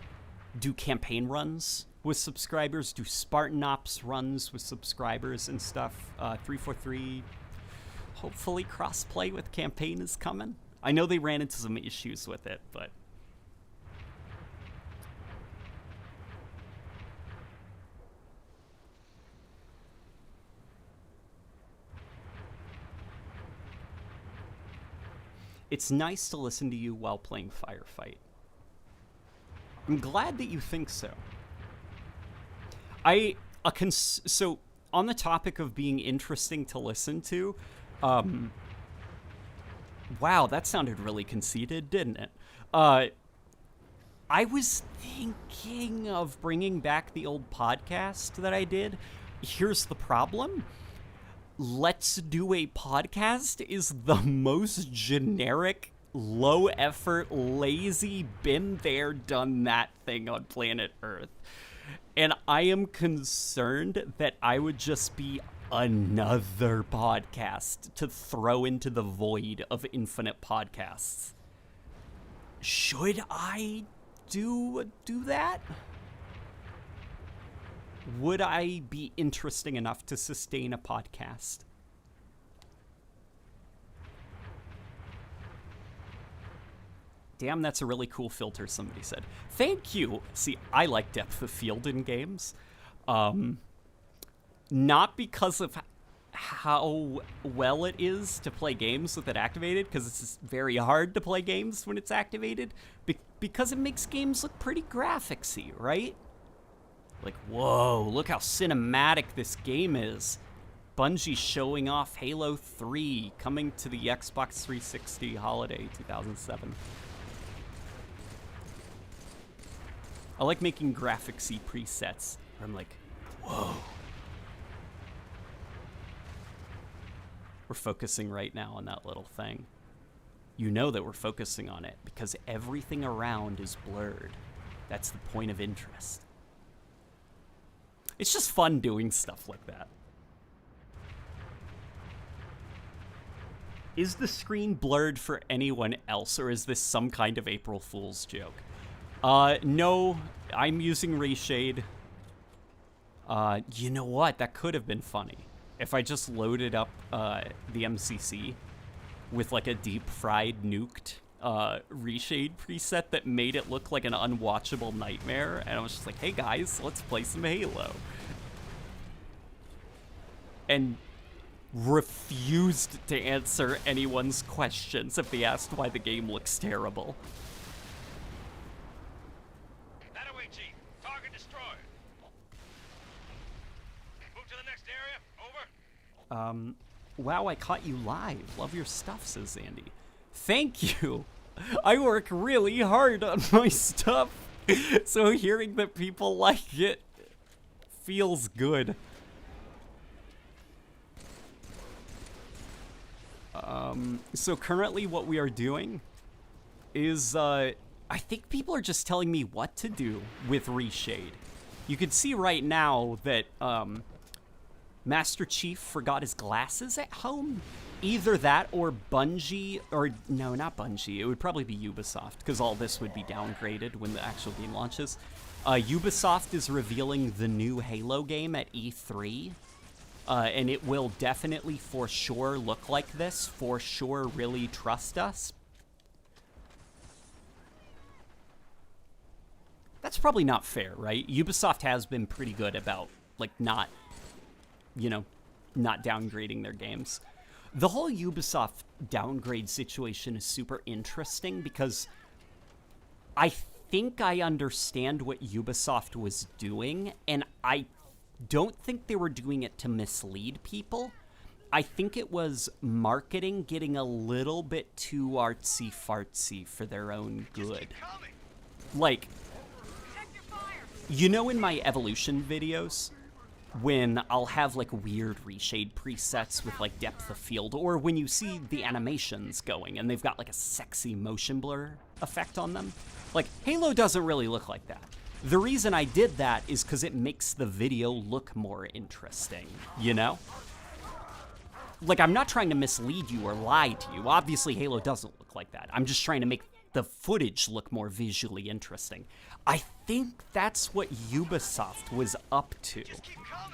do campaign runs with subscribers, do Spartan Ops runs with subscribers and stuff. 343, hopefully crossplay with campaign is coming. I know they ran into some issues with it, but... It's nice to listen to you while playing Firefight. I'm glad that you think so. So, on the topic of being interesting to listen to, wow, that sounded really conceited, didn't it? I was thinking of bringing back the old podcast that I did. Here's the problem. Let's do a podcast is the most generic, low effort, lazy, been there, done that thing on planet Earth. And I am concerned that I would just be another podcast to throw into the void of infinite podcasts. Should I do that? Would I be interesting enough to sustain a podcast? Damn, that's a really cool filter, somebody said. Thank you. See, I like depth of field in games. Not because of how well it is to play games with it activated, because it's very hard to play games when it's activated, because it makes games look pretty graphicsy, right? Like, whoa, look how cinematic this game is. Bungie showing off Halo 3 coming to the Xbox 360 holiday 2007. I like making graphicsy presets where I'm like, whoa. We're focusing right now on that little thing. You know that we're focusing on it because everything around is blurred. That's the point of interest. It's just fun doing stuff like that. Is the screen blurred for anyone else, or is this some kind of April Fool's joke? No, I'm using Reshade. You know what? That could have been funny. If I just loaded up the MCC with like a deep-fried nuked Reshade preset that made it look like an unwatchable nightmare, and I was just like, hey guys, let's play some Halo. And refused to answer anyone's questions if they asked why the game looks terrible. That away, Chief. Target destroyed. Move to the next area. Over. Wow, I caught you live. Love your stuff, says Andy. Thank you. I work really hard on my stuff, so hearing that people like it feels good. So currently what we are doing is, I think people are just telling me what to do with Reshade. You can see right now that, Master Chief forgot his glasses at home. Either that or Bungie, or no, not Bungie. It would probably be Ubisoft, because all this would be downgraded when the actual game launches. Ubisoft is revealing the new Halo game at E3. And it will definitely for sure look like this. For sure, really trust us. That's probably not fair, right? Ubisoft has been pretty good about, like, not downgrading their games. The whole Ubisoft downgrade situation is super interesting because I think I understand what Ubisoft was doing, and I don't think they were doing it to mislead people. I think it was marketing getting a little bit too artsy-fartsy for their own good. Like, you know in my evolution videos, when I'll have like weird reshade presets with like depth of field, or when you see the animations going and they've got like a sexy motion blur effect on them, like Halo doesn't really look like that. The reason I did that is because it makes the video look more interesting, you know? Like, I'm not trying to mislead you or lie to you. Obviously, Halo doesn't look like that. I'm just trying to make the footage look more visually interesting. I think that's what Ubisoft was up to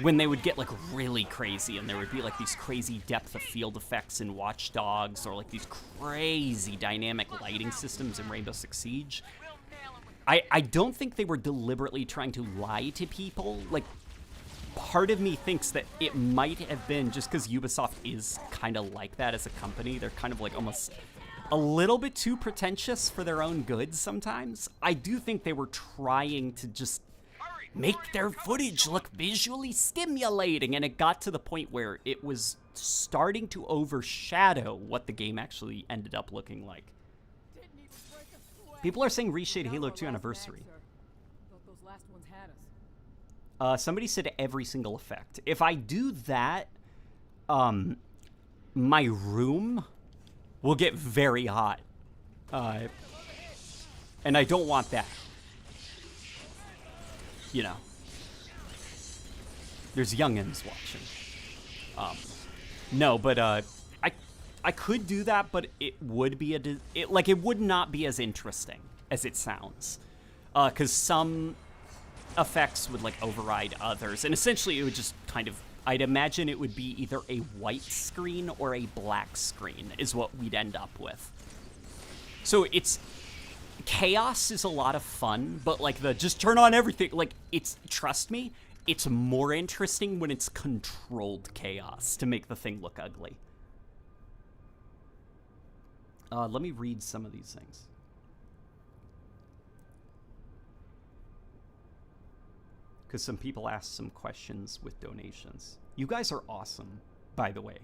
when they would get, like, really crazy, and there would be, like, these crazy depth of field effects in Watch Dogs, or, like, these crazy dynamic lighting systems in Rainbow Six Siege. I don't think they were deliberately trying to lie to people. Like, part of me thinks that it might have been just because Ubisoft is kind of like that as a company. They're kind of like almost a little bit too pretentious for their own good sometimes. I do think they were trying to just make their footage look visually stimulating, and it got to the point where it was starting to overshadow what the game actually ended up looking like. People are saying reshade Halo 2 Anniversary. Somebody said every single effect. If I do that, my room will get very hot. And I don't want that. You know. There's youngins watching. No, but I could do that, but it would be it would not be as interesting as it sounds, because some effects would like override others, and essentially it would just kind of, I'd imagine it would be either a white screen or a black screen is what we'd end up with. So chaos is a lot of fun, but like the just turn on everything, like trust me, it's more interesting when it's controlled chaos to make the thing look ugly. Let me read some of these things. Because some people asked some questions with donations. You guys are awesome, by the way.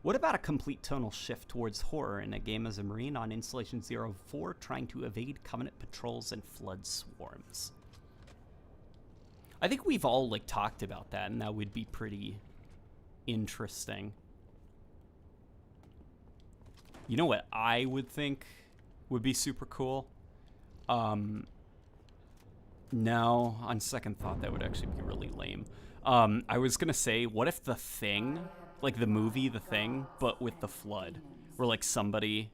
What about a complete tonal shift towards horror in a game as a Marine on Installation 04 trying to evade Covenant patrols and flood swarms? I think we've all like talked about that, and that would be pretty interesting. You know what I would think would be super cool? No, on second thought, that would actually be really lame. I was gonna say, what if The Thing, like the movie The Thing, but with the flood, where like somebody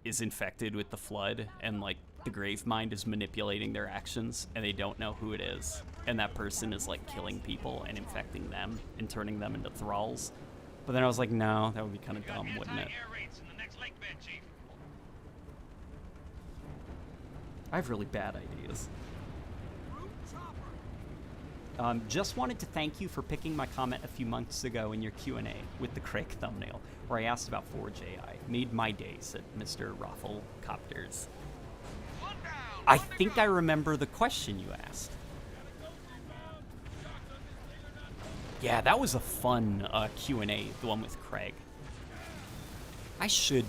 is infected with the flood and like the Gravemind is manipulating their actions and they don't know who it is, and that person is like killing people and infecting them and turning them into thralls. But then I was like, no, that would be kind of dumb, wouldn't it? I have really bad ideas. Just wanted to thank you for picking my comment a few months ago in your Q&A with the Craig thumbnail, where I asked about Forge AI. Made my day, said Mr. Rafflecopters. I think I remember the question you asked. Yeah, that was a fun Q&A, the one with Craig. I should,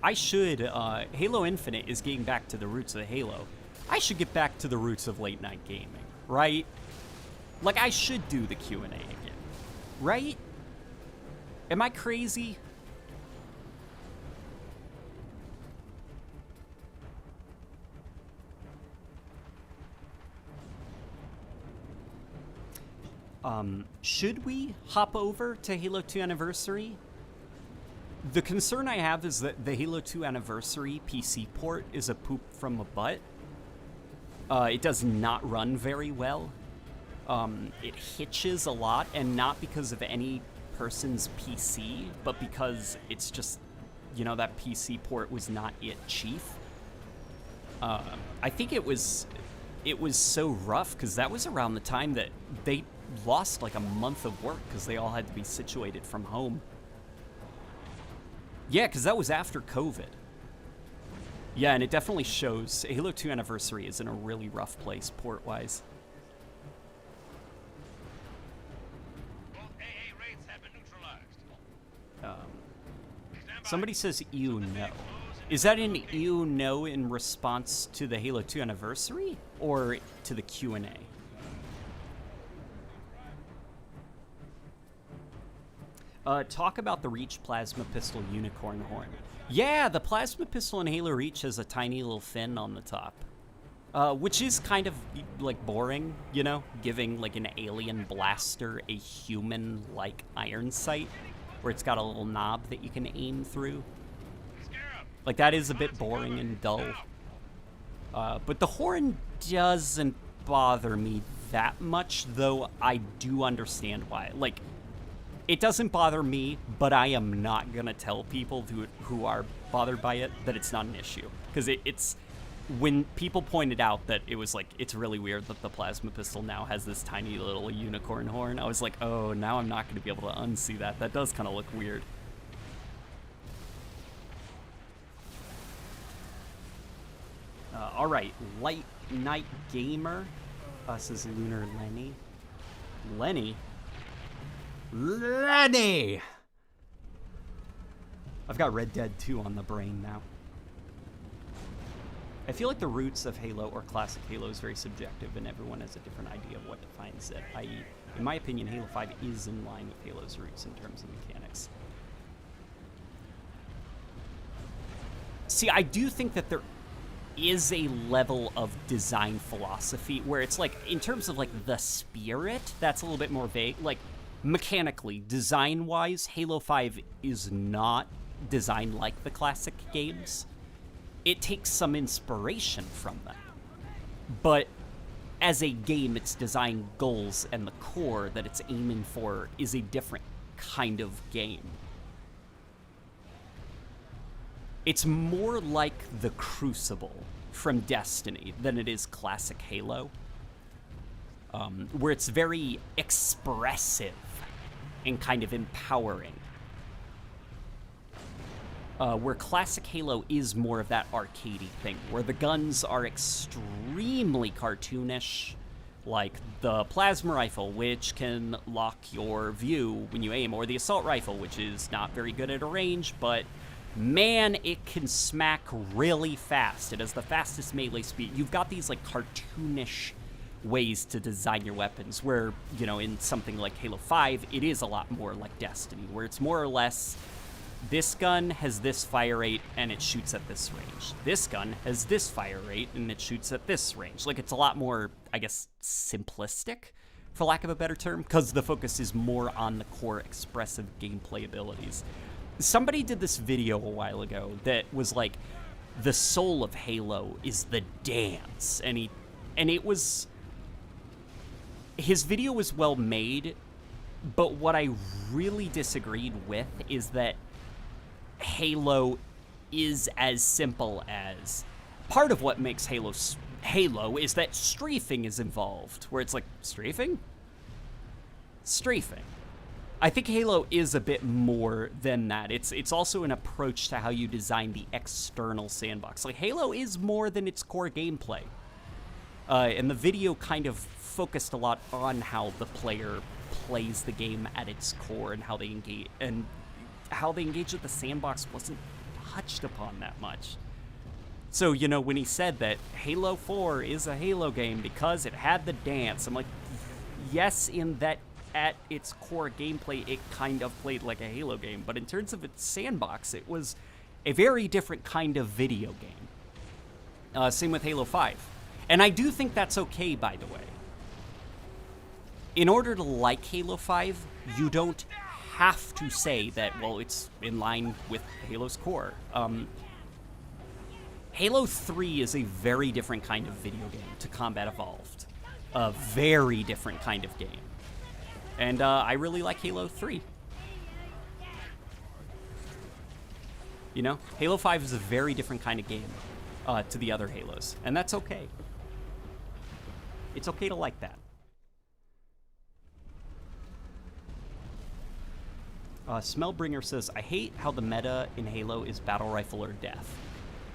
Halo Infinite is getting back to the roots of Halo. I should get back to the roots of late night gaming, right? Like, I should do the Q&A again, right? Am I crazy? Should we hop over to Halo 2 Anniversary? The concern I have is that the Halo 2 Anniversary PC port is a poop from a butt. It does not run very well. It hitches a lot, and not because of any person's PC, but because it's just, you know, that PC port was not yet chief. I think it was so rough because that was around the time that they lost like a month of work because they all had to be situated from home. Yeah, because that was after COVID. Yeah, and it definitely shows. Halo 2 Anniversary is in a really rough place port-wise. Somebody says ew no. Is that an ew no in response to the Halo 2 Anniversary or to the Q&A? Talk about the Reach Plasma Pistol Unicorn Horn. Yeah, the Plasma Pistol in Halo Reach has a tiny little fin on the top. Which is kind of, like, boring, you know? Giving, like, an alien blaster a human-like iron sight, where it's got a little knob that you can aim through. Like, that is a bit boring and dull. But the horn doesn't bother me that much, though I do understand why. Like, it doesn't bother me, but I am not gonna tell people who are bothered by it that it's not an issue. Because it's... When people pointed out that it was like, it's really weird that the plasma pistol now has this tiny little unicorn horn, I was like, oh, now I'm not going to be able to unsee that. That does kind of look weird. All right, Light Night Gamer. Says Lunar Lenny. Lenny! I've got Red Dead 2 on the brain now. I feel like the roots of Halo or classic Halo is very subjective, and everyone has a different idea of what defines it. I.e., in my opinion, Halo 5 is in line with Halo's roots in terms of mechanics. See, I do think that there is a level of design philosophy where it's like, in terms of like the spirit, that's a little bit more vague. Like, mechanically, design-wise, Halo 5 is not designed like the classic games. It takes some inspiration from them. But as a game, its design goals and the core that it's aiming for is a different kind of game. It's more like the Crucible from Destiny than it is classic Halo, where it's very expressive and kind of empowering. Where classic Halo is more of that arcadey thing, where the guns are extremely cartoonish, like the plasma rifle, which can lock your view when you aim, or the assault rifle, which is not very good at a range, but man, it can smack really fast. It has the fastest melee speed. You've got these like cartoonish ways to design your weapons, where, you know, in something like Halo 5, it is a lot more like Destiny, where it's more or less, this gun has this fire rate and it shoots at this range. This gun has this fire rate and it shoots at this range. Like, it's a lot more, I guess, simplistic, for lack of a better term, because the focus is more on the core expressive gameplay abilities. Somebody did this video a while ago that was like, the soul of Halo is the dance, and it was, his video was well made, but what I really disagreed with is that Halo is as simple as, part of what makes Halo is that strafing is involved, where it's like, strafing? Strafing. I think Halo is a bit more than that. It's also an approach to how you design the external sandbox. Like, Halo is more than its core gameplay. And the video kind of focused a lot on how the player plays the game at its core and how they engage, and how they engage with the sandbox wasn't touched upon that much. So, you know, when he said that Halo 4 is a Halo game because it had the dance, I'm like, yes, in that at its core gameplay, it kind of played like a Halo game, but in terms of its sandbox, it was a very different kind of video game. Same with Halo 5. And I do think that's okay, by the way. In order to like Halo 5, you don't have to say that, well, it's in line with Halo's core. Halo 3 is a very different kind of video game to Combat Evolved. A very different kind of game. And I really like Halo 3. You know, Halo 5 is a very different kind of game to the other Halos, and that's okay. It's okay to like that. Smellbringer says, I hate how the meta in Halo is battle rifle or death.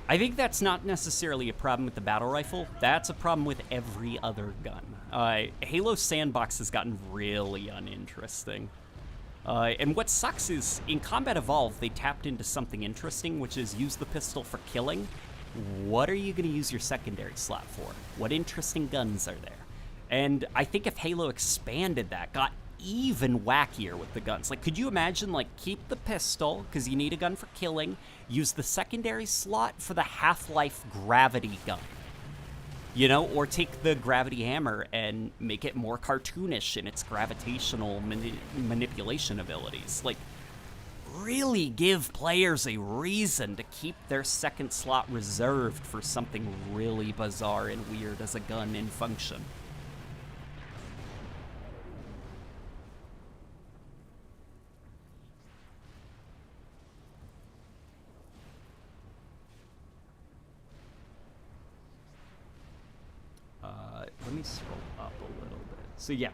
I think that's not necessarily a problem with the battle rifle. That's a problem with every other gun. Halo Sandbox has gotten really uninteresting. And what sucks is, in Combat Evolved, they tapped into something interesting, which is use the pistol for killing. What are you going to use your secondary slot for? What interesting guns are there? And I think if Halo expanded that, got even wackier with the guns. Like, could you imagine, like, keep the pistol, because you need a gun for killing, use the secondary slot for the Half-Life gravity gun. You know, or take the gravity hammer and make it more cartoonish in its gravitational manipulation abilities. Like, really give players a reason to keep their second slot reserved for something really bizarre and weird as a gun in function. Let me scroll up a little bit. So yeah,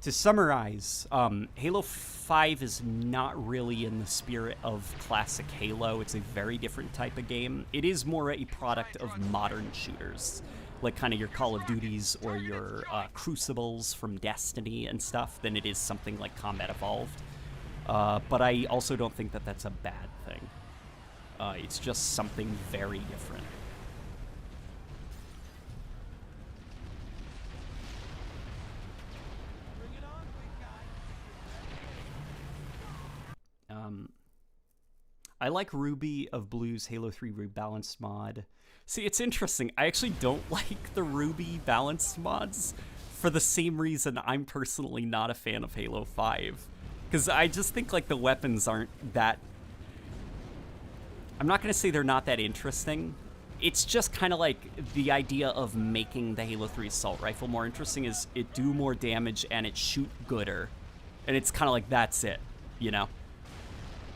to summarize, Halo 5 is not really in the spirit of classic Halo. It's a very different type of game. It is more a product of modern shooters, like kind of your Call of Duties or your Crucibles from Destiny and stuff, than it is something like Combat Evolved. But I also don't think that that's a bad thing. It's just something very different. I like Ruby of Blue's Halo 3 rebalanced mod. See, it's interesting. I actually don't like the Ruby balanced mods for the same reason I'm personally not a fan of Halo 5. Because I just think, like, the weapons aren't that... I'm not going to say they're not that interesting. It's just kind of like the idea of making the Halo 3 assault rifle more interesting is it do more damage and it shoot gooder. And it's kind of like, that's it, you know?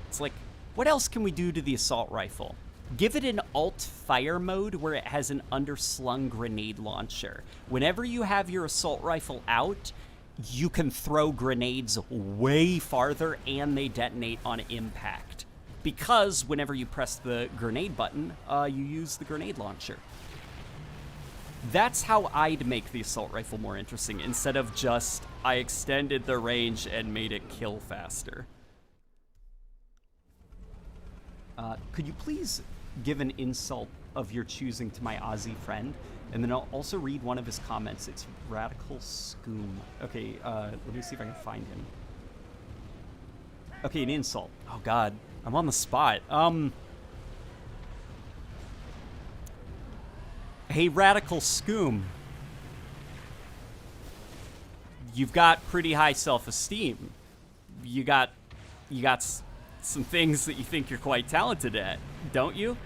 It's like, what else can we do to the assault rifle? Give it an alt fire mode where it has an underslung grenade launcher. Whenever you have your assault rifle out, you can throw grenades way farther and they detonate on impact. Because whenever you press the grenade button, you use the grenade launcher. That's how I'd make the assault rifle more interesting, instead of just, I extended the range and made it kill faster. Could you please give an insult of your choosing to my Aussie friend? And then I'll also read one of his comments. It's Radical Scoom. Okay, let me see if I can find him. Okay, an insult. Oh god, I'm on the spot. Hey, Radical Scoom. You've got pretty high self-esteem. You got some things that you think you're quite talented at, don't you?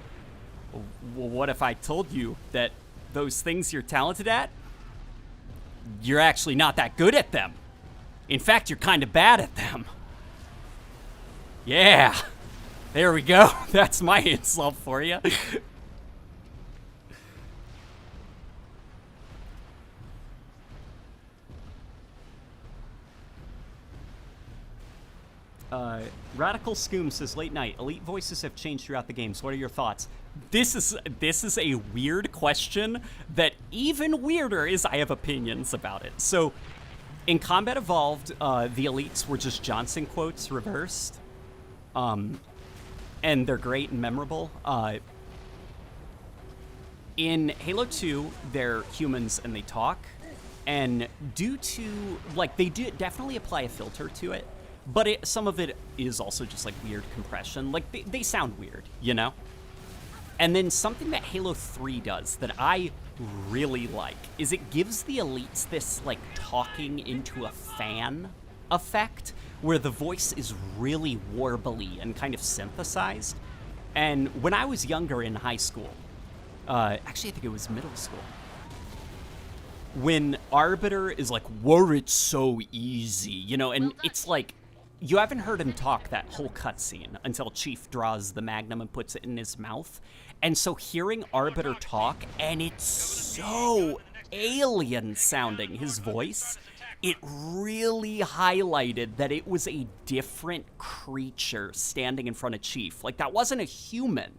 Well, what if I told you that those things you're talented at, you're actually not that good at them? In fact, you're kind of bad at them. Yeah, there we go. That's my insult for you. Radical Scoom says, late night, elite voices have changed throughout the games. What are your thoughts? This is a weird question that even weirder is I have opinions about it. So, in Combat Evolved, the elites were just Johnson quotes reversed. And they're great and memorable. In Halo 2, they're humans and they talk. And due to, like, they do definitely apply a filter to it. But some of it is also just, like, weird compression. Like, they sound weird, you know? And then something that Halo 3 does that I really like is it gives the elites this, like, talking into a fan effect where the voice is really warbly and kind of synthesized. And when I was younger in high school, actually I think it was middle school, when Arbiter is like, were it so easy, you know, and it's like, you haven't heard him talk that whole cutscene until Chief draws the Magnum and puts it in his mouth. And so hearing Arbiter talk, and it's so alien sounding, his voice, it really highlighted that it was a different creature standing in front of Chief. Like, that wasn't a human.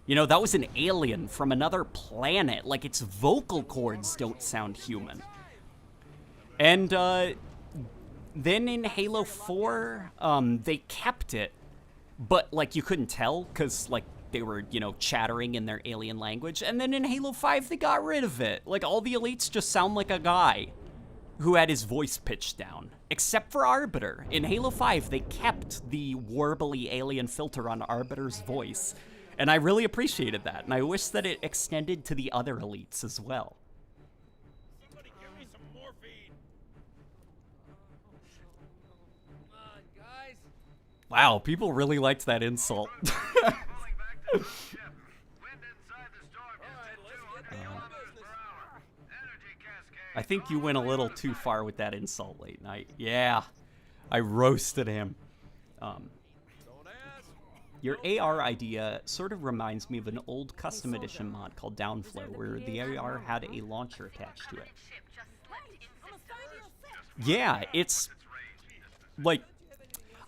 You know, that was an alien from another planet. Like, its vocal cords don't sound human. And, then in Halo 4, they kept it, but, like, you couldn't tell, because, like, they were, you know, chattering in their alien language. And then in Halo 5, they got rid of it. Like, all the elites just sound like a guy who had his voice pitched down. Except for Arbiter. In Halo 5, they kept the warbly alien filter on Arbiter's voice. And I really appreciated that, and I wish that it extended to the other elites as well. Somebody give me some morphine. Come on, guys. Wow, people really liked that insult. Pulling back to the ship. Wind inside the storm just did 200 kilometers per hour. Energy cascade. I think you went a little too far with that insult, Late Night. Yeah, I roasted him. Your AR idea sort of reminds me of an old custom edition mod called Downflow, where the AR had a launcher attached to it. Yeah, it's like,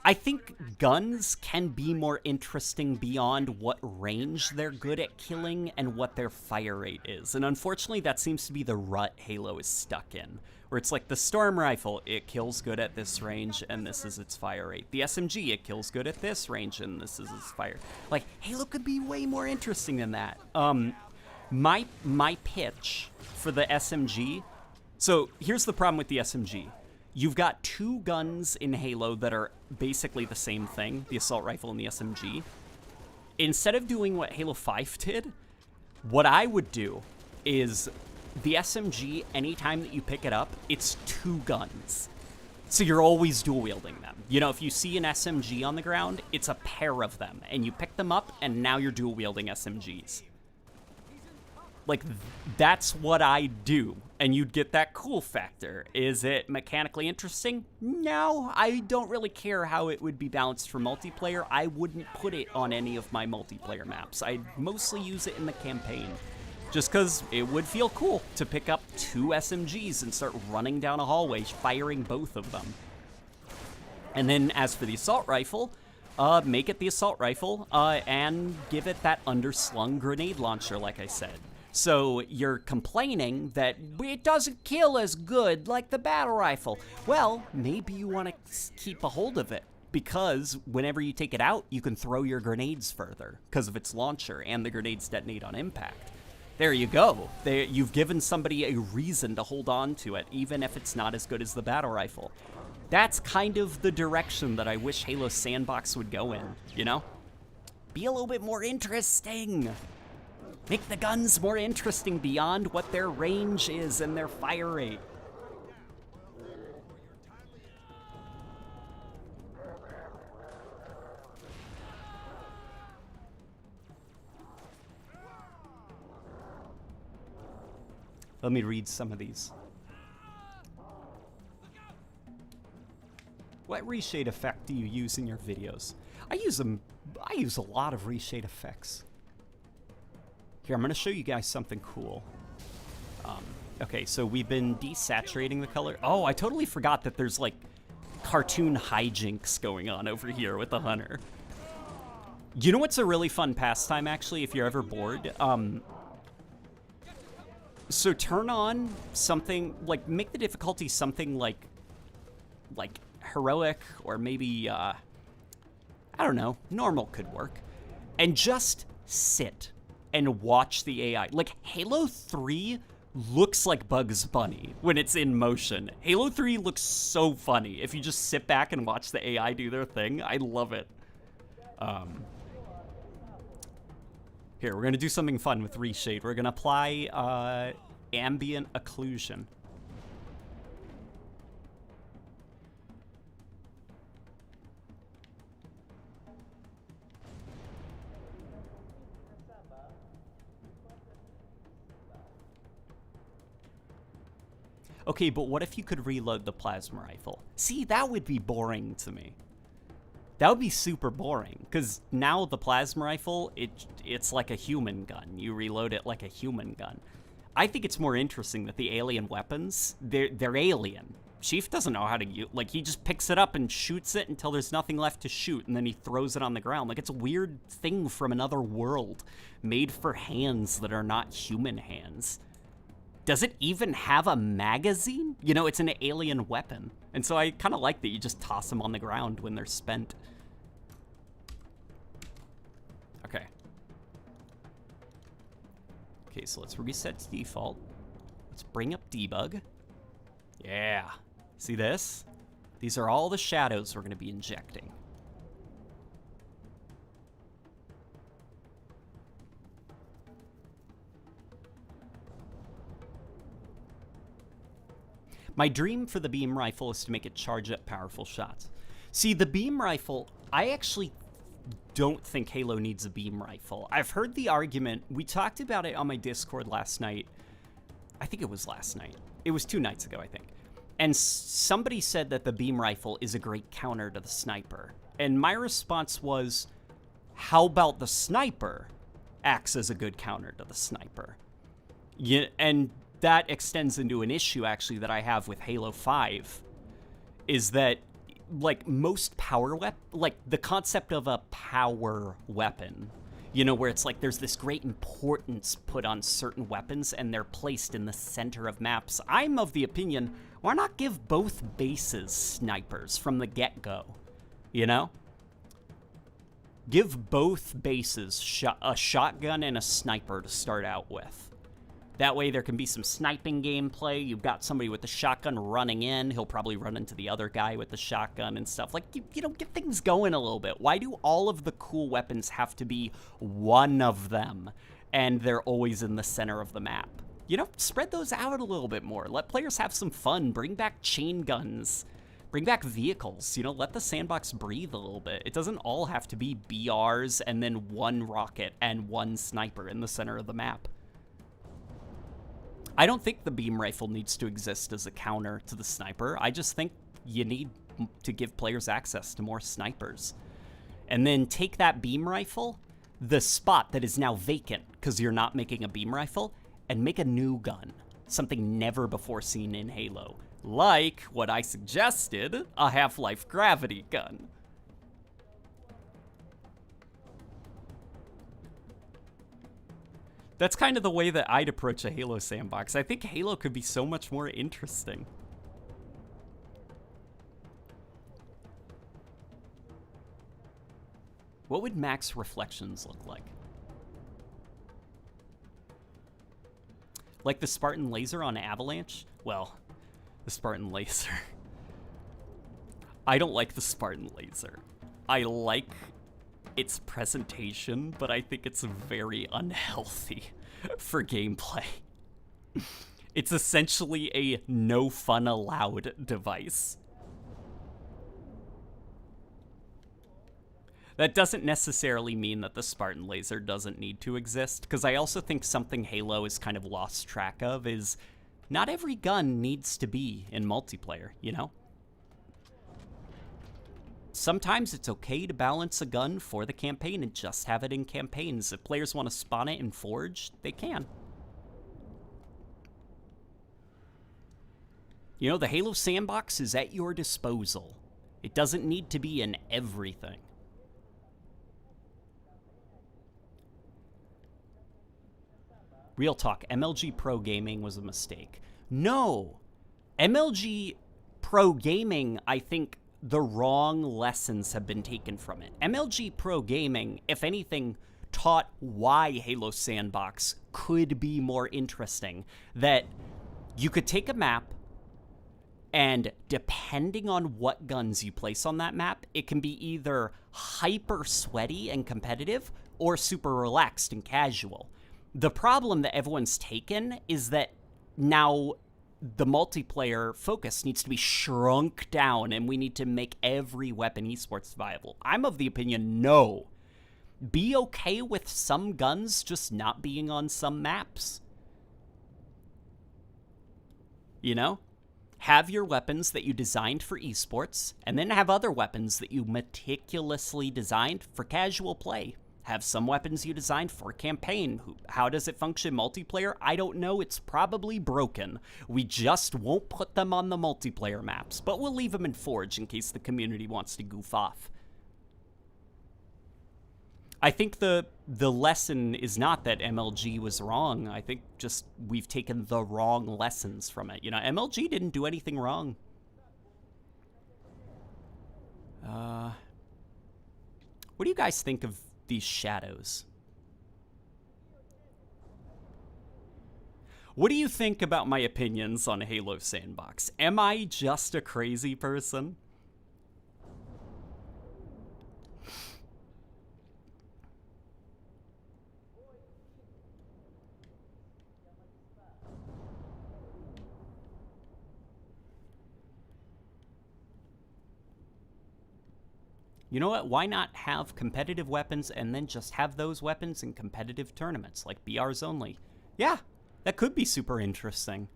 I think guns can be more interesting beyond what range they're good at killing and what their fire rate is. And unfortunately, that seems to be the rut Halo is stuck in, where it's like the Storm Rifle, it kills good at this range, and this is its fire rate. The SMG, it kills good at this range, and this is its fire. Like, Halo could be way more interesting than that. My pitch for the SMG, so here's the problem with the SMG. You've got two guns in Halo that are basically the same thing, the assault rifle and the SMG. instead of doing what Halo 5 did, what I would do is the SMG, anytime that you pick it up, it's 2 guns. So you're always dual wielding them. You know, if you see an SMG on the ground, it's a pair of them, and you pick them up, and now you're dual wielding SMGs. Like, that's what I do, and you'd get that cool factor. Is it mechanically interesting? No, I don't really care how it would be balanced for multiplayer. I wouldn't put it on any of my multiplayer maps. I'd mostly use it in the campaign, just because it would feel cool to pick up 2 SMGs and start running down a hallway, firing both of them. And then as for the assault rifle, make it the assault rifle, and give it that underslung grenade launcher, like I said. So you're complaining that it doesn't kill as good like the battle rifle. Well, maybe you want to keep a hold of it, because whenever you take it out, you can throw your grenades further because of its launcher, and the grenades detonate on impact. There you go. You've given somebody a reason to hold on to it, even if it's not as good as the battle rifle. That's kind of the direction that I wish Halo Sandbox would go in, you know? Be a little bit more interesting. Make the guns more interesting beyond what their range is and their fire rate. Let me read some of these. What reshade effect do you use in your videos? I use a lot of reshade effects. Here, I'm going to show you guys something cool. Okay, so we've been desaturating the color. Oh, I totally forgot that there's, like, cartoon hijinks going on over here with the hunter. You know what's a really fun pastime, actually, if you're ever bored? So turn on something, like, make the difficulty something like heroic, or maybe, I don't know, normal could work. And just sit and watch the AI. Like, Halo 3 looks like Bugs Bunny when it's in motion. Halo 3 looks so funny if you just sit back and watch the AI do their thing. I love it. Here, we're going to do something fun with reshade. We're going to apply ambient occlusion. Okay, but what if you could reload the plasma rifle? See, that would be boring to me. That would be super boring, because now the plasma rifle, it's like a human gun. You reload it like a human gun. I think it's more interesting that the alien weapons, they're alien. Chief doesn't know how to use, like, he just picks it up and shoots it until there's nothing left to shoot, and then he throws it on the ground. Like, it's a weird thing from another world, made for hands that are not human hands. Does it even have a magazine? You know, it's an alien weapon. And so I kind of like that you just toss them on the ground when they're spent. Okay. Okay, so let's reset to default. Let's bring up debug. Yeah. See this? These are all the shadows we're going to be injecting. My dream for the beam rifle is to make it charge up powerful shots. See, the beam rifle, I actually don't think Halo needs a beam rifle. I've heard the argument, we talked about it on my Discord last night. I think it was last night. It was 2 nights ago, I think. And somebody said that the beam rifle is a great counter to the sniper. And my response was, how about the sniper acts as a good counter to the sniper? Yeah, and that extends into an issue, actually, that I have with Halo 5, is that, like, most power like, the concept of a power weapon, you know, where it's like there's this great importance put on certain weapons, and they're placed in the center of maps. I'm of the opinion, why not give both bases snipers from the get-go, you know? Give both bases a shotgun and a sniper to start out with. That way there can be some sniping gameplay. You've got somebody with the shotgun running in. He'll probably run into the other guy with the shotgun and stuff. Like, you know, get things going a little bit. Why do all of the cool weapons have to be one of them and they're always in the center of the map? You know, spread those out a little bit more. Let players have some fun. Bring back chain guns. Bring back vehicles. You know, let the sandbox breathe a little bit. It doesn't all have to be BRs and then one rocket and one sniper in the center of the map. I don't think the beam rifle needs to exist as a counter to the sniper. I just think you need to give players access to more snipers. And then take that beam rifle, the spot that is now vacant because you're not making a beam rifle, and make a new gun. Something never before seen in Halo. Like what I suggested, a Half-Life gravity gun. That's kind of the way that I'd approach a Halo sandbox. I think Halo could be so much more interesting. What would max reflections look like? Like the Spartan laser on Avalanche? Well, the Spartan laser. I don't like the Spartan laser. I like its presentation, but I think it's very unhealthy for gameplay. It's essentially a no fun allowed device. That doesn't necessarily mean that the Spartan laser doesn't need to exist, because I also think something Halo is kind of lost track of is not every gun needs to be in multiplayer, you know? Sometimes it's okay to balance a gun for the campaign and just have it in campaigns. If players want to spawn it in Forge, they can. You know, the Halo sandbox is at your disposal. It doesn't need to be in everything. Real talk, MLG Pro Gaming was a mistake. No! MLG Pro Gaming, I think the wrong lessons have been taken from it. MLG Pro Gaming, if anything, taught why Halo Sandbox could be more interesting. That you could take a map, and depending on what guns you place on that map, it can be either hyper sweaty and competitive, or super relaxed and casual. The problem that everyone's taken is that now the multiplayer focus needs to be shrunk down and we need to make every weapon esports viable. I'm of the opinion, no. Be okay with some guns just not being on some maps. You know? Have your weapons that you designed for esports, and then have other weapons that you meticulously designed for casual play. Have some weapons you designed for campaign. How does it function multiplayer? I don't know. It's probably broken. We just won't put them on the multiplayer maps, but we'll leave them in Forge in case the community wants to goof off. I think the lesson is not that MLG was wrong. I think just we've taken the wrong lessons from it. You know, MLG didn't do anything wrong. What do you guys think of these shadows? What do you think about my opinions on Halo Sandbox? Am I just a crazy person? You know what? Why not have competitive weapons and then just have those weapons in competitive tournaments, like BRs only? Yeah, that could be super interesting.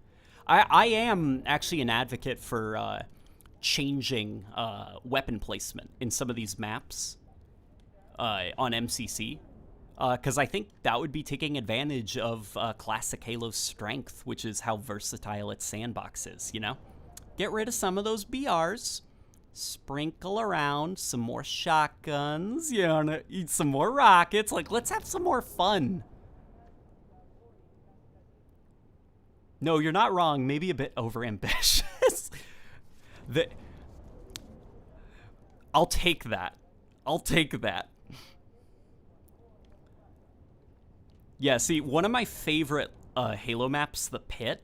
I am actually an advocate for changing weapon placement in some of these maps on MCC, because I think that would be taking advantage of classic Halo's strength, which is how versatile its sandbox is, you know? Get rid of some of those BRs. Sprinkle around some more shotguns, you know, eat some more rockets. Like, let's have some more fun. No, you're not wrong. Maybe a bit overambitious. I'll take that. I'll take that. Yeah, see, one of my favorite Halo maps, the Pit,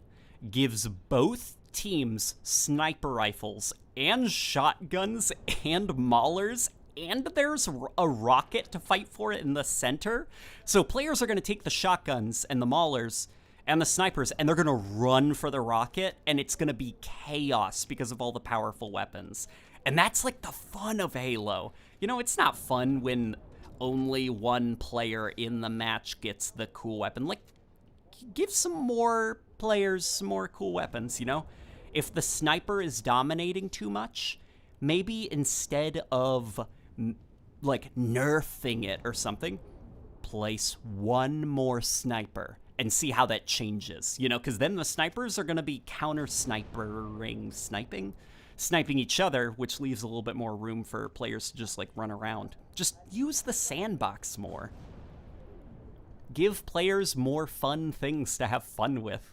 gives both teams sniper rifles and shotguns and maulers, and there's a rocket to fight for it in the center. So players are going to take the shotguns and the maulers and the snipers, and they're going to run for the rocket, and it's going to be chaos because of all the powerful weapons. And that's like the fun of Halo. You know, it's not fun when only one player in the match gets the cool weapon. Like, give some more players some more cool weapons, you know? If the sniper is dominating too much, maybe instead of, like, nerfing it or something, place one more sniper and see how that changes, you know? Because then the snipers are going to be sniping each other, which leaves a little bit more room for players to just, like, run around. Just use the sandbox more. Give players more fun things to have fun with.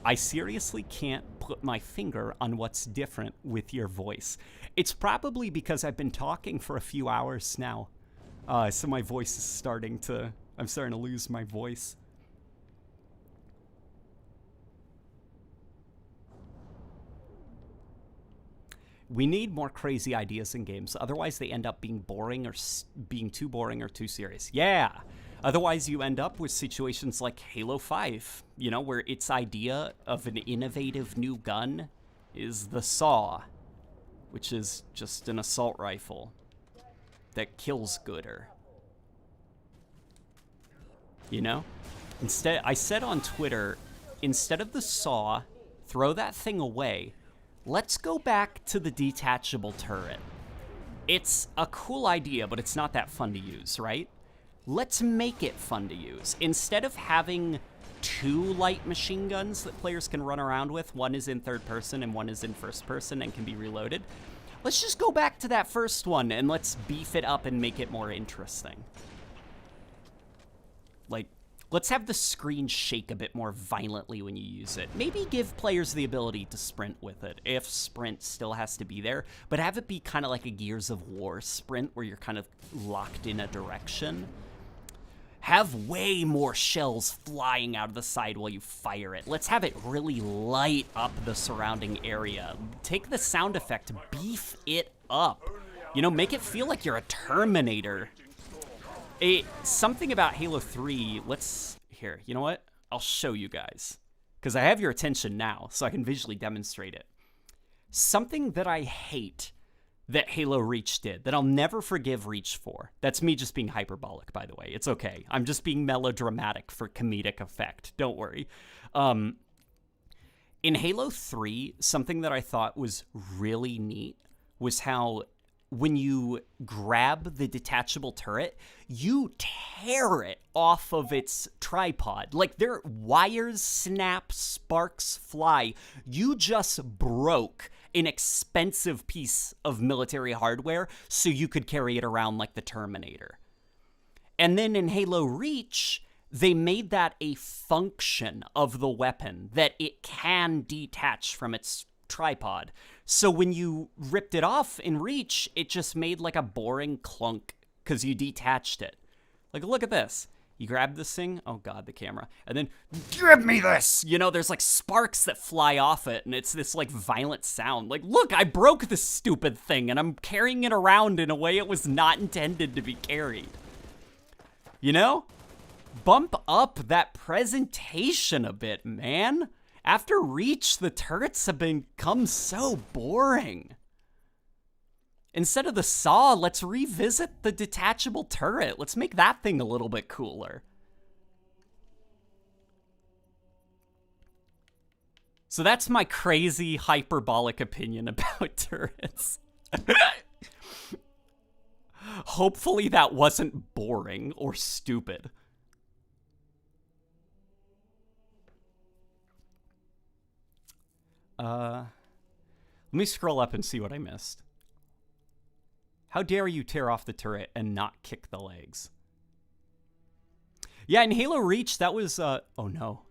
I seriously can't put my finger on what's different with your voice. It's probably because I've been talking for a few hours now. So my voice is I'm starting to lose my voice. We need more crazy ideas in games. Otherwise, they end up being boring or being too boring or too serious. Yeah. Otherwise, you end up with situations like Halo 5, you know, where its idea of an innovative new gun is the SAW, which is just an assault rifle that kills gooder. You know? Instead, I said on Twitter, instead of the SAW, throw that thing away. Let's go back to the detachable turret. It's a cool idea, but it's not that fun to use, right? Let's make it fun to use. Instead of having two light machine guns that players can run around with, one is in third person and one is in first person and can be reloaded, let's just go back to that first one and let's beef it up and make it more interesting. Like, let's have the screen shake a bit more violently when you use it. Maybe give players the ability to sprint with it, if sprint still has to be there, but have it be kind of like a Gears of War sprint where you're kind of locked in a direction. Have way more shells flying out of the side while you fire it. Let's have it really light up the surrounding area. Take the sound effect, beef it up. You know, make it feel like you're a Terminator. Something about Halo 3, here, you know what? I'll show you guys. Because I have your attention now, so I can visually demonstrate it. Something that I hate that Halo Reach did, that I'll never forgive Reach for. That's me just being hyperbolic, by the way. It's okay. I'm just being melodramatic for comedic effect. Don't worry. In Halo 3, something that I thought was really neat was how when you grab the detachable turret, you tear it off of its tripod. Like, their wires snap, sparks fly. You just broke an expensive piece of military hardware so you could carry it around like the Terminator. And then in Halo Reach, they made that a function of the weapon, that it can detach from its tripod. So when you ripped it off in Reach, it just made like a boring clunk because you detached it. Like, look at this. You grab this thing, oh god, the camera, and then, give me this! You know, there's like sparks that fly off it, and it's this like violent sound. Like, look, I broke this stupid thing, and I'm carrying it around in a way it was not intended to be carried. You know? Bump up that presentation a bit, man. After Reach, the turrets have become so boring. Instead of the SAW, let's revisit the detachable turret. Let's make that thing a little bit cooler. So that's my crazy, hyperbolic opinion about turrets. Hopefully that wasn't boring or stupid. Let me scroll up and see what I missed. How dare you tear off the turret and not kick the legs? Yeah, in Halo Reach, that was, oh no.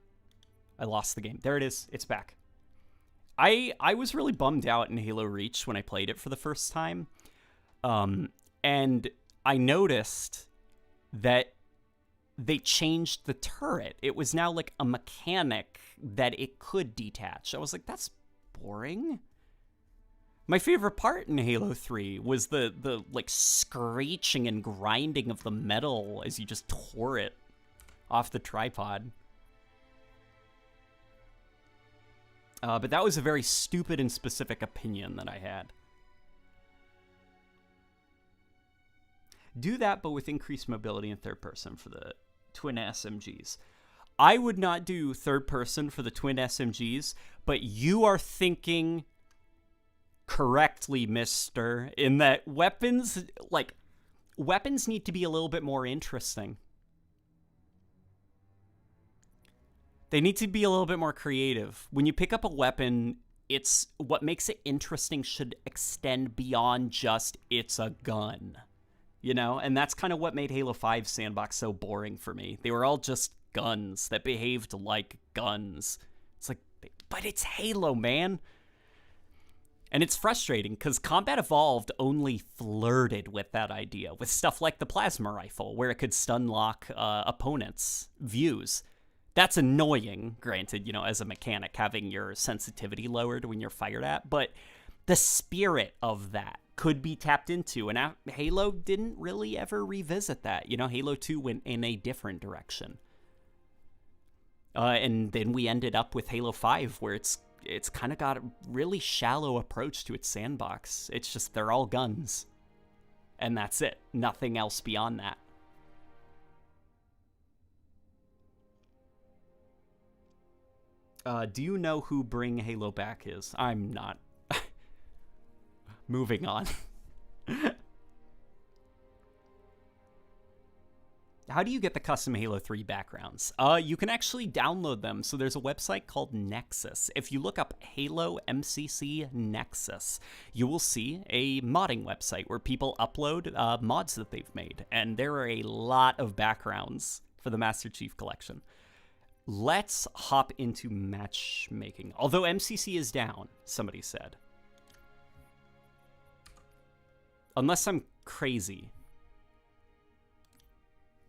I lost the game. There it is. It's back. I was really bummed out in Halo Reach when I played it for the first time. And I noticed that they changed the turret. It was now like a mechanic that it could detach. I was like, that's boring. My favorite part in Halo 3 was the like screeching and grinding of the metal as you just tore it off the tripod. But that was a very stupid and specific opinion that I had. Do that, but with increased mobility in third person for the twin SMGs. I would not do third person for the twin SMGs, but you are thinking correctly, mister, in that weapons need to be a little bit more interesting. They need to be a little bit more creative. When you pick up a weapon, it's what makes it interesting should extend beyond just it's a gun. You know, and that's kind of what made Halo 5 sandbox so boring for me. They were all just guns that behaved like guns. It's like, but it's Halo, man. And it's frustrating because Combat Evolved only flirted with that idea, with stuff like the plasma rifle, where it could stun lock opponents' views. That's annoying, granted, you know, as a mechanic, having your sensitivity lowered when you're fired at, but the spirit of that could be tapped into, and Halo didn't really ever revisit that. You know, Halo 2 went in a different direction. And then we ended up with Halo 5, where it's kind of got a really shallow approach to its sandbox. It's just, they're all guns. And that's it. Nothing else beyond that. Do you know who Bring Halo Back is? I'm not. Moving on. How do you get the custom Halo 3 backgrounds? You can actually download them. So there's a website called Nexus. If you look up Halo MCC Nexus, you will see a modding website where people upload mods that they've made. And there are a lot of backgrounds for the Master Chief Collection. Let's hop into matchmaking. Although MCC is down, somebody said. Unless I'm crazy.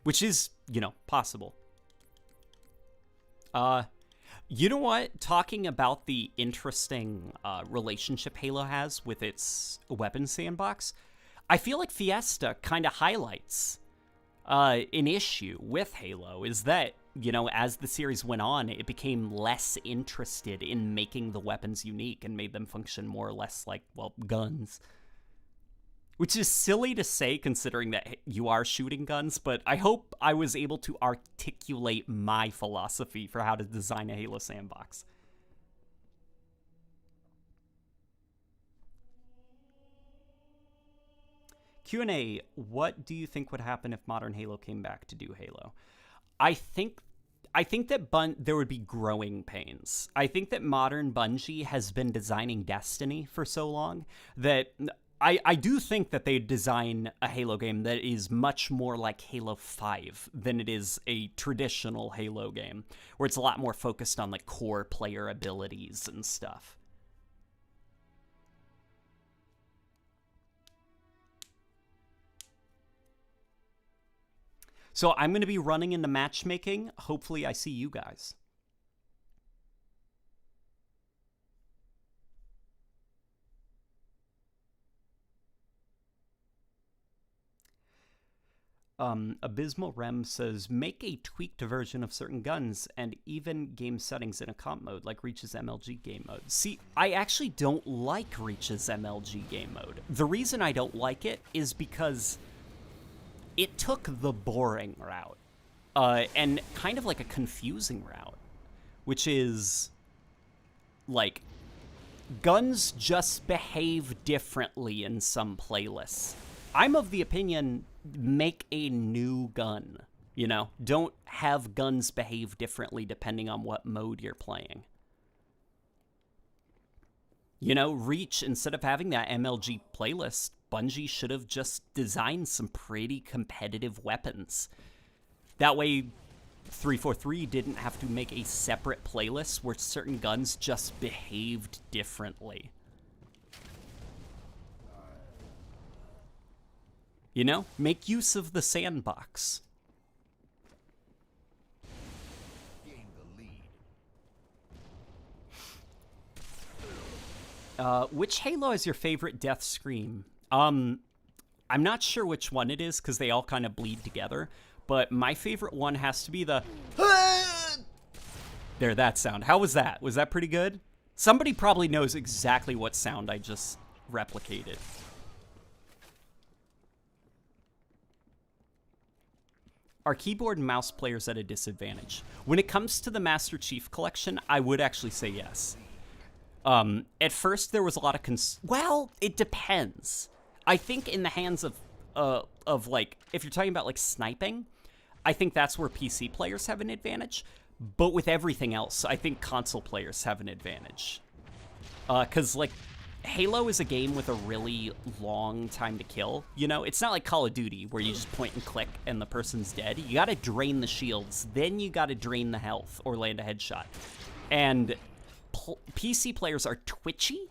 Which is, you know, possible. You know what? Talking about the interesting relationship Halo has with its weapon sandbox, I feel like Fiesta kind of highlights an issue with Halo, is that, you know, as the series went on, it became less interested in making the weapons unique and made them function more or less like, well, guns. Which is silly to say considering that you are shooting guns, but I hope I was able to articulate my philosophy for how to design a Halo sandbox. Q&A, what do you think would happen if modern Halo came back to do Halo? I think that there would be growing pains. I think that modern Bungie has been designing Destiny for so long that I do think that they design a Halo game that is much more like Halo 5 than it is a traditional Halo game, where it's a lot more focused on like core player abilities and stuff. So I'm going to be running into matchmaking. Hopefully I see you guys. Abysmal Rem says, make a tweaked version of certain guns and even game settings in a comp mode, like Reach's MLG game mode. See, I actually don't like Reach's MLG game mode. The reason I don't like it is because it took the boring route, and kind of like a confusing route, which is, like, guns just behave differently in some playlists. I'm of the opinion, make a new gun, you know? Don't have guns behave differently depending on what mode you're playing. You know, Reach, instead of having that MLG playlist, Bungie should have just designed some pretty competitive weapons. That way, 343 didn't have to make a separate playlist where certain guns just behaved differently. You know, make use of the sandbox. Which Halo is your favorite death scream? I'm not sure which one it is because they all kind of bleed together, but my favorite one has to be the there, that sound. How was that? Was that pretty good? Somebody probably knows exactly what sound I just replicated. Are keyboard and mouse players at a disadvantage? When it comes to the Master Chief Collection, I would actually say yes. At first, there was a lot of well, it depends. I think in the hands of like, if you're talking about like sniping, I think that's where PC players have an advantage. But with everything else, I think console players have an advantage. Because like, Halo is a game with a really long time to kill. You know, it's not like Call of Duty where you just point and click and the person's dead. You gotta drain the shields, then you gotta drain the health or land a headshot. And PC players are twitchy,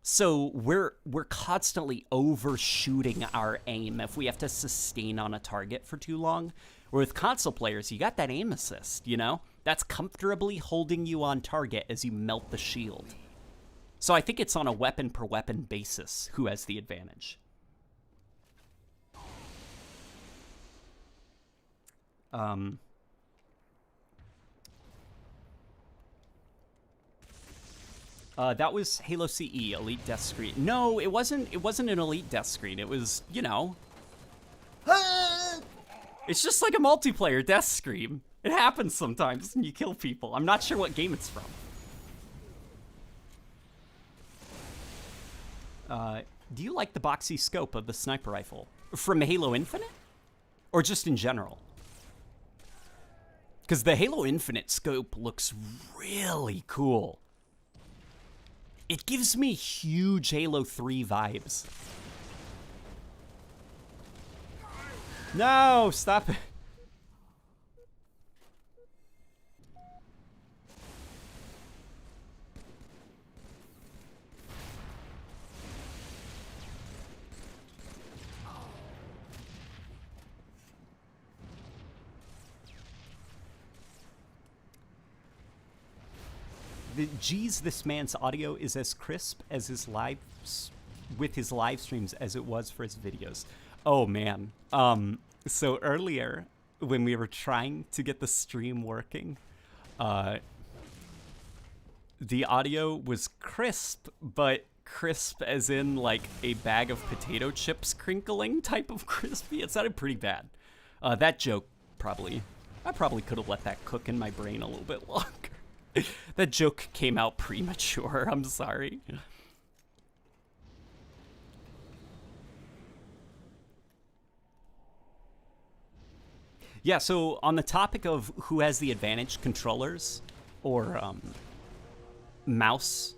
so we're constantly overshooting our aim if we have to sustain on a target for too long. Where with console players, you got that aim assist, you know? That's comfortably holding you on target as you melt the shield. So I think it's on a weapon per weapon basis who has the advantage. That was Halo CE, Elite Death Screen. No, it wasn't an Elite Death Screen. It was, you know... It's just like a multiplayer death scream. It happens sometimes when you kill people. I'm not sure what game it's from. Do you like the boxy scope of the sniper rifle? From Halo Infinite? Or just in general? Because the Halo Infinite scope looks really cool. It gives me huge Halo 3 vibes. No, stop it. Geez, this man's audio is as crisp as his with his live streams as it was for his videos. Oh man. So earlier when we were trying to get the stream working, the audio was crisp, but crisp as in like a bag of potato chips crinkling type of crispy. It sounded pretty bad. That joke I probably could have let that cook in my brain a little bit longer. That joke came out premature. I'm sorry. Yeah, so on the topic of who has the advantage, controllers or mouse,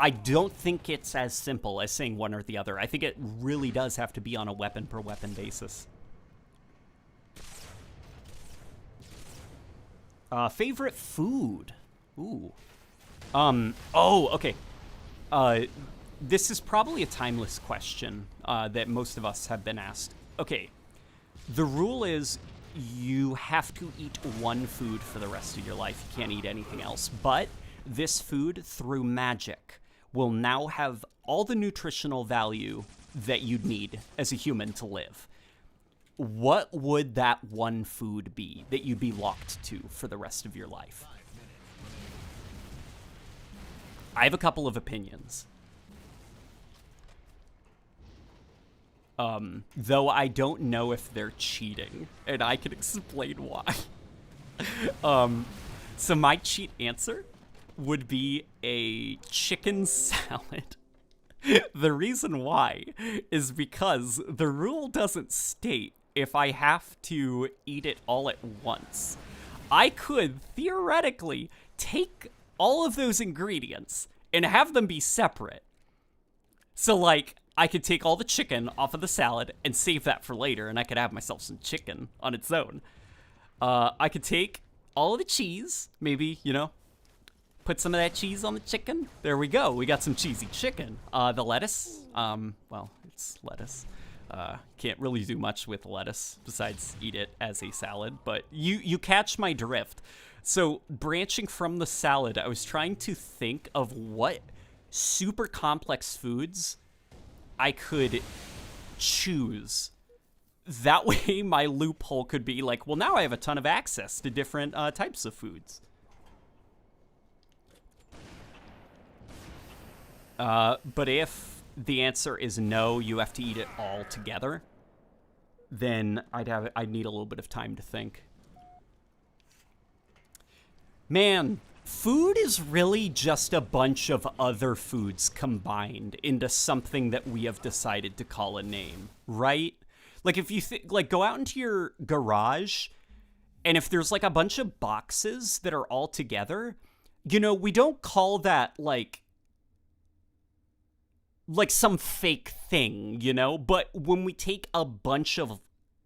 I don't think it's as simple as saying one or the other. I think it really does have to be on a weapon per weapon basis. Favorite food? Ooh. Oh, okay. This is probably a timeless question that most of us have been asked. Okay. The rule is you have to eat one food for the rest of your life. You can't eat anything else. But this food, through magic, will now have all the nutritional value that you'd need as a human to live. What would that one food be that you'd be locked to for the rest of your life? I have a couple of opinions. Though I don't know if they're cheating, and I can explain why. So my cheat answer would be a chicken salad. The reason why is because the rule doesn't state if I have to eat it all at once. I could theoretically take all of those ingredients and have them be separate. So like, I could take all the chicken off of the salad and save that for later, and I could have myself some chicken on its own. I could take all of the cheese, maybe, you know, put some of that cheese on the chicken. There we go. We got some cheesy chicken. The lettuce, well, it's lettuce. Can't really do much with lettuce besides eat it as a salad, but you catch my drift. So branching from the salad, I was trying to think of what super complex foods, I could choose. That way, my loophole could be like, well, now I have a ton of access to different types of foods. But if the answer is no, you have to eat it all together, then I'd need a little bit of time to think. Man, food is really just a bunch of other foods combined into something that we have decided to call a name, right? Like, if you like, go out into your garage, and if there's like a bunch of boxes that are all together, you know, we don't call that like some fake thing, you know? But when we take a bunch of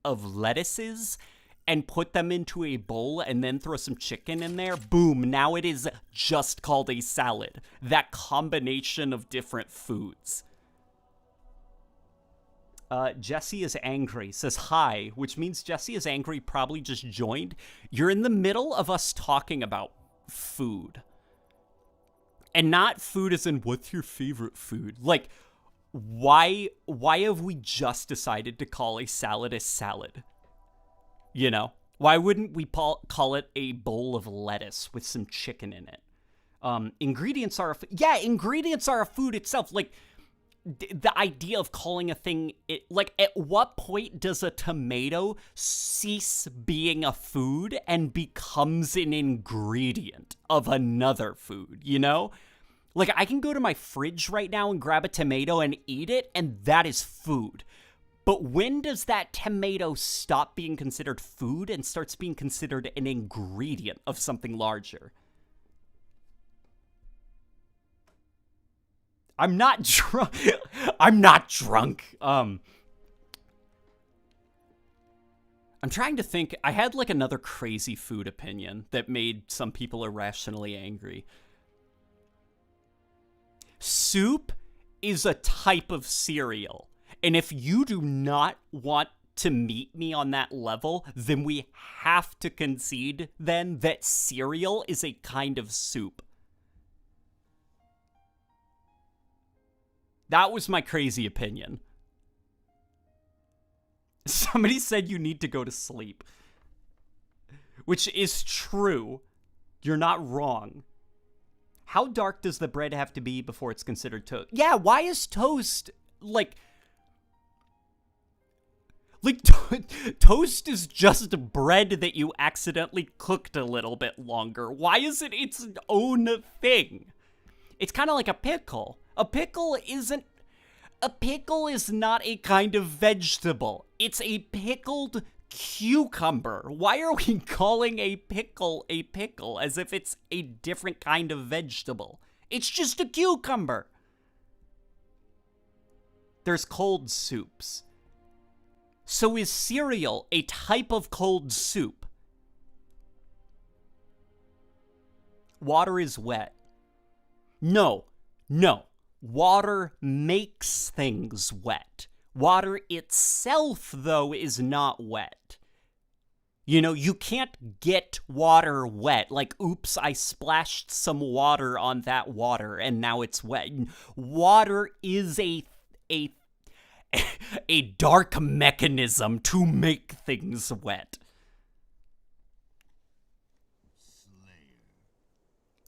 lettuces and put them into a bowl and then throw some chicken in there, boom, now it is just called a salad. That combination of different foods. Jesse is angry, says hi, which means Jesse is angry, probably just joined. You're in the middle of us talking about food. And not food as in, what's your favorite food? Like, why have we just decided to call a salad a salad? You know? Why wouldn't we call it a bowl of lettuce with some chicken in it? Ingredients are ingredients are a food itself. Like, the idea of calling a thing, like, at what point does a tomato cease being a food and becomes an ingredient of another food, you know? Like, I can go to my fridge right now and grab a tomato and eat it, and that is food. But when does that tomato stop being considered food and starts being considered an ingredient of something larger? I'm not drunk. I'm not drunk. I'm trying to think. I had like another crazy food opinion that made some people irrationally angry. Soup is a type of cereal. And if you do not want to meet me on that level, then we have to concede then that cereal is a kind of soup. That was my crazy opinion. Somebody said you need to go to sleep. Which is true. You're not wrong. How dark does the bread have to be before it's considered toast? Yeah, why is toast, toast is just bread that you accidentally cooked a little bit longer. Why is it its own thing? It's kind of like a pickle. A pickle is not a kind of vegetable. It's a pickled cucumber. Why are we calling a pickle as if it's a different kind of vegetable? It's just a cucumber. There's cold soups. So is cereal a type of cold soup? Water is wet. No. Water makes things wet. Water itself, though, is not wet. You know, you can't get water wet. Like, oops, I splashed some water on that water, and now it's wet. Water is a dark mechanism to make things wet.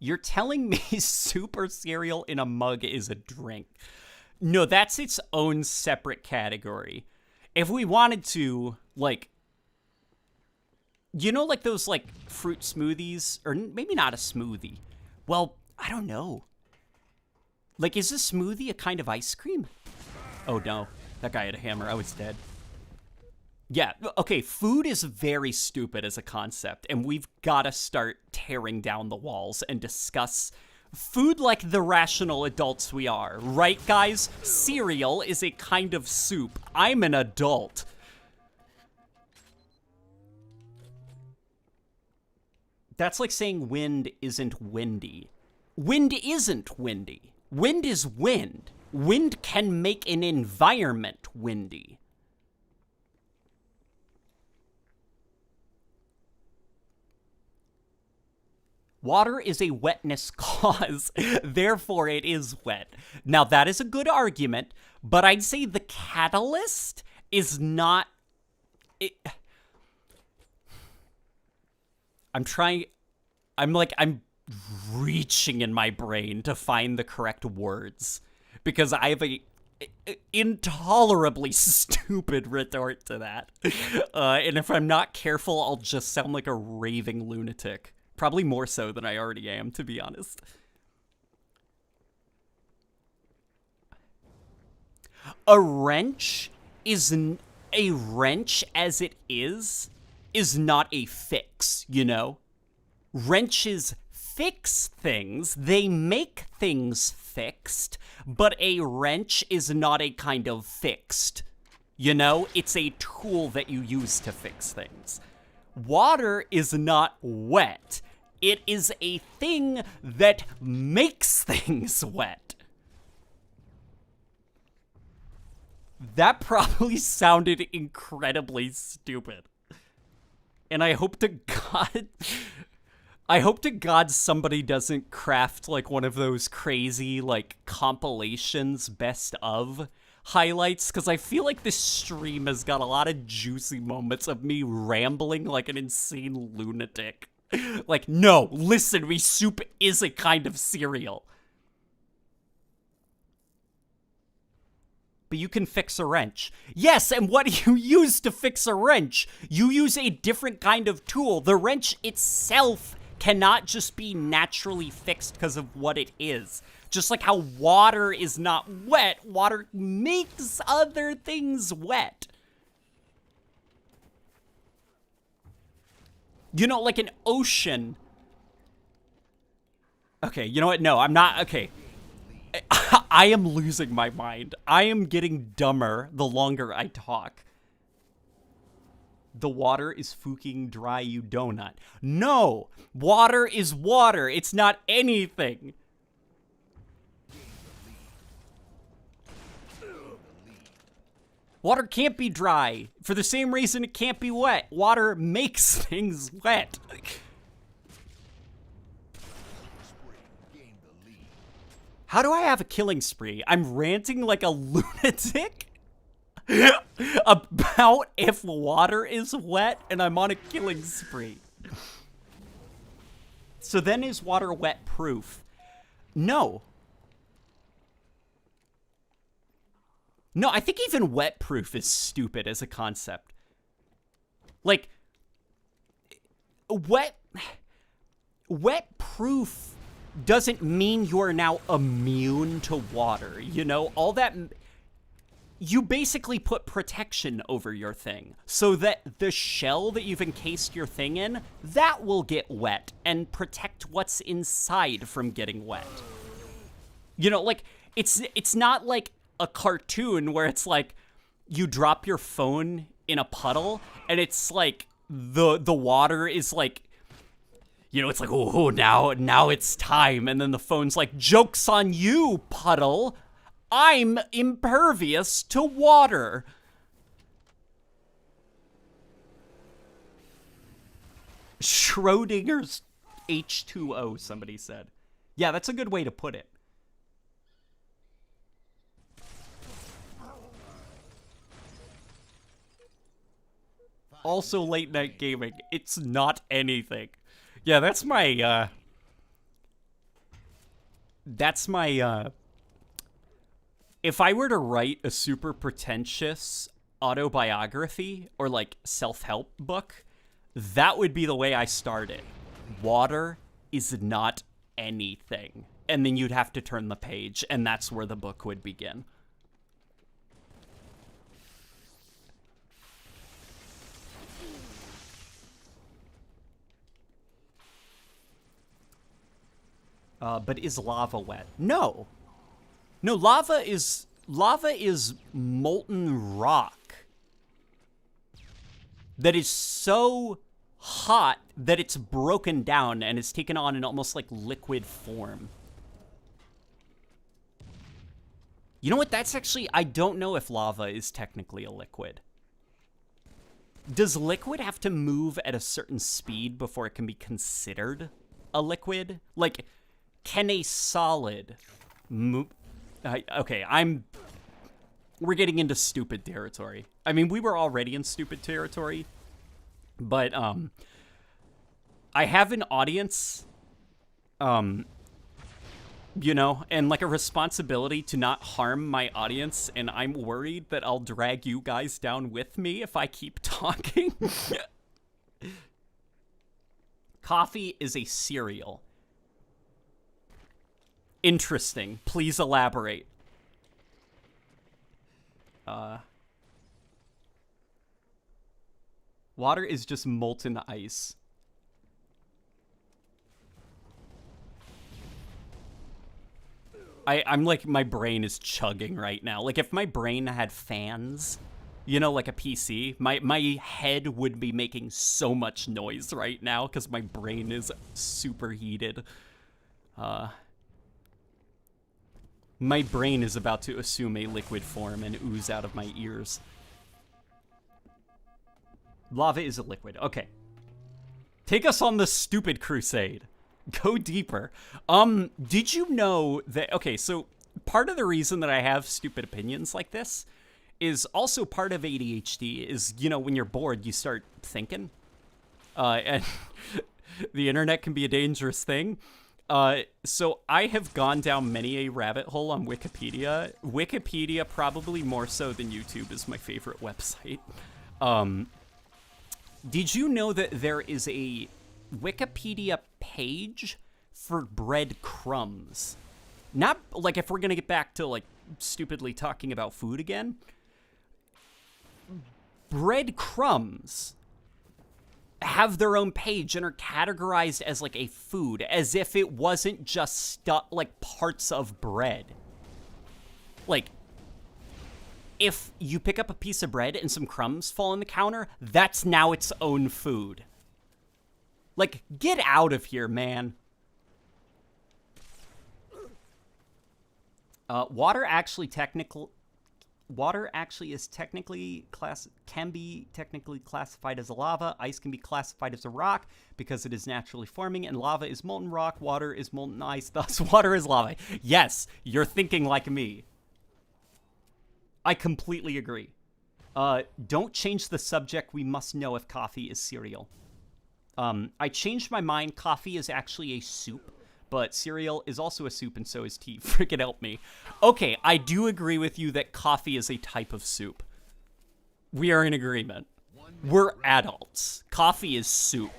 You're telling me soup or cereal in a mug is a drink? No, that's its own separate category. If we wanted to, like, you know, like those, like, fruit smoothies, or maybe not a smoothie. Well, I don't know. Like, is a smoothie a kind of ice cream? Oh, no. That guy had a hammer. I was dead. Yeah, okay, food is very stupid as a concept, and we've got to start tearing down the walls and discuss food like the rational adults we are. Right, guys? Cereal is a kind of soup. I'm an adult. That's like saying wind isn't windy. Wind isn't windy. Wind is wind. Wind can make an environment windy. Water is a wetness cause, therefore it is wet. Now, that is a good argument, but I'd say the catalyst is not... I'm reaching in my brain to find the correct words, because I have a intolerably stupid retort to that. And if I'm not careful, I'll just sound like a raving lunatic. Probably more so than I already am, to be honest. A wrench as it is not a fix, you know? Wrenches fix things, they make things fixed, but a wrench is not a kind of fixed. You know, it's a tool that you use to fix things. Water is not wet. It is a thing that makes things wet. That probably sounded incredibly stupid. And I hope to God somebody doesn't craft like one of those crazy like compilations best of highlights, because I feel like this stream has got a lot of juicy moments of me rambling like an insane lunatic. Like, no, listen, soup is a kind of cereal. But you can fix a wrench. Yes, and what do you use to fix a wrench? You use a different kind of tool. The wrench itself cannot just be naturally fixed because of what it is. Just like how water is not wet, water makes other things wet. You know, like an ocean. Okay, you know what? No, I'm not. Okay. I am losing my mind. I am getting dumber the longer I talk. The water is fucking dry, you donut. No! Water is water. It's not anything. Water can't be dry. For the same reason it can't be wet. Water makes things wet. How do I have a killing spree? I'm ranting like a lunatic about if water is wet, and I'm on a killing spree. So then is water wet proof? No. No, I think even wet proof is stupid as a concept. Like, wet proof doesn't mean you are now immune to water, you know? All that... You basically put protection over your thing so that the shell that you've encased your thing in, that will get wet and protect what's inside from getting wet. You know, like, it's not like a cartoon where it's like you drop your phone in a puddle and it's like the water is like, you know, it's like, oh, now it's time. And then the phone's like, joke's on you, puddle. I'm impervious to water. Schrodinger's H2O, somebody said. Yeah, that's a good way to put it. Also, late night gaming. It's not anything. Yeah, that's my, if I were to write a super pretentious autobiography or, like, self-help book, that would be the way I start it. Water is not anything. And then you'd have to turn the page, and that's where the book would begin. But is lava wet? No. No, lava is molten rock that is so hot that it's broken down and is taken on an almost like liquid form. You know what? That's actually, I don't know if lava is technically a liquid. Does liquid have to move at a certain speed before it can be considered a liquid? Like, can a solid move? Okay, we're getting into stupid territory. I mean, we were already in stupid territory, but I have an audience, you know, and like a responsibility to not harm my audience, and I'm worried that I'll drag you guys down with me if I keep talking. Coffee is a cereal. Interesting. Please elaborate. Water is just molten ice. I'm like, my brain is chugging right now. Like, if my brain had fans, you know, like a PC, my head would be making so much noise right now because my brain is super heated. My brain is about to assume a liquid form and ooze out of my ears. Lava is a liquid. Okay. Take us on this stupid crusade. Go deeper. Did you know that... Okay, so part of the reason that I have stupid opinions like this is also part of ADHD is, you know, when you're bored, you start thinking. And the internet can be a dangerous thing. So I have gone down many a rabbit hole on Wikipedia. Wikipedia, probably more so than YouTube, is my favorite website. Did you know that there is a Wikipedia page for breadcrumbs? Not, like, if we're gonna get back to, like, stupidly talking about food again. Breadcrumbs have their own page and are categorized as, like, a food, as if it wasn't just stuff, like, parts of bread. Like, if you pick up a piece of bread and some crumbs fall on the counter, that's now its own food. Like, get out of here, man. Water actually is technically can be technically classified as a lava. Ice can be classified as a rock because it is naturally forming, and lava is molten rock. Water is molten ice. Thus, water is lava. Yes, you're thinking like me. I completely agree. Don't change the subject. We must know if coffee is cereal. I changed my mind. Coffee is actually a soup, but cereal is also a soup, and so is tea. Freaking help me. Okay, I do agree with you that coffee is a type of soup. We are in agreement. We're adults. Coffee is soup.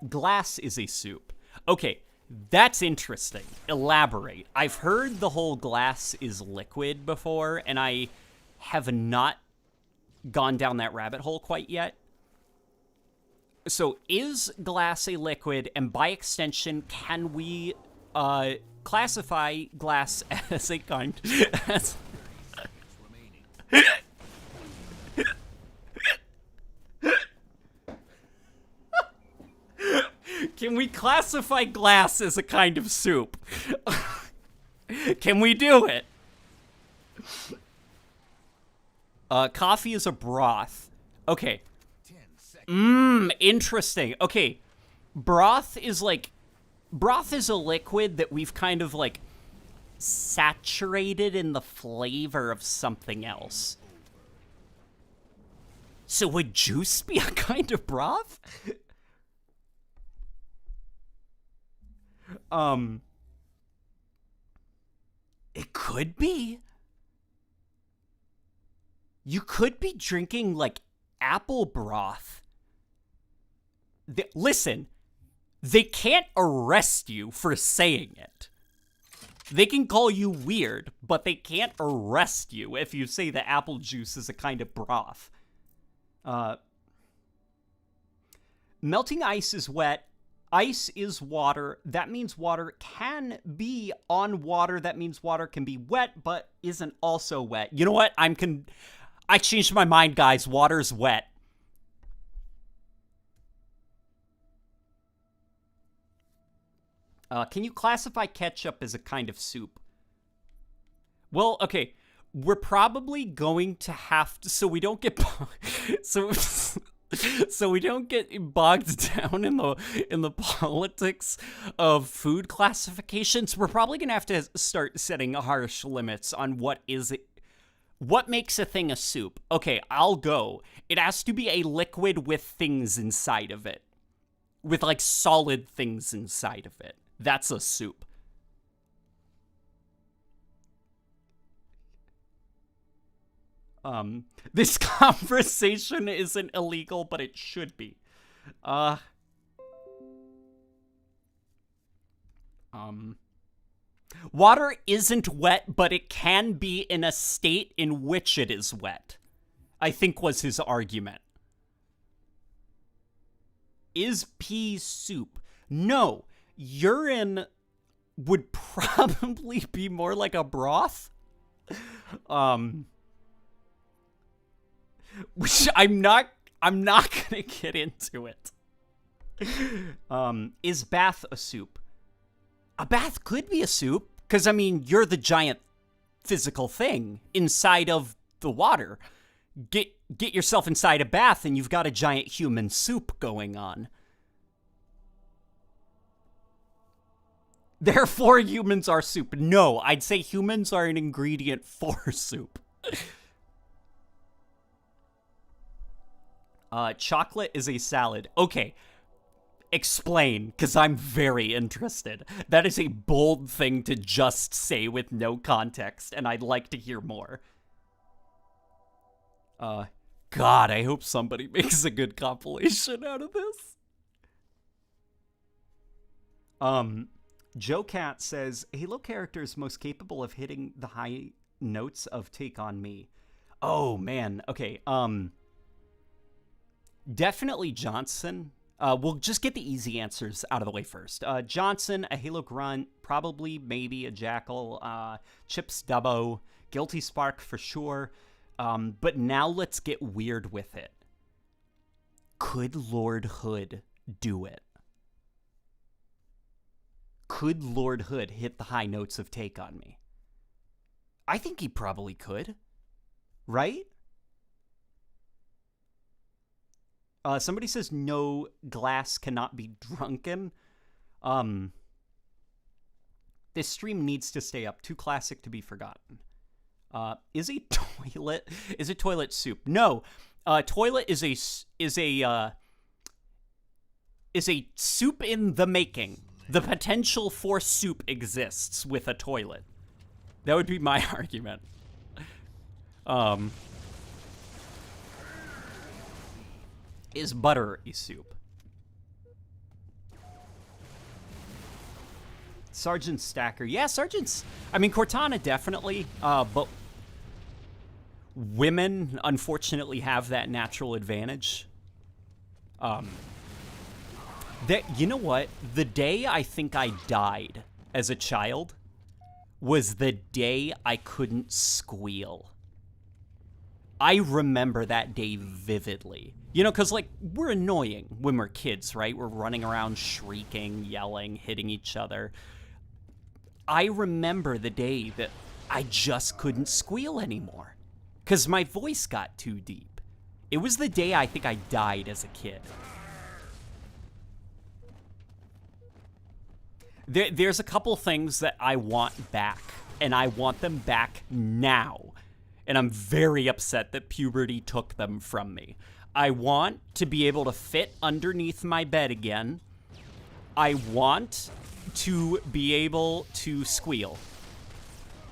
Glass is a soup. Okay, that's interesting. Elaborate. I've heard the whole glass is liquid before, and I have not gone down that rabbit hole quite yet. So is glass a liquid, and by extension, can we classify glass as a kind? Can we classify glass as a kind of soup? Can we do it? Coffee is a broth. Okay. Interesting. Okay. Broth is a liquid that we've kind of, like, saturated in the flavor of something else. So would juice be a kind of broth? It could be. You could be drinking, like, apple broth. Listen, they can't arrest you for saying it. They can call you weird, but they can't arrest you if you say that apple juice is a kind of broth. Melting ice is wet. Ice is water. That means water can be on water. That means water can be wet, but isn't also wet. You know what? I changed my mind, guys. Water's wet. Can you classify ketchup as a kind of soup? Well, okay. We're probably going to have to... So we don't get... So so we don't get bogged down in the politics of food classifications. We're probably gonna have to start setting harsh limits on what makes a thing a soup. Okay, I'll go. It has to be a liquid with things inside of it, with like solid things inside of it. That's a soup. This conversation isn't illegal, but it should be. Water isn't wet, but it can be in a state in which it is wet, I think was his argument. Is pee soup? No. Urine would probably be more like a broth. Which I'm not gonna get into it. Is bath a soup? A bath could be a soup, because, I mean, you're the giant physical thing inside of the water. Get yourself inside a bath and you've got a giant human soup going on. Therefore, humans are soup. No, I'd say humans are an ingredient for soup. Chocolate is a salad. Okay. Explain, because I'm very interested. That is a bold thing to just say with no context, and I'd like to hear more. God, I hope somebody makes a good compilation out of this. Joe Cat says, Halo characters most capable of hitting the high notes of Take On Me. Oh, man. Okay, definitely Johnson. We'll just get the easy answers out of the way first. Johnson, a Halo Grunt, probably, maybe a Jackal, Chips Dubbo, Guilty Spark for sure. But now let's get weird with it. Could Lord Hood do it? Could Lord Hood hit the high notes of Take On Me? I think he probably could. Right? Somebody says no glass cannot be drunken. This stream needs to stay up. Too classic to be forgotten. Is a toilet soup? No. Toilet is a soup in the making. The potential for soup exists with a toilet. That would be my argument. Is butter a soup? Sergeant Stacker. Yeah, Sergeant's... I mean, Cortana definitely, but women, unfortunately, have that natural advantage. You know what? The day I think I died as a child was the day I couldn't squeal. I remember that day vividly. You know, because, like, we're annoying when we're kids, right? We're running around shrieking, yelling, hitting each other. I remember the day that I just couldn't squeal anymore because my voice got too deep. It was the day I think I died as a kid. There's a couple things that I want back, and I want them back now. And I'm very upset that puberty took them from me. I want to be able to fit underneath my bed again. I want to be able to squeal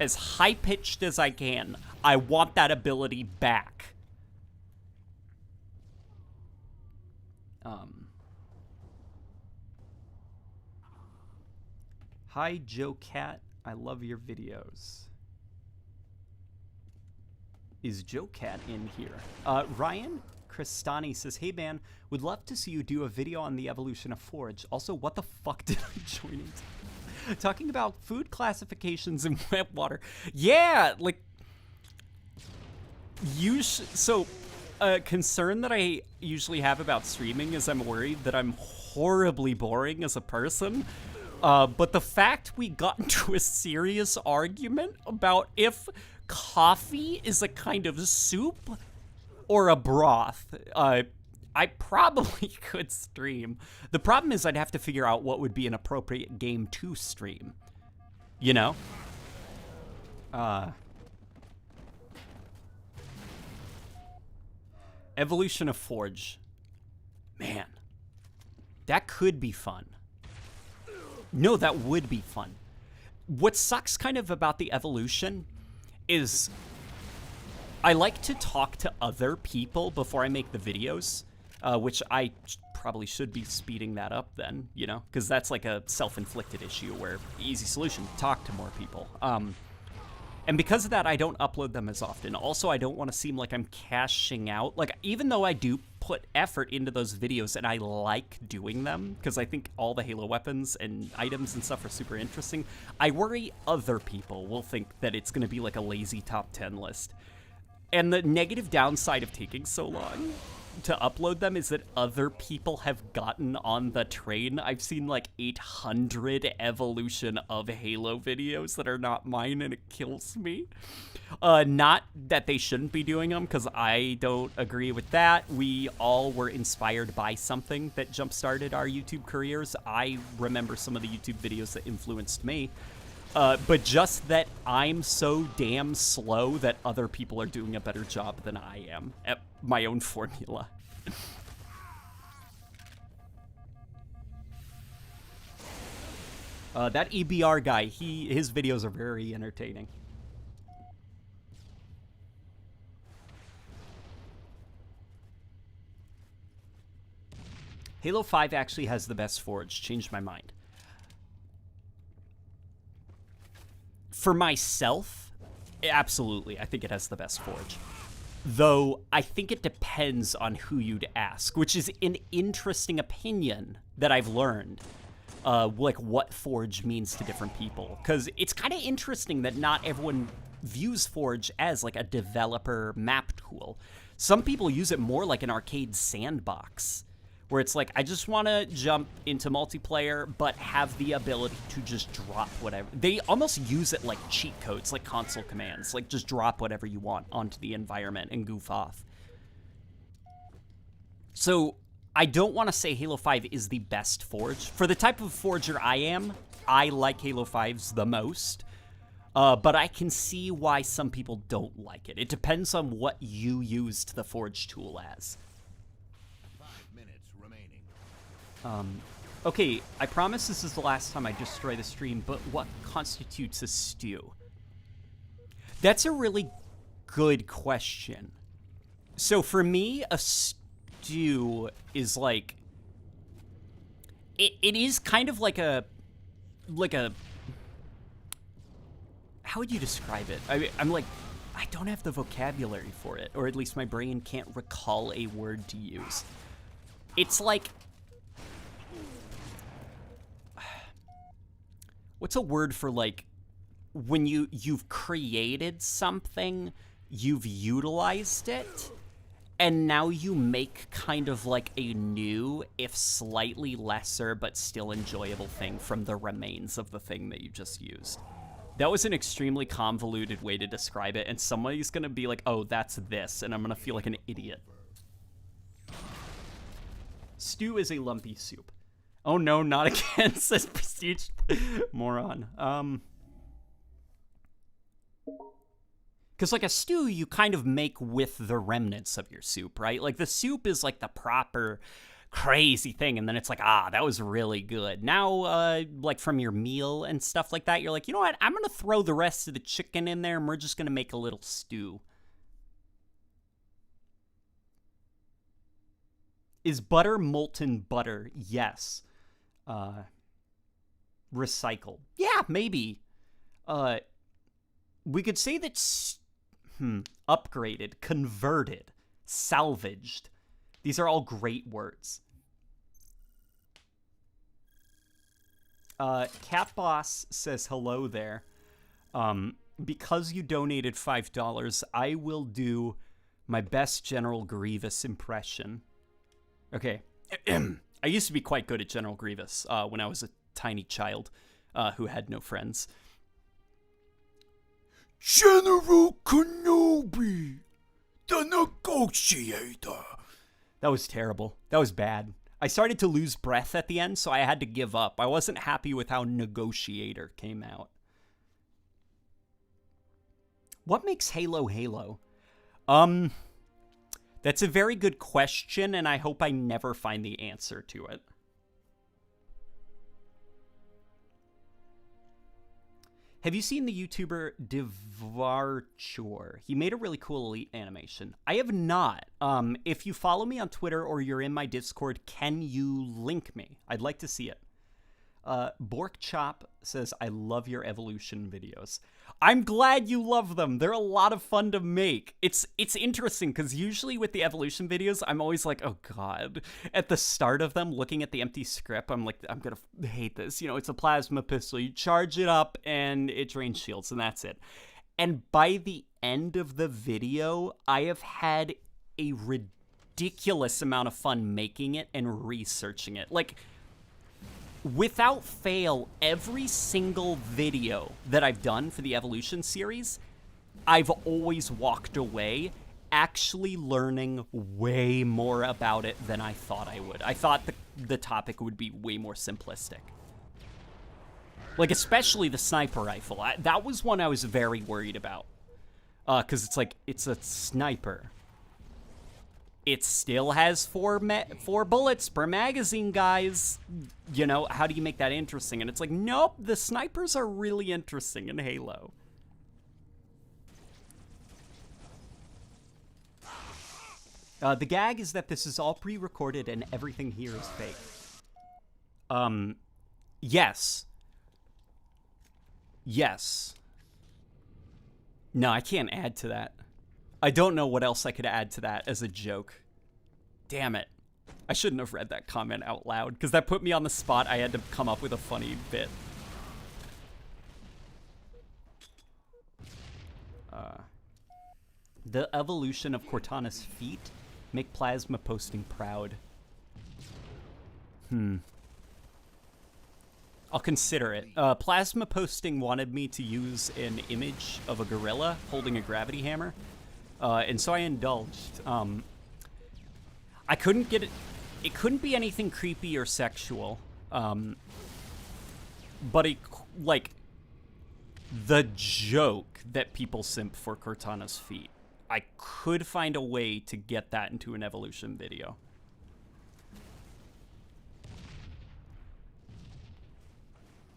as high-pitched as I can. I want that ability back. Hi, Joe Cat. I love your videos. Is Joe Cat in here? Ryan Cristani says, hey man, would love to see you do a video on the evolution of Forge. Also, what the fuck did I join into? Talking about food classifications in wet water. Yeah, like, a concern that I usually have about streaming is I'm worried that I'm horribly boring as a person. But the fact we got into a serious argument about if coffee is a kind of soup or a broth, I I probably could stream. The problem is I'd have to figure out what would be an appropriate game to stream. You know? Evolution of Forge. Man. That could be fun. No, that would be fun. What sucks kind of about the evolution is I like to talk to other people before I make the videos, which I probably should be speeding that up then, you know, because that's like a self-inflicted issue where easy solution, talk to more people. And because of that, I don't upload them as often. Also, I don't want to seem like I'm cashing out. Like, even though I do put effort into those videos and I like doing them, because I think all the Halo weapons and items and stuff are super interesting, I worry other people will think that it's going to be like a lazy top 10 list. And the negative downside of taking so long to upload them is that other people have gotten on the train. I've seen like 800 evolution of Halo videos that are not mine, and it kills me. Not that they shouldn't be doing them, because I don't agree with that. We all were inspired by something that jump-started our YouTube careers. I remember some of the YouTube videos that influenced me. But just that I'm so damn slow that other people are doing a better job than I am at my own formula. That EBR guy, his videos are very entertaining. Halo 5 actually has the best Forge. Changed my mind. For myself, absolutely, I think it has the best Forge. Though, I think it depends on who you'd ask, which is an interesting opinion that I've learned. Like, what Forge means to different people. Because it's kind of interesting that not everyone views Forge as, like, a developer map tool. Some people use it more like an arcade sandbox, where it's like, I just want to jump into multiplayer, but have the ability to just drop whatever. They almost use it like cheat codes, like console commands, like just drop whatever you want onto the environment and goof off. So I don't want to say Halo 5 is the best Forge. For the type of Forger I am, I like Halo 5's the most. But I can see why some people don't like it. It depends on what you used the Forge tool as. Okay, I promise this is the last time I destroy the stream, but what constitutes a stew? That's a really good question. So for me, a stew is like... It is kind of like a... How would you describe it? I'm like... I don't have the vocabulary for it, or at least my brain can't recall a word to use. It's like... What's a word for, like, when you've created something, you've utilized it, and now you make kind of like a new, if slightly lesser, but still enjoyable thing from the remains of the thing that you just used. That was an extremely convoluted way to describe it, and somebody's gonna be like, oh, that's this, and I'm gonna feel like an idiot. Stew is a lumpy soup. Oh no, not again, says Prestige Moron. Because like a stew, you kind of make with the remnants of your soup, right? Like the soup is like the proper crazy thing, and then it's like, ah, that was really good. Now, like from your meal and stuff like that, you're like, you know what? I'm going to throw the rest of the chicken in there, and we're just going to make a little stew. Is butter molten butter? Yes. Recycled. Yeah, maybe. We could say that upgraded, converted, salvaged. These are all great words. Cat Boss says hello there. Because you donated $5, I will do my best General Grievous impression. Okay. I used to be quite good at General Grievous when I was a tiny child who had no friends. General Kenobi, the negotiator. That was terrible. That was bad. I started to lose breath at the end, so I had to give up. I wasn't happy with how Negotiator came out. What makes Halo Halo? That's a very good question, and I hope I never find the answer to it. Have you seen the YouTuber Devarchor? He made a really cool Elite animation. I have not. If you follow me on Twitter or you're in my Discord, can you link me? I'd like to see it. Bork Chop says, I love your evolution videos. I'm glad you love them. They're a lot of fun to make. It's interesting because usually with the evolution videos, I'm always like, oh God. At the start of them, looking at the empty script, I'm like, I'm going to hate this. You know, it's a plasma pistol. You charge it up and it drains shields and that's it. And by the end of the video, I have had a ridiculous amount of fun making it and researching it. Like, without fail, every single video that I've done for the Evolution series, I've always walked away actually learning way more about it than I thought I would. I thought the topic would be way more simplistic. Like, especially the sniper rifle. That was one I was very worried about. Because it's like, it's a sniper. It still has four bullets per magazine, guys. You know, how do you make that interesting? And it's like, nope, the snipers are really interesting in Halo. The gag is that this is all pre-recorded and everything here is fake. Yes. Yes. No, I can't add to that. I don't know what else I could add to that as a joke. Damn it. I shouldn't have read that comment out loud, because that put me on the spot. I had to come up with a funny bit. The evolution of Cortana's feet make plasma posting proud. I'll consider it. Plasma posting wanted me to use an image of a gorilla holding a gravity hammer. And so I indulged. I couldn't get it. It couldn't be anything creepy or sexual. But like the joke that people simp for Cortana's feet. I could find a way to get that into an evolution video.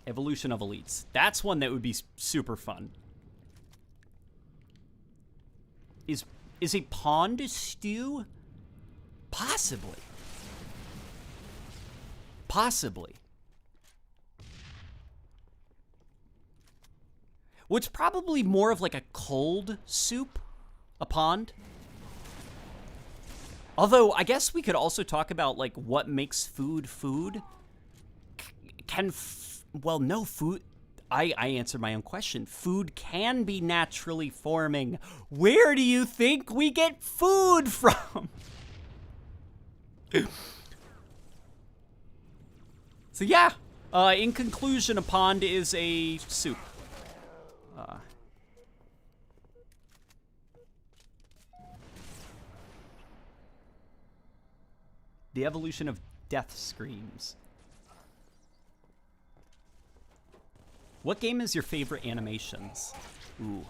Evolution of Elites. That's one that would be super fun. Is a pond a stew? Possibly. Possibly. What's probably more of like a cold soup? A pond? Although, I guess we could also talk about, like, what makes food food? Well, no, food... I answered my own question. Food can be naturally forming. Where do you think we get food from? So yeah, in conclusion, a pond is a soup. The evolution of death screams. What game is your favorite animations? Ooh.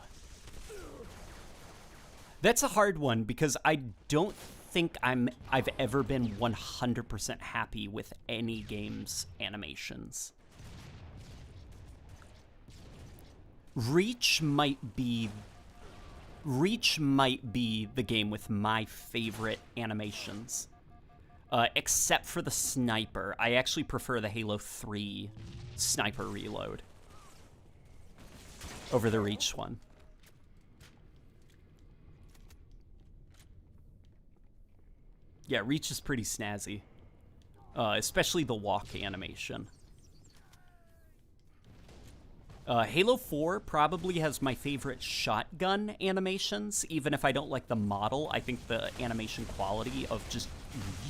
That's a hard one because I don't think I've ever been 100% happy with any game's animations. Reach might be the game with my favorite animations. Except for the sniper. I actually prefer the Halo 3 sniper reload over the Reach one. Yeah, Reach is pretty snazzy. Especially the walk animation. Halo 4 probably has my favorite shotgun animations. Even if I don't like the model, I think the animation quality of just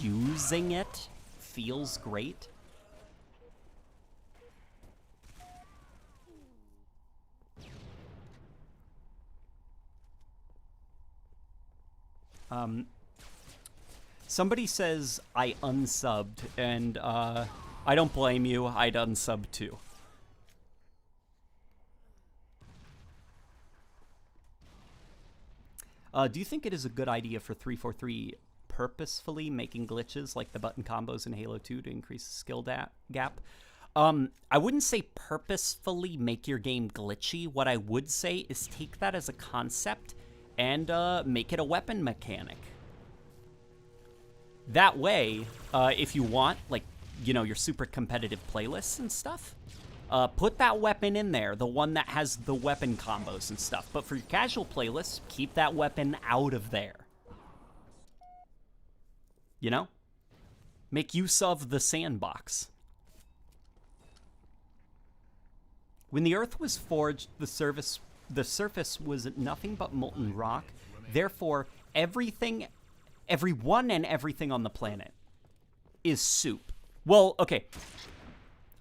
using it feels great. Somebody says I unsubbed, and I don't blame you. I'd unsub too. Do you think it is a good idea for 343 purposefully making glitches like the button combos in Halo 2 to increase the skill gap? I wouldn't say purposefully make your game glitchy. What I would say is take that as a concept and make it a weapon mechanic. That way, if you want, like, you know, your super competitive playlists and stuff, put that weapon in there, the one that has the weapon combos and stuff. But for your casual playlists, keep that weapon out of there. You know? Make use of the sandbox. When the Earth was forged, the surface was nothing but molten rock. Therefore, everyone and everything on the planet is soup. Well, okay.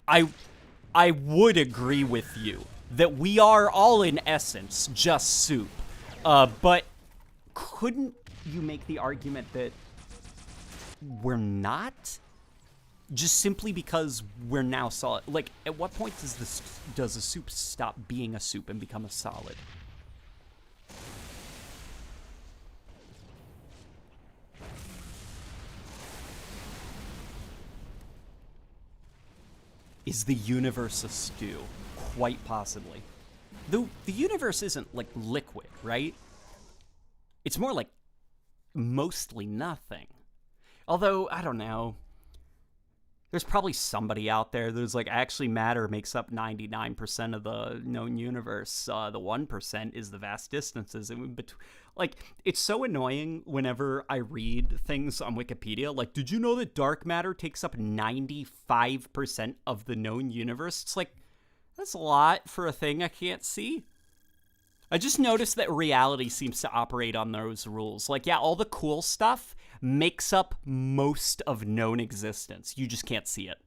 I would agree with you that we are all in essence just soup. But couldn't you make the argument that we're not? Just simply because we're now solid. Like, at what point does a soup stop being a soup and become a solid? Is the universe a stew? Quite possibly. Though the universe isn't like liquid, right? It's more like mostly nothing. Although, I don't know. There's probably somebody out there that's like, actually matter makes up 99% of the known universe. The 1% is the vast distances in between. Like, it's so annoying whenever I read things on Wikipedia. Like, did you know that dark matter takes up 95% of the known universe? It's like, that's a lot for a thing I can't see. I just noticed that reality seems to operate on those rules. Like, yeah, all the cool stuff makes up most of known existence. You just can't see it.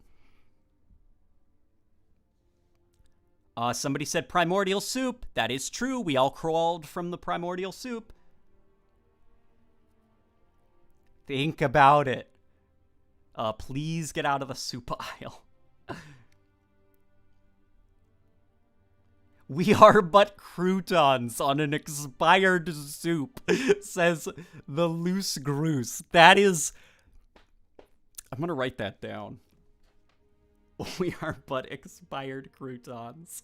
Somebody said primordial soup. That is true. We all crawled from the primordial soup. Think about it. Please get out of the soup aisle. We are but croutons on an expired soup, says the loose groose. That is... I'm going to write that down. We are but expired croutons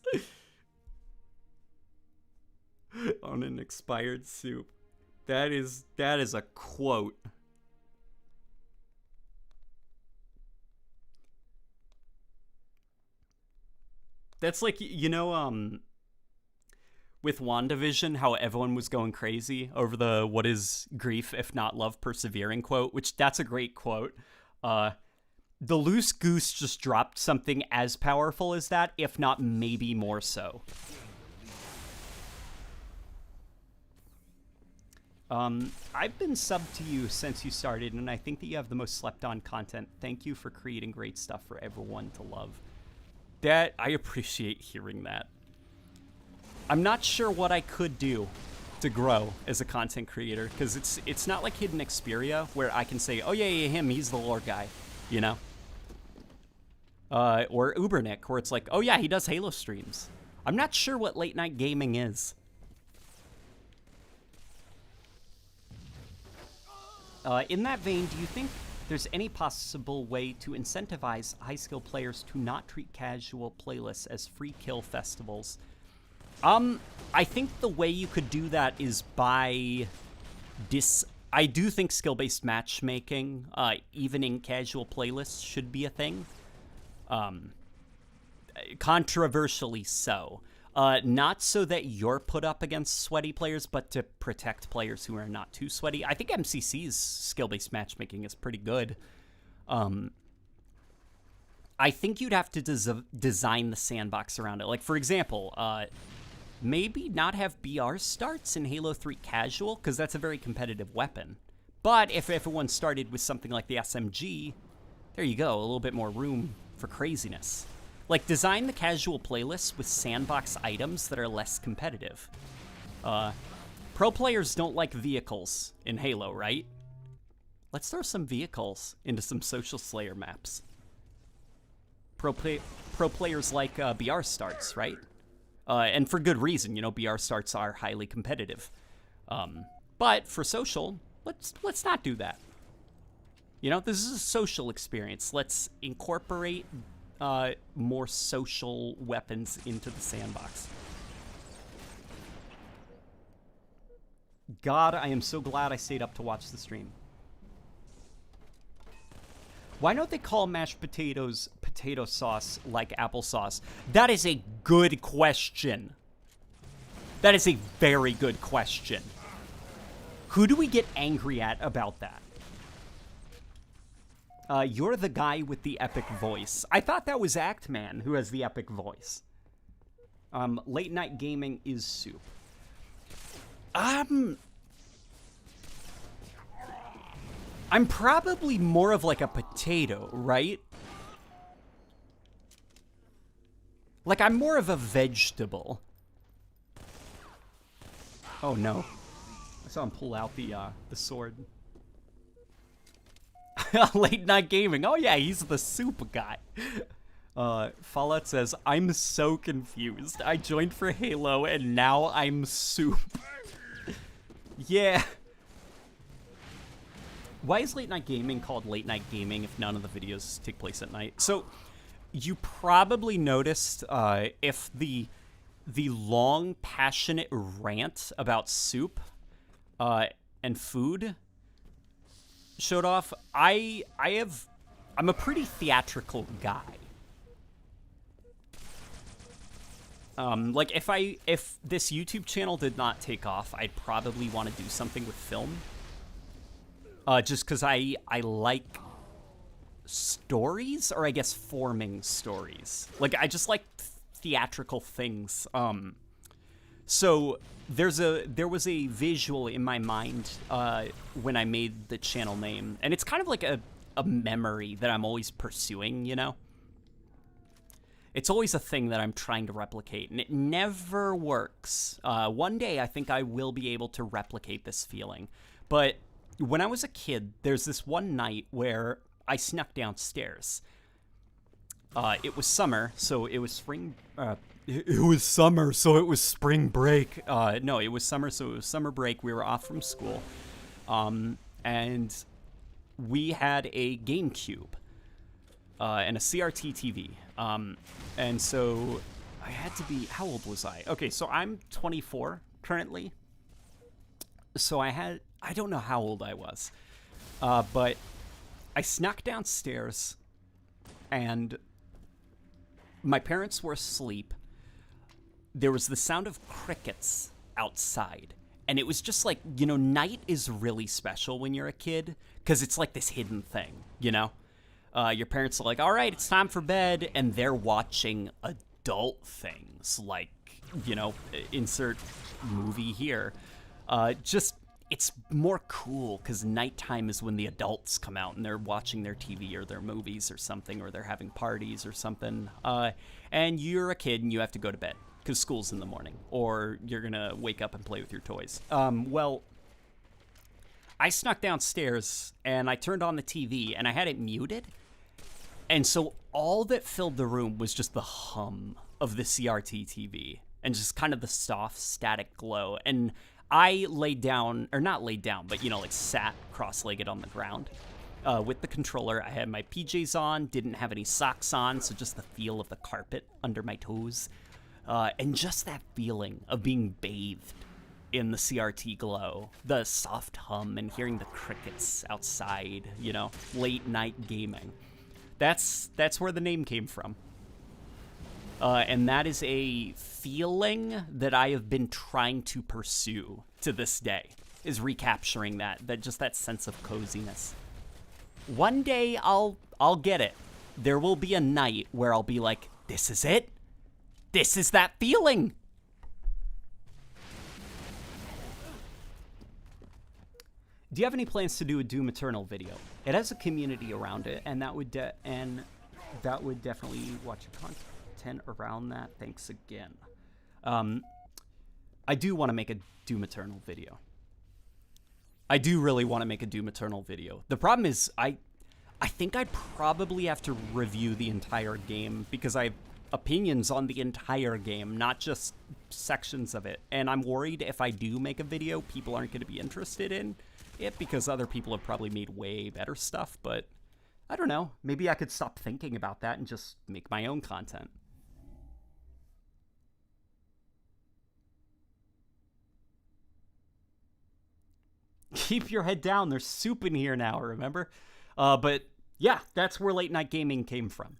on an expired soup. That is a quote. That's like, you know, with WandaVision, how everyone was going crazy over the "what is grief if not love persevering" quote, which that's a great quote. The loose goose just dropped something as powerful as that, if not maybe more so. I've been subbed to you since you started, and I think that you have the most slept on content. Thank you for creating great stuff for everyone to love. That, I appreciate hearing that. I'm not sure what I could do to grow as a content creator, because it's not like Hidden Xperia, where I can say, oh yeah, him, he's the lore guy, you know? Or Ubernick, where it's like, oh yeah, he does Halo streams. I'm not sure what late night gaming is. In that vein, do you think there's any possible way to incentivize high-skill players to not treat casual playlists as free kill festivals? I think the way you could do that is by I do think skill-based matchmaking, even in casual playlists, should be a thing. Controversially so. Not so that you're put up against sweaty players, but to protect players who are not too sweaty. I think MCC's skill-based matchmaking is pretty good. I think you'd have to design the sandbox around it. Like, for example, maybe not have BR starts in Halo 3 casual, because that's a very competitive weapon. But if everyone started with something like the SMG, there you go, a little bit more room for craziness. Like, design the casual playlists with sandbox items that are less competitive. Pro players don't like vehicles in Halo, right? Let's throw some vehicles into some Social Slayer maps. Pro players like BR starts, right? And for good reason, you know, BR starts are highly competitive. But for social, let's not do that. You know, this is a social experience. Let's incorporate more social weapons into the sandbox. God, I am so glad I stayed up to watch the stream. Why don't they call mashed potatoes potato sauce like applesauce? That is a good question. That is a very good question. Who do we get angry at about that? You're the guy with the epic voice. I thought that was Actman who has the epic voice. Late Night Gaming is soup. I'm probably more of like a potato, right? Like, I'm more of a vegetable. Oh no. I saw him pull out the sword. Late Night Gaming. Oh yeah, he's the soup guy. Fallout says, I'm so confused. I joined for Halo and now I'm soup. Yeah. Why is Late Night Gaming called Late Night Gaming if none of the videos take place at night? So, you probably noticed if the long, passionate rant about soup and food showed off. I'm a pretty theatrical guy. Like if this YouTube channel did not take off, I'd probably want to do something with film. Just because I like stories, or I guess forming stories. Like, I just like theatrical things. So there was a visual in my mind when I made the channel name, and it's kind of like a memory that I'm always pursuing, you know? It's always a thing that I'm trying to replicate, and it never works. One day, I think I will be able to replicate this feeling. But when I was a kid, there's this one night where I snuck downstairs. It was summer, so it was spring... It was summer, so it was spring break. No, it was summer, so it was summer break. We were off from school. And we had a GameCube and a CRT TV. And so I had to be... How old was I? Okay, so I'm 24 currently. So I don't know how old I was. But I snuck downstairs, and my parents were asleep. There was the sound of crickets outside. And it was just like, you know, night is really special when you're a kid, because it's like this hidden thing, you know? Your parents are like, all right, it's time for bed, and they're watching adult things, like, you know, insert movie here. It's more cool, because nighttime is when the adults come out, and they're watching their TV or their movies or something, or they're having parties or something. And you're a kid, and you have to go to bed, because school's in the morning, or you're going to wake up and play with your toys. Well, I snuck downstairs, and I turned on the TV, and I had it muted. And so all that filled the room was just the hum of the CRT TV, and just kind of the soft, static glow. And I laid down, or not laid down, but, you know, like sat cross-legged on the ground with the controller. I had my PJs on, didn't have any socks on, so just the feel of the carpet under my toes. And just that feeling of being bathed in the CRT glow, the soft hum, and hearing the crickets outside, you know, late night gaming. That's where the name came from. And that is a feeling that I have been trying to pursue to this day, is recapturing that just that sense of coziness. One day I'll get it. There will be a night where I'll be like, this is it. This is that feeling. Do you have any plans to do a Doom Eternal video? It has a community around it, and that would definitely watch your content around that. Thanks again. I do want to make a Doom Eternal video. I do really want to make a Doom Eternal video. The problem is I think I'd probably have to review the entire game because I have opinions on the entire game, not just sections of it. And I'm worried if I do make a video, people aren't going to be interested in it because other people have probably made way better stuff. But I don't know. Maybe I could stop thinking about that and just make my own content. Keep your head down. There's soup in here now, remember? But yeah, that's where Late Night Gaming came from.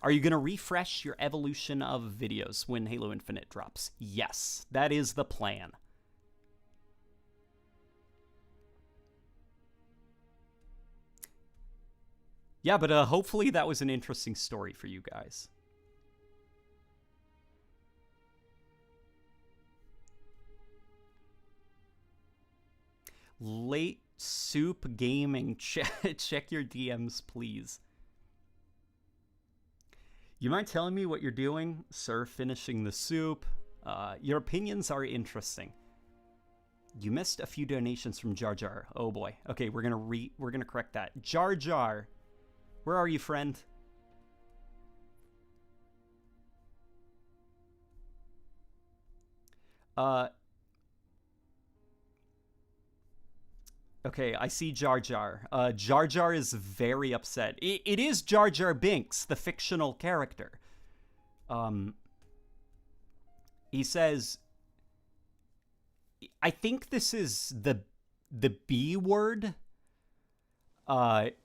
Are you going to refresh your evolution of videos when Halo Infinite drops? Yes, that is the plan. Yeah, but hopefully that was an interesting story for you guys. Late Soup Gaming, check your DMs, please. You mind telling me what you're doing, sir? Finishing the soup. Your opinions are interesting. You missed a few donations from Jar Jar. Oh boy. Okay, we're gonna correct that. Jar Jar, where are you, friend? Okay, I see Jar Jar. Jar Jar is very upset. It is Jar Jar Binks, the fictional character. He says, I think this is the B word, but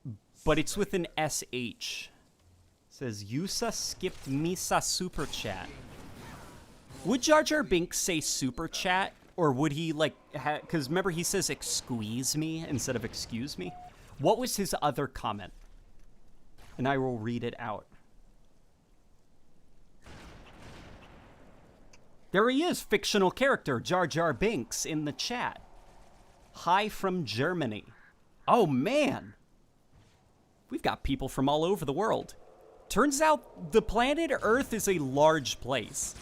it's with an SH. Says, Yusa skipped Misa super chat. Would Jar Jar Binks say super chat? Or would he, like, because remember he says excuse me instead of excuse me? What was his other comment? And I will read it out. There he is, fictional character Jar Jar Binks in the chat. Hi from Germany. Oh, man. We've got people from all over the world. Turns out the planet Earth is a large place.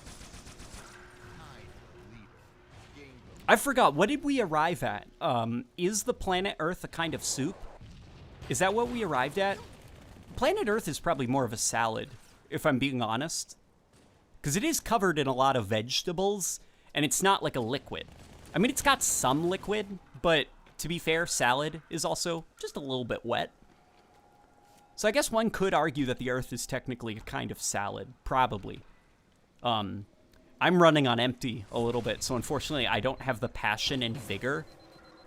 I forgot, what did we arrive at? Is the planet Earth a kind of soup? Is that what we arrived at? Planet Earth is probably more of a salad, if I'm being honest. Because it is covered in a lot of vegetables, and it's not like a liquid. I mean, it's got some liquid, but to be fair, salad is also just a little bit wet. So I guess one could argue that the Earth is technically a kind of salad, probably. I'm running on empty a little bit, so unfortunately I don't have the passion and vigor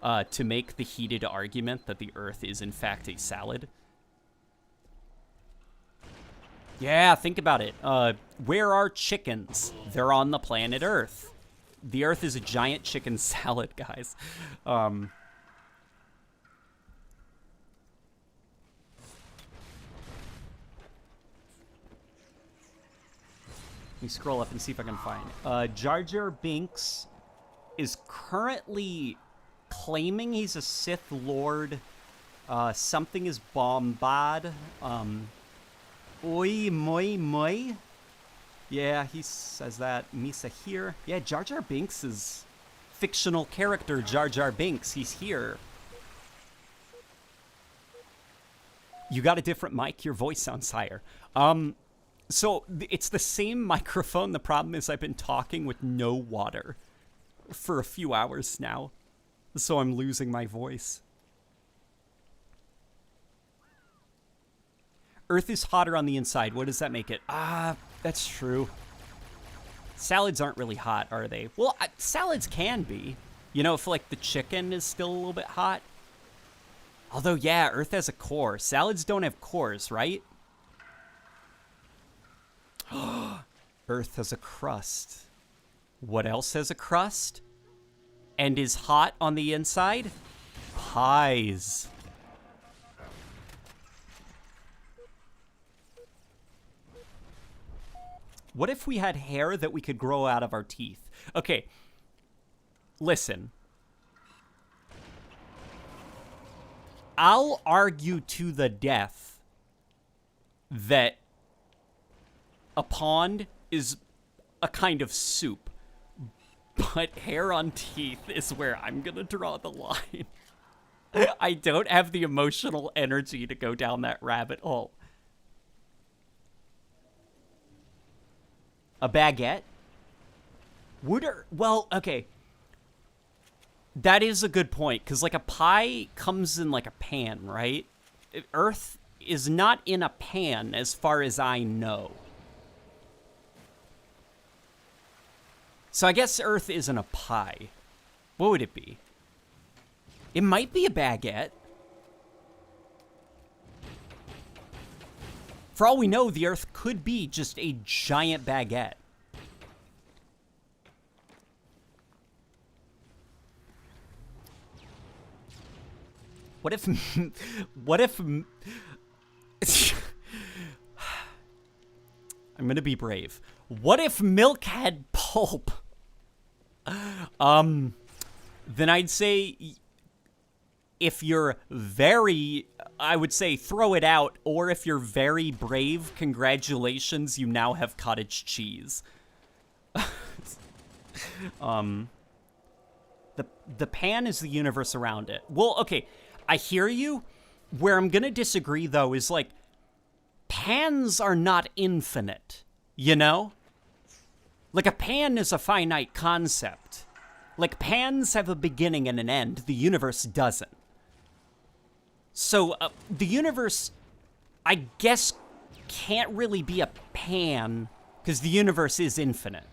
to make the heated argument that the Earth is in fact a salad. Yeah, think about it. Where are chickens? They're on the planet Earth. The Earth is a giant chicken salad, guys. Let me scroll up and see if I can find. Jar Jar Binks is currently claiming he's a Sith Lord. Something is Bombad. Oi, moi, moi. Yeah, he says that. Misa here. Yeah, Jar Jar Binks is fictional character Jar Jar Binks. He's here. You got a different mic? Your voice sounds higher. So it's the same microphone. The problem is I've been talking with no water for a few hours now. So I'm losing my voice. Earth is hotter on the inside. What does that make it? That's true. Salads aren't really hot, are they? Well, salads can be. You know, if like the chicken is still a little bit hot. Although, yeah, Earth has a core. Salads don't have cores, right? Earth has a crust. What else has a crust? And is hot on the inside? Pies. What if we had hair that we could grow out of our teeth? Okay, listen. I'll argue to the death that a pond is a kind of soup. But hair on teeth is where I'm gonna draw the line. I don't have the emotional energy to go down that rabbit hole. A baguette? Well, okay. That is a good point, because, like, a pie comes in, like, a pan, right? Earth is not in a pan, as far as I know. So I guess Earth isn't a pie. What would it be? It might be a baguette. For all we know, the Earth could be just a giant baguette. What if... What if... I'm gonna be brave. What if milk had pulp? Then I'd say... If you're very... I would say throw it out, or if you're very brave, congratulations, you now have cottage cheese. The pan is the universe around it. Well, okay, I hear you. Where I'm gonna disagree, though, is, like, pans are not infinite, you know? Like, a pan is a finite concept. Like, pans have a beginning and an end. The universe doesn't. So, the universe, I guess, can't really be a pan, because the universe is infinite.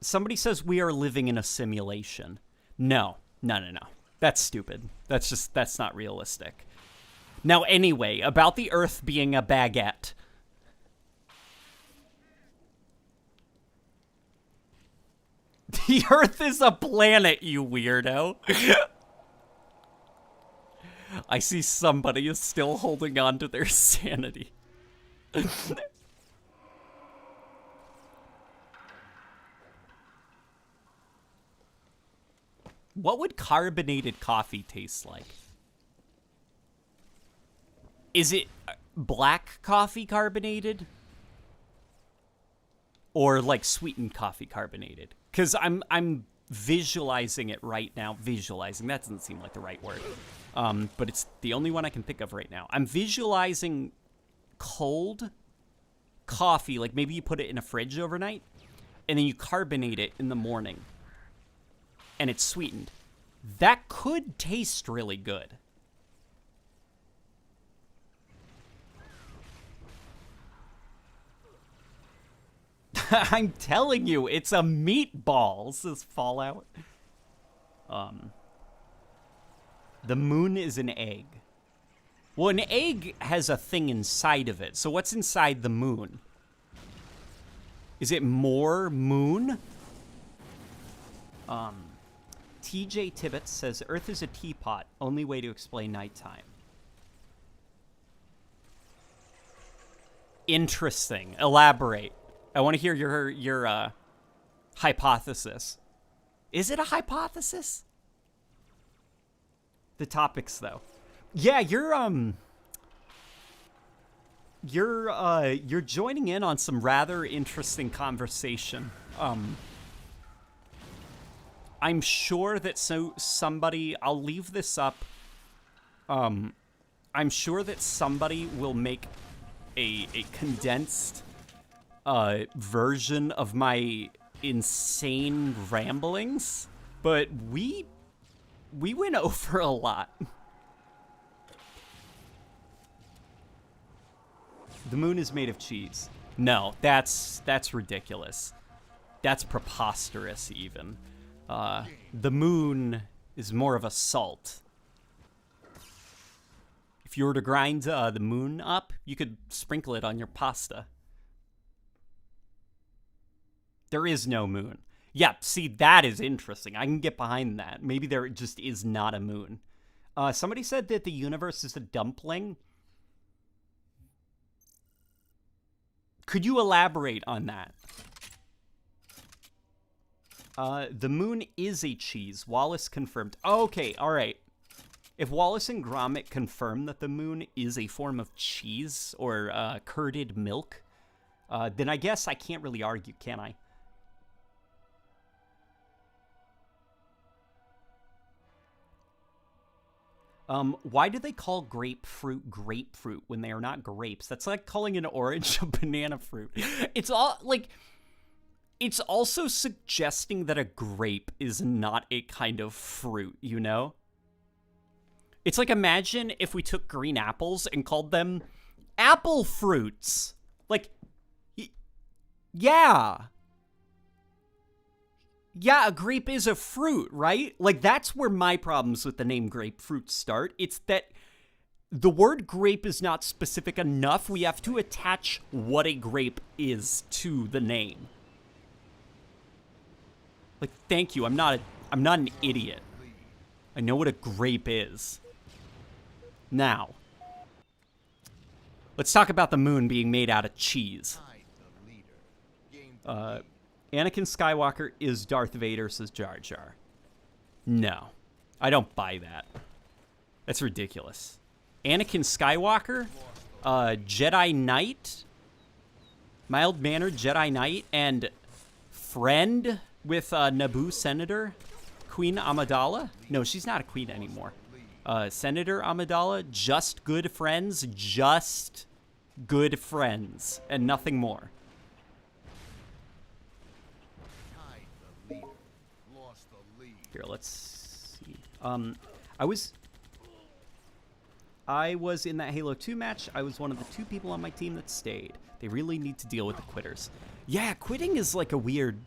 Somebody says we are living in a simulation. No. That's stupid. That's not realistic. Now, anyway, about the Earth being a baguette. The Earth is a planet, you weirdo. I see somebody is still holding on to their sanity. What would carbonated coffee taste like? Is it black coffee carbonated? Or like sweetened coffee carbonated? Because I'm visualizing it right now. Visualizing, that doesn't seem like the right word. But it's the only one I can think of right now. I'm visualizing cold coffee, like maybe you put it in a fridge overnight, and then you carbonate it in the morning. And it's sweetened. That could taste really good. I'm telling you, it's a meatball, says Fallout. The moon is an egg. Well, an egg has a thing inside of it. So what's inside the moon? Is it more moon? TJ Tibbetts says, Earth is a teapot. Only way to explain nighttime. Interesting. Elaborate. I want to hear your hypothesis. Is it a hypothesis? The topics, though. Yeah, you're joining in on some rather interesting conversation. I'm sure that somebody, I'll leave this up. I'm sure that somebody will make a condensed version of my insane ramblings, but we went over a lot. The moon is made of cheese. No, that's ridiculous. That's preposterous, even. The moon is more of a salt. If you were to grind the moon up, you could sprinkle it on your pasta. There is no moon. Yeah, see, that is interesting. I can get behind that. Maybe there just is not a moon. Somebody said that the universe is a dumpling. Could you elaborate on that? The moon is a cheese. Wallace confirmed. Okay, all right. If Wallace and Gromit confirm that the moon is a form of cheese or curded milk, then I guess I can't really argue, can I? Why do they call grapefruit grapefruit when they are not grapes? That's like calling an orange a banana fruit. It's all like, it's also suggesting that a grape is not a kind of fruit, you know? It's like, imagine if we took green apples and called them apple fruits. Like, yeah. Yeah, a grape is a fruit, right? Like, that's where my problems with the name grapefruit start. It's that the word grape is not specific enough. We have to attach what a grape is to the name. Like, thank you. I'm not an idiot. I know what a grape is. Now, let's talk about the moon being made out of cheese. Anakin Skywalker is Darth Vader, says Jar Jar. No, I don't buy that. That's ridiculous. Anakin Skywalker, Jedi Knight, mild-mannered Jedi Knight, and friend with Naboo Senator, Queen Amidala. No, she's not a queen anymore. Senator Amidala, just good friends, and nothing more. Here, let's see. I was in that Halo 2 match. I was one of the 2 people on my team that stayed. They really need to deal with the quitters. Yeah, quitting is like a weird...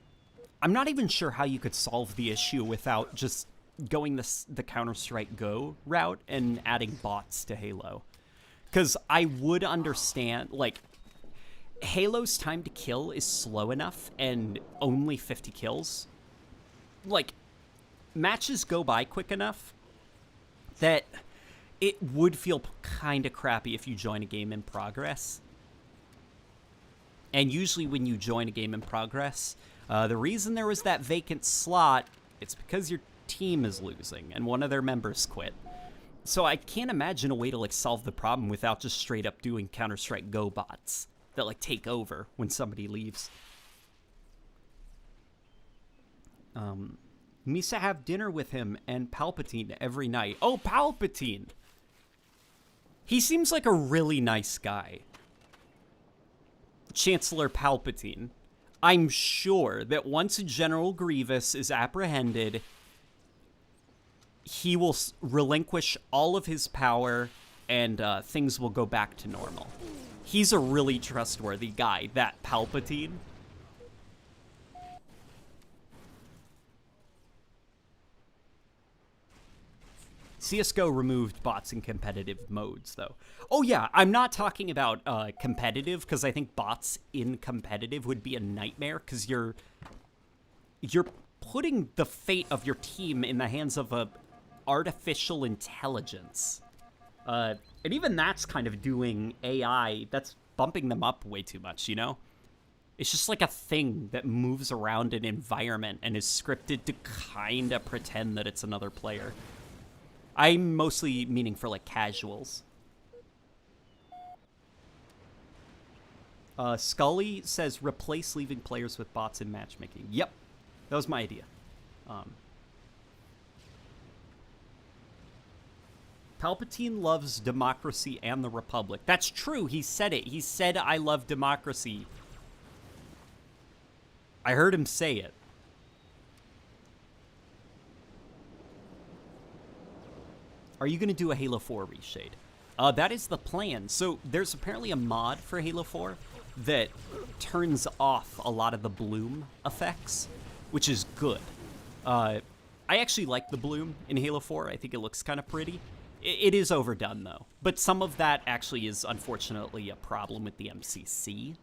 I'm not even sure how you could solve the issue without just going the Counter-Strike Go route and adding bots to Halo. Because I would understand, like, Halo's time to kill is slow enough and only 50 kills. Like, matches go by quick enough that it would feel kind of crappy if you join a game in progress. And usually when you join a game in progress, the reason there was that vacant slot, it's because your team is losing and one of their members quit. So I can't imagine a way to like solve the problem without just straight up doing Counter-Strike Go bots that like take over when somebody leaves. Misa have dinner with him and Palpatine every night. Oh, Palpatine! He seems like a really nice guy. Chancellor Palpatine. I'm sure that once General Grievous is apprehended, he will relinquish all of his power and things will go back to normal. He's a really trustworthy guy, that Palpatine. CSGO removed bots in competitive modes, though. Oh, yeah, I'm not talking about competitive, because I think bots in competitive would be a nightmare, because you're putting the fate of your team in the hands of a artificial intelligence. And even that's kind of doing AI, that's bumping them up way too much, you know? It's just like a thing that moves around an environment and is scripted to kind of pretend that it's another player. I'm mostly meaning for, like, casuals. Scully says, replace leaving players with bots in matchmaking. Yep, that was my idea. Palpatine loves democracy and the Republic. That's true, he said it. He said, I love democracy. I heard him say it. Are you going to do a Halo 4 reshade? That is the plan. So there's apparently a mod for Halo 4 that turns off a lot of the bloom effects, which is good. I actually like the bloom in Halo 4. I think it looks kind of pretty. It is overdone, though. But some of that actually is, unfortunately, a problem with the MCC.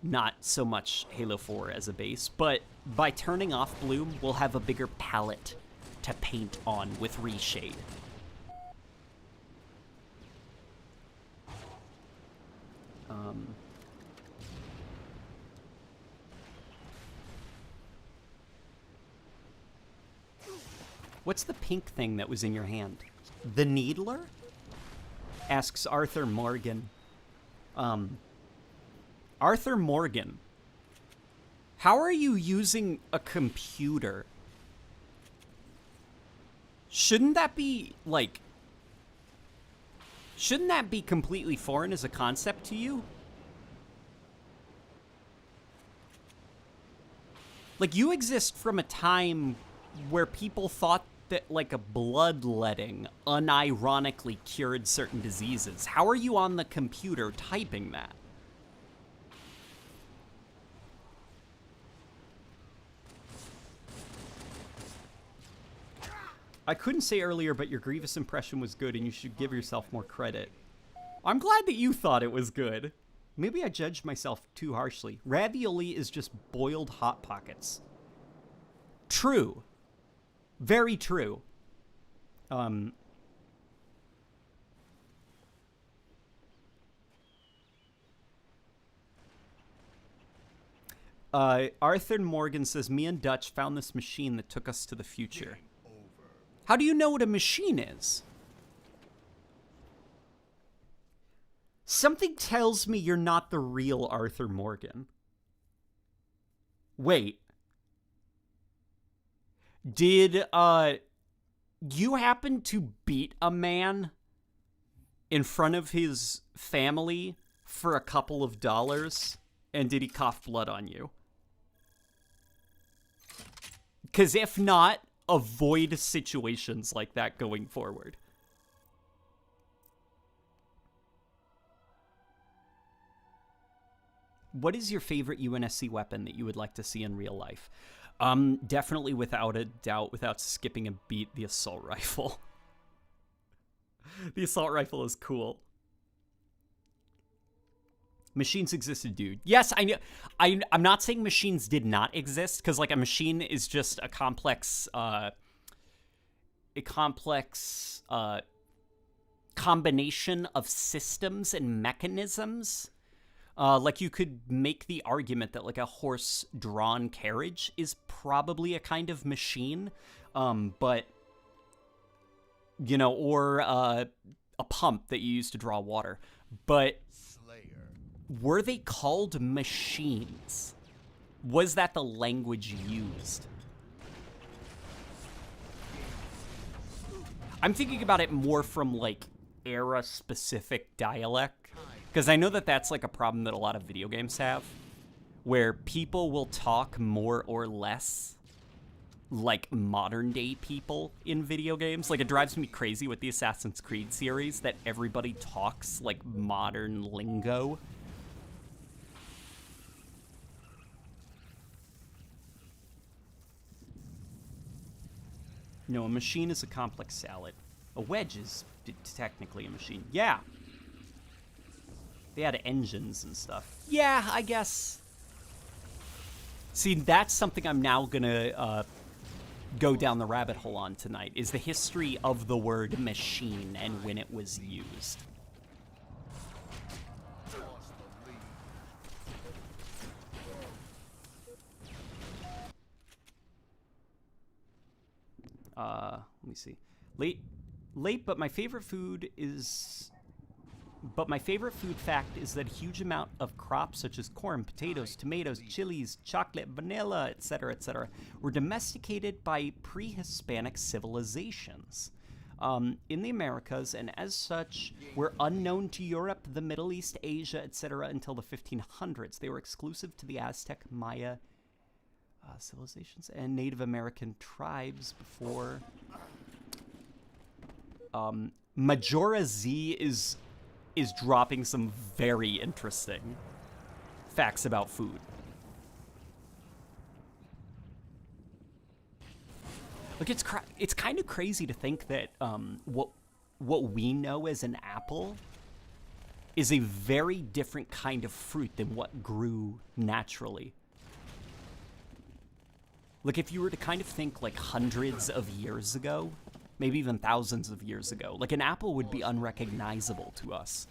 Not so much Halo 4 as a base, but by turning off bloom, we'll have a bigger palette to paint on with reshade. What's the pink thing that was in your hand? The Needler? Asks Arthur Morgan. Arthur Morgan, how are you using a computer? Shouldn't that be, like... Shouldn't that be completely foreign as a concept to you? Like, you exist from a time where people thought that, like, a bloodletting unironically cured certain diseases. How are you on the computer typing that? I couldn't say earlier, but your Grievous impression was good and you should give yourself more credit. I'm glad that you thought it was good. Maybe I judged myself too harshly. Ravioli is just boiled Hot Pockets. True. Very true. Arthur Morgan says, me and Dutch found this machine that took us to the future. How do you know what a machine is? Something tells me you're not the real Arthur Morgan. Wait. Did, you happen to beat a man in front of his family for a couple of dollars? And did he cough blood on you? Because if not, avoid situations like that going forward. What is your favorite UNSC weapon that you would like to see in real life? Definitely, without a doubt, without skipping a beat, the assault rifle. The assault rifle is cool. Machines existed, dude. Yes, I know. I'm not saying machines did not exist, because, like, a machine is just a complex combination of systems and mechanisms. Like, you could make the argument that, like, a horse-drawn carriage is probably a kind of machine, but, you know, or a pump that you use to draw water. But were they called machines? Was that the language used? I'm thinking about it more from, like, era-specific dialect, because I know that that's, like, a problem that a lot of video games have, where people will talk more or less like modern-day people in video games. Like, it drives me crazy with the Assassin's Creed series that everybody talks, like, modern lingo. No, a machine is a complex salad. A wedge is technically a machine. Yeah. They had engines and stuff. Yeah, I guess. See, that's something I'm now gonna go down the rabbit hole on tonight, is the history of the word machine and when it was used. Let me see. Late, but my favorite food fact is that a huge amount of crops such as corn, potatoes, tomatoes, chilies, chocolate, vanilla, etc., etc., were domesticated by pre-Hispanic civilizations in the Americas, and as such were unknown to Europe, the Middle East, Asia, etc., until the 1500s. They were exclusive to the Aztec, Maya civilizations and Native American tribes before. Majora Z is dropping some very interesting facts about food. Like, it's kind of crazy to think that what we know as an apple is a very different kind of fruit than what grew naturally. Like, if you were to kind of think, like, hundreds of years ago, maybe even thousands of years ago, like, an apple would be unrecognizable to us.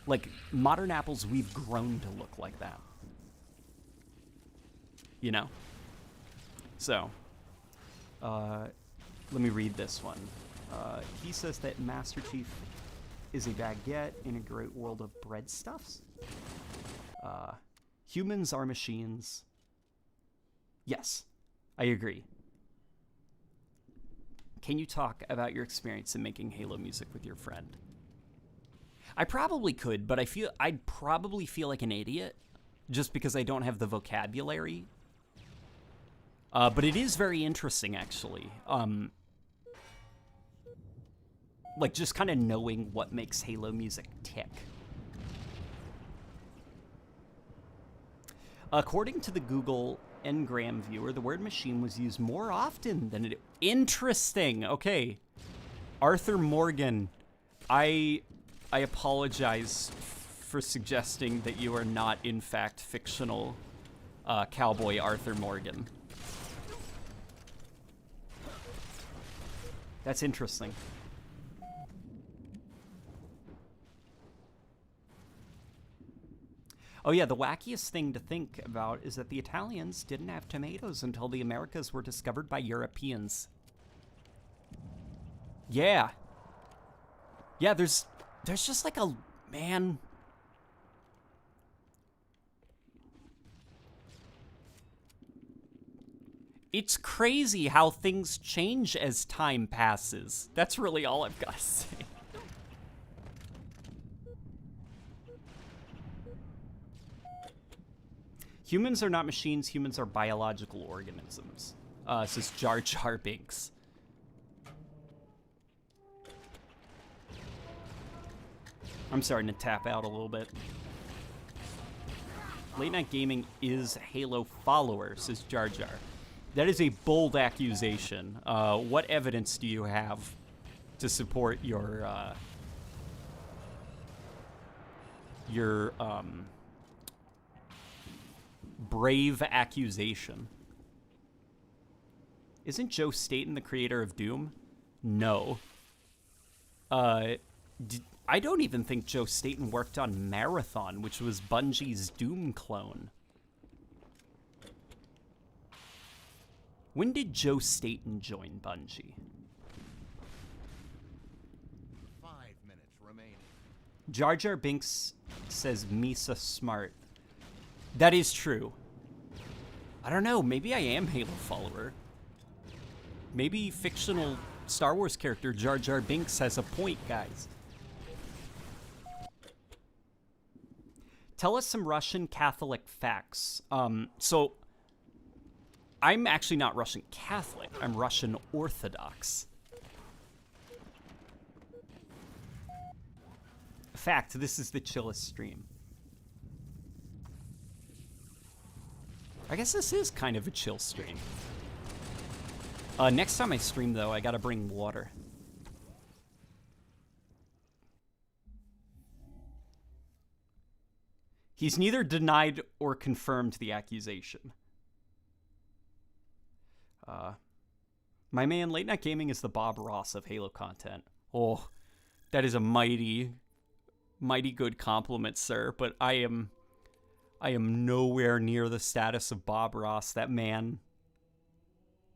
Like, modern apples, we've grown to look like that. You know? So, Let me read this one. He says that Master Chief is a baguette in a great world of breadstuffs. Humans are machines. Yes, I agree. Can you talk about your experience in making Halo music with your friend? I probably could, but I'd probably feel like an idiot just because I don't have the vocabulary. But it is very interesting, actually. Like, just kind of knowing what makes Halo music tick. According to the Google Ngram viewer, the word machine was used more often than it... Interesting! Okay. Arthur Morgan, I apologize for suggesting that you are not, in fact, fictional cowboy Arthur Morgan. That's interesting. Oh yeah, the wackiest thing to think about is that the Italians didn't have tomatoes until the Americas were discovered by Europeans. Yeah. Yeah, there's just like a... Man... It's crazy how things change as time passes. That's really all I've got to say. Humans are not machines. Humans are biological organisms. Says Jar Jar Binks. I'm starting to tap out a little bit. Late Night Gaming is Halo follower, says Jar Jar. That is a bold accusation. What evidence do you have to support your brave accusation? Isn't Joe Staten the creator of Doom? No. I don't even think Joe Staten worked on Marathon, which was Bungie's Doom clone. When did Joe Staten join Bungie? 5 minutes remaining. Jar Jar Binks says Misa smart. That is true. I don't know, maybe I am Halo follower. Maybe fictional Star Wars character Jar Jar Binks has a point, guys. Tell us some Russian Catholic facts. So I'm actually not Russian Catholic. I'm Russian Orthodox. Fact, this is the chillest stream. I guess this is kind of a chill stream. Next time I stream, though, I gotta bring water. He's neither denied or confirmed the accusation. My man, Late Night Gaming is the Bob Ross of Halo content. Oh, that is a mighty, mighty good compliment, sir. But I am nowhere near the status of Bob Ross. That man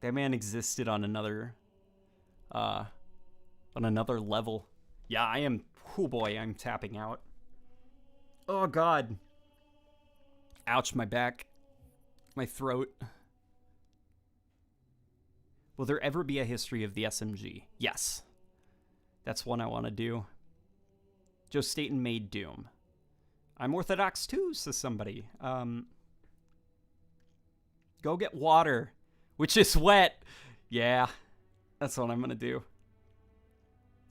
existed on another level. Yeah, I am. Oh boy, I'm tapping out. Oh God. Ouch, my back, my throat. Will there ever be a history of the SMG? Yes. That's one I want to do. Joe Staten made Doom. I'm Orthodox too, says somebody. Go get water, which is wet. Yeah, that's what I'm going to do.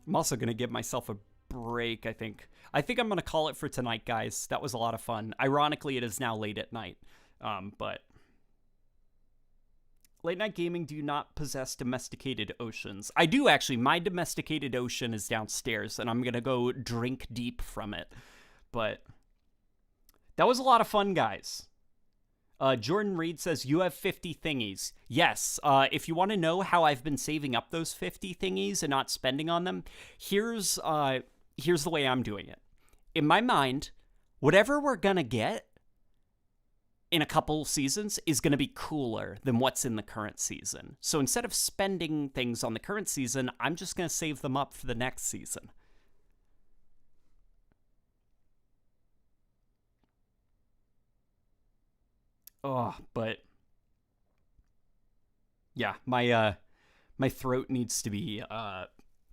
I'm also going to give myself a break, I think. I think I'm going to call it for tonight, guys. That was a lot of fun. Ironically, it is now late at night. But Late Night Gaming, do you not possess domesticated oceans? I do, actually. My domesticated ocean is downstairs, and I'm going to go drink deep from it. But that was a lot of fun, guys. Jordan Reed says, you have 50 thingies. Yes, if you want to know how I've been saving up those 50 thingies and not spending on them, here's the way I'm doing it. In my mind, whatever we're going to get, in a couple seasons is going to be cooler than what's in the current season. So instead of spending things on the current season, I'm just going to save them up for the next season. Oh, but yeah, my throat needs to be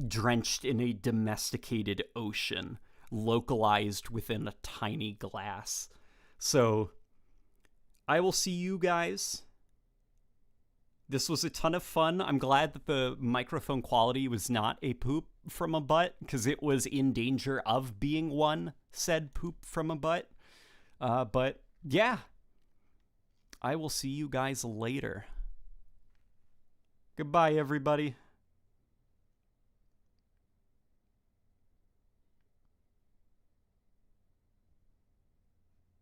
drenched in a domesticated ocean, localized within a tiny glass. So I will see you guys. This was a ton of fun. I'm glad that the microphone quality was not a poop from a butt, because it was in danger of being one said poop from a butt. But yeah, I will see you guys later. Goodbye, everybody.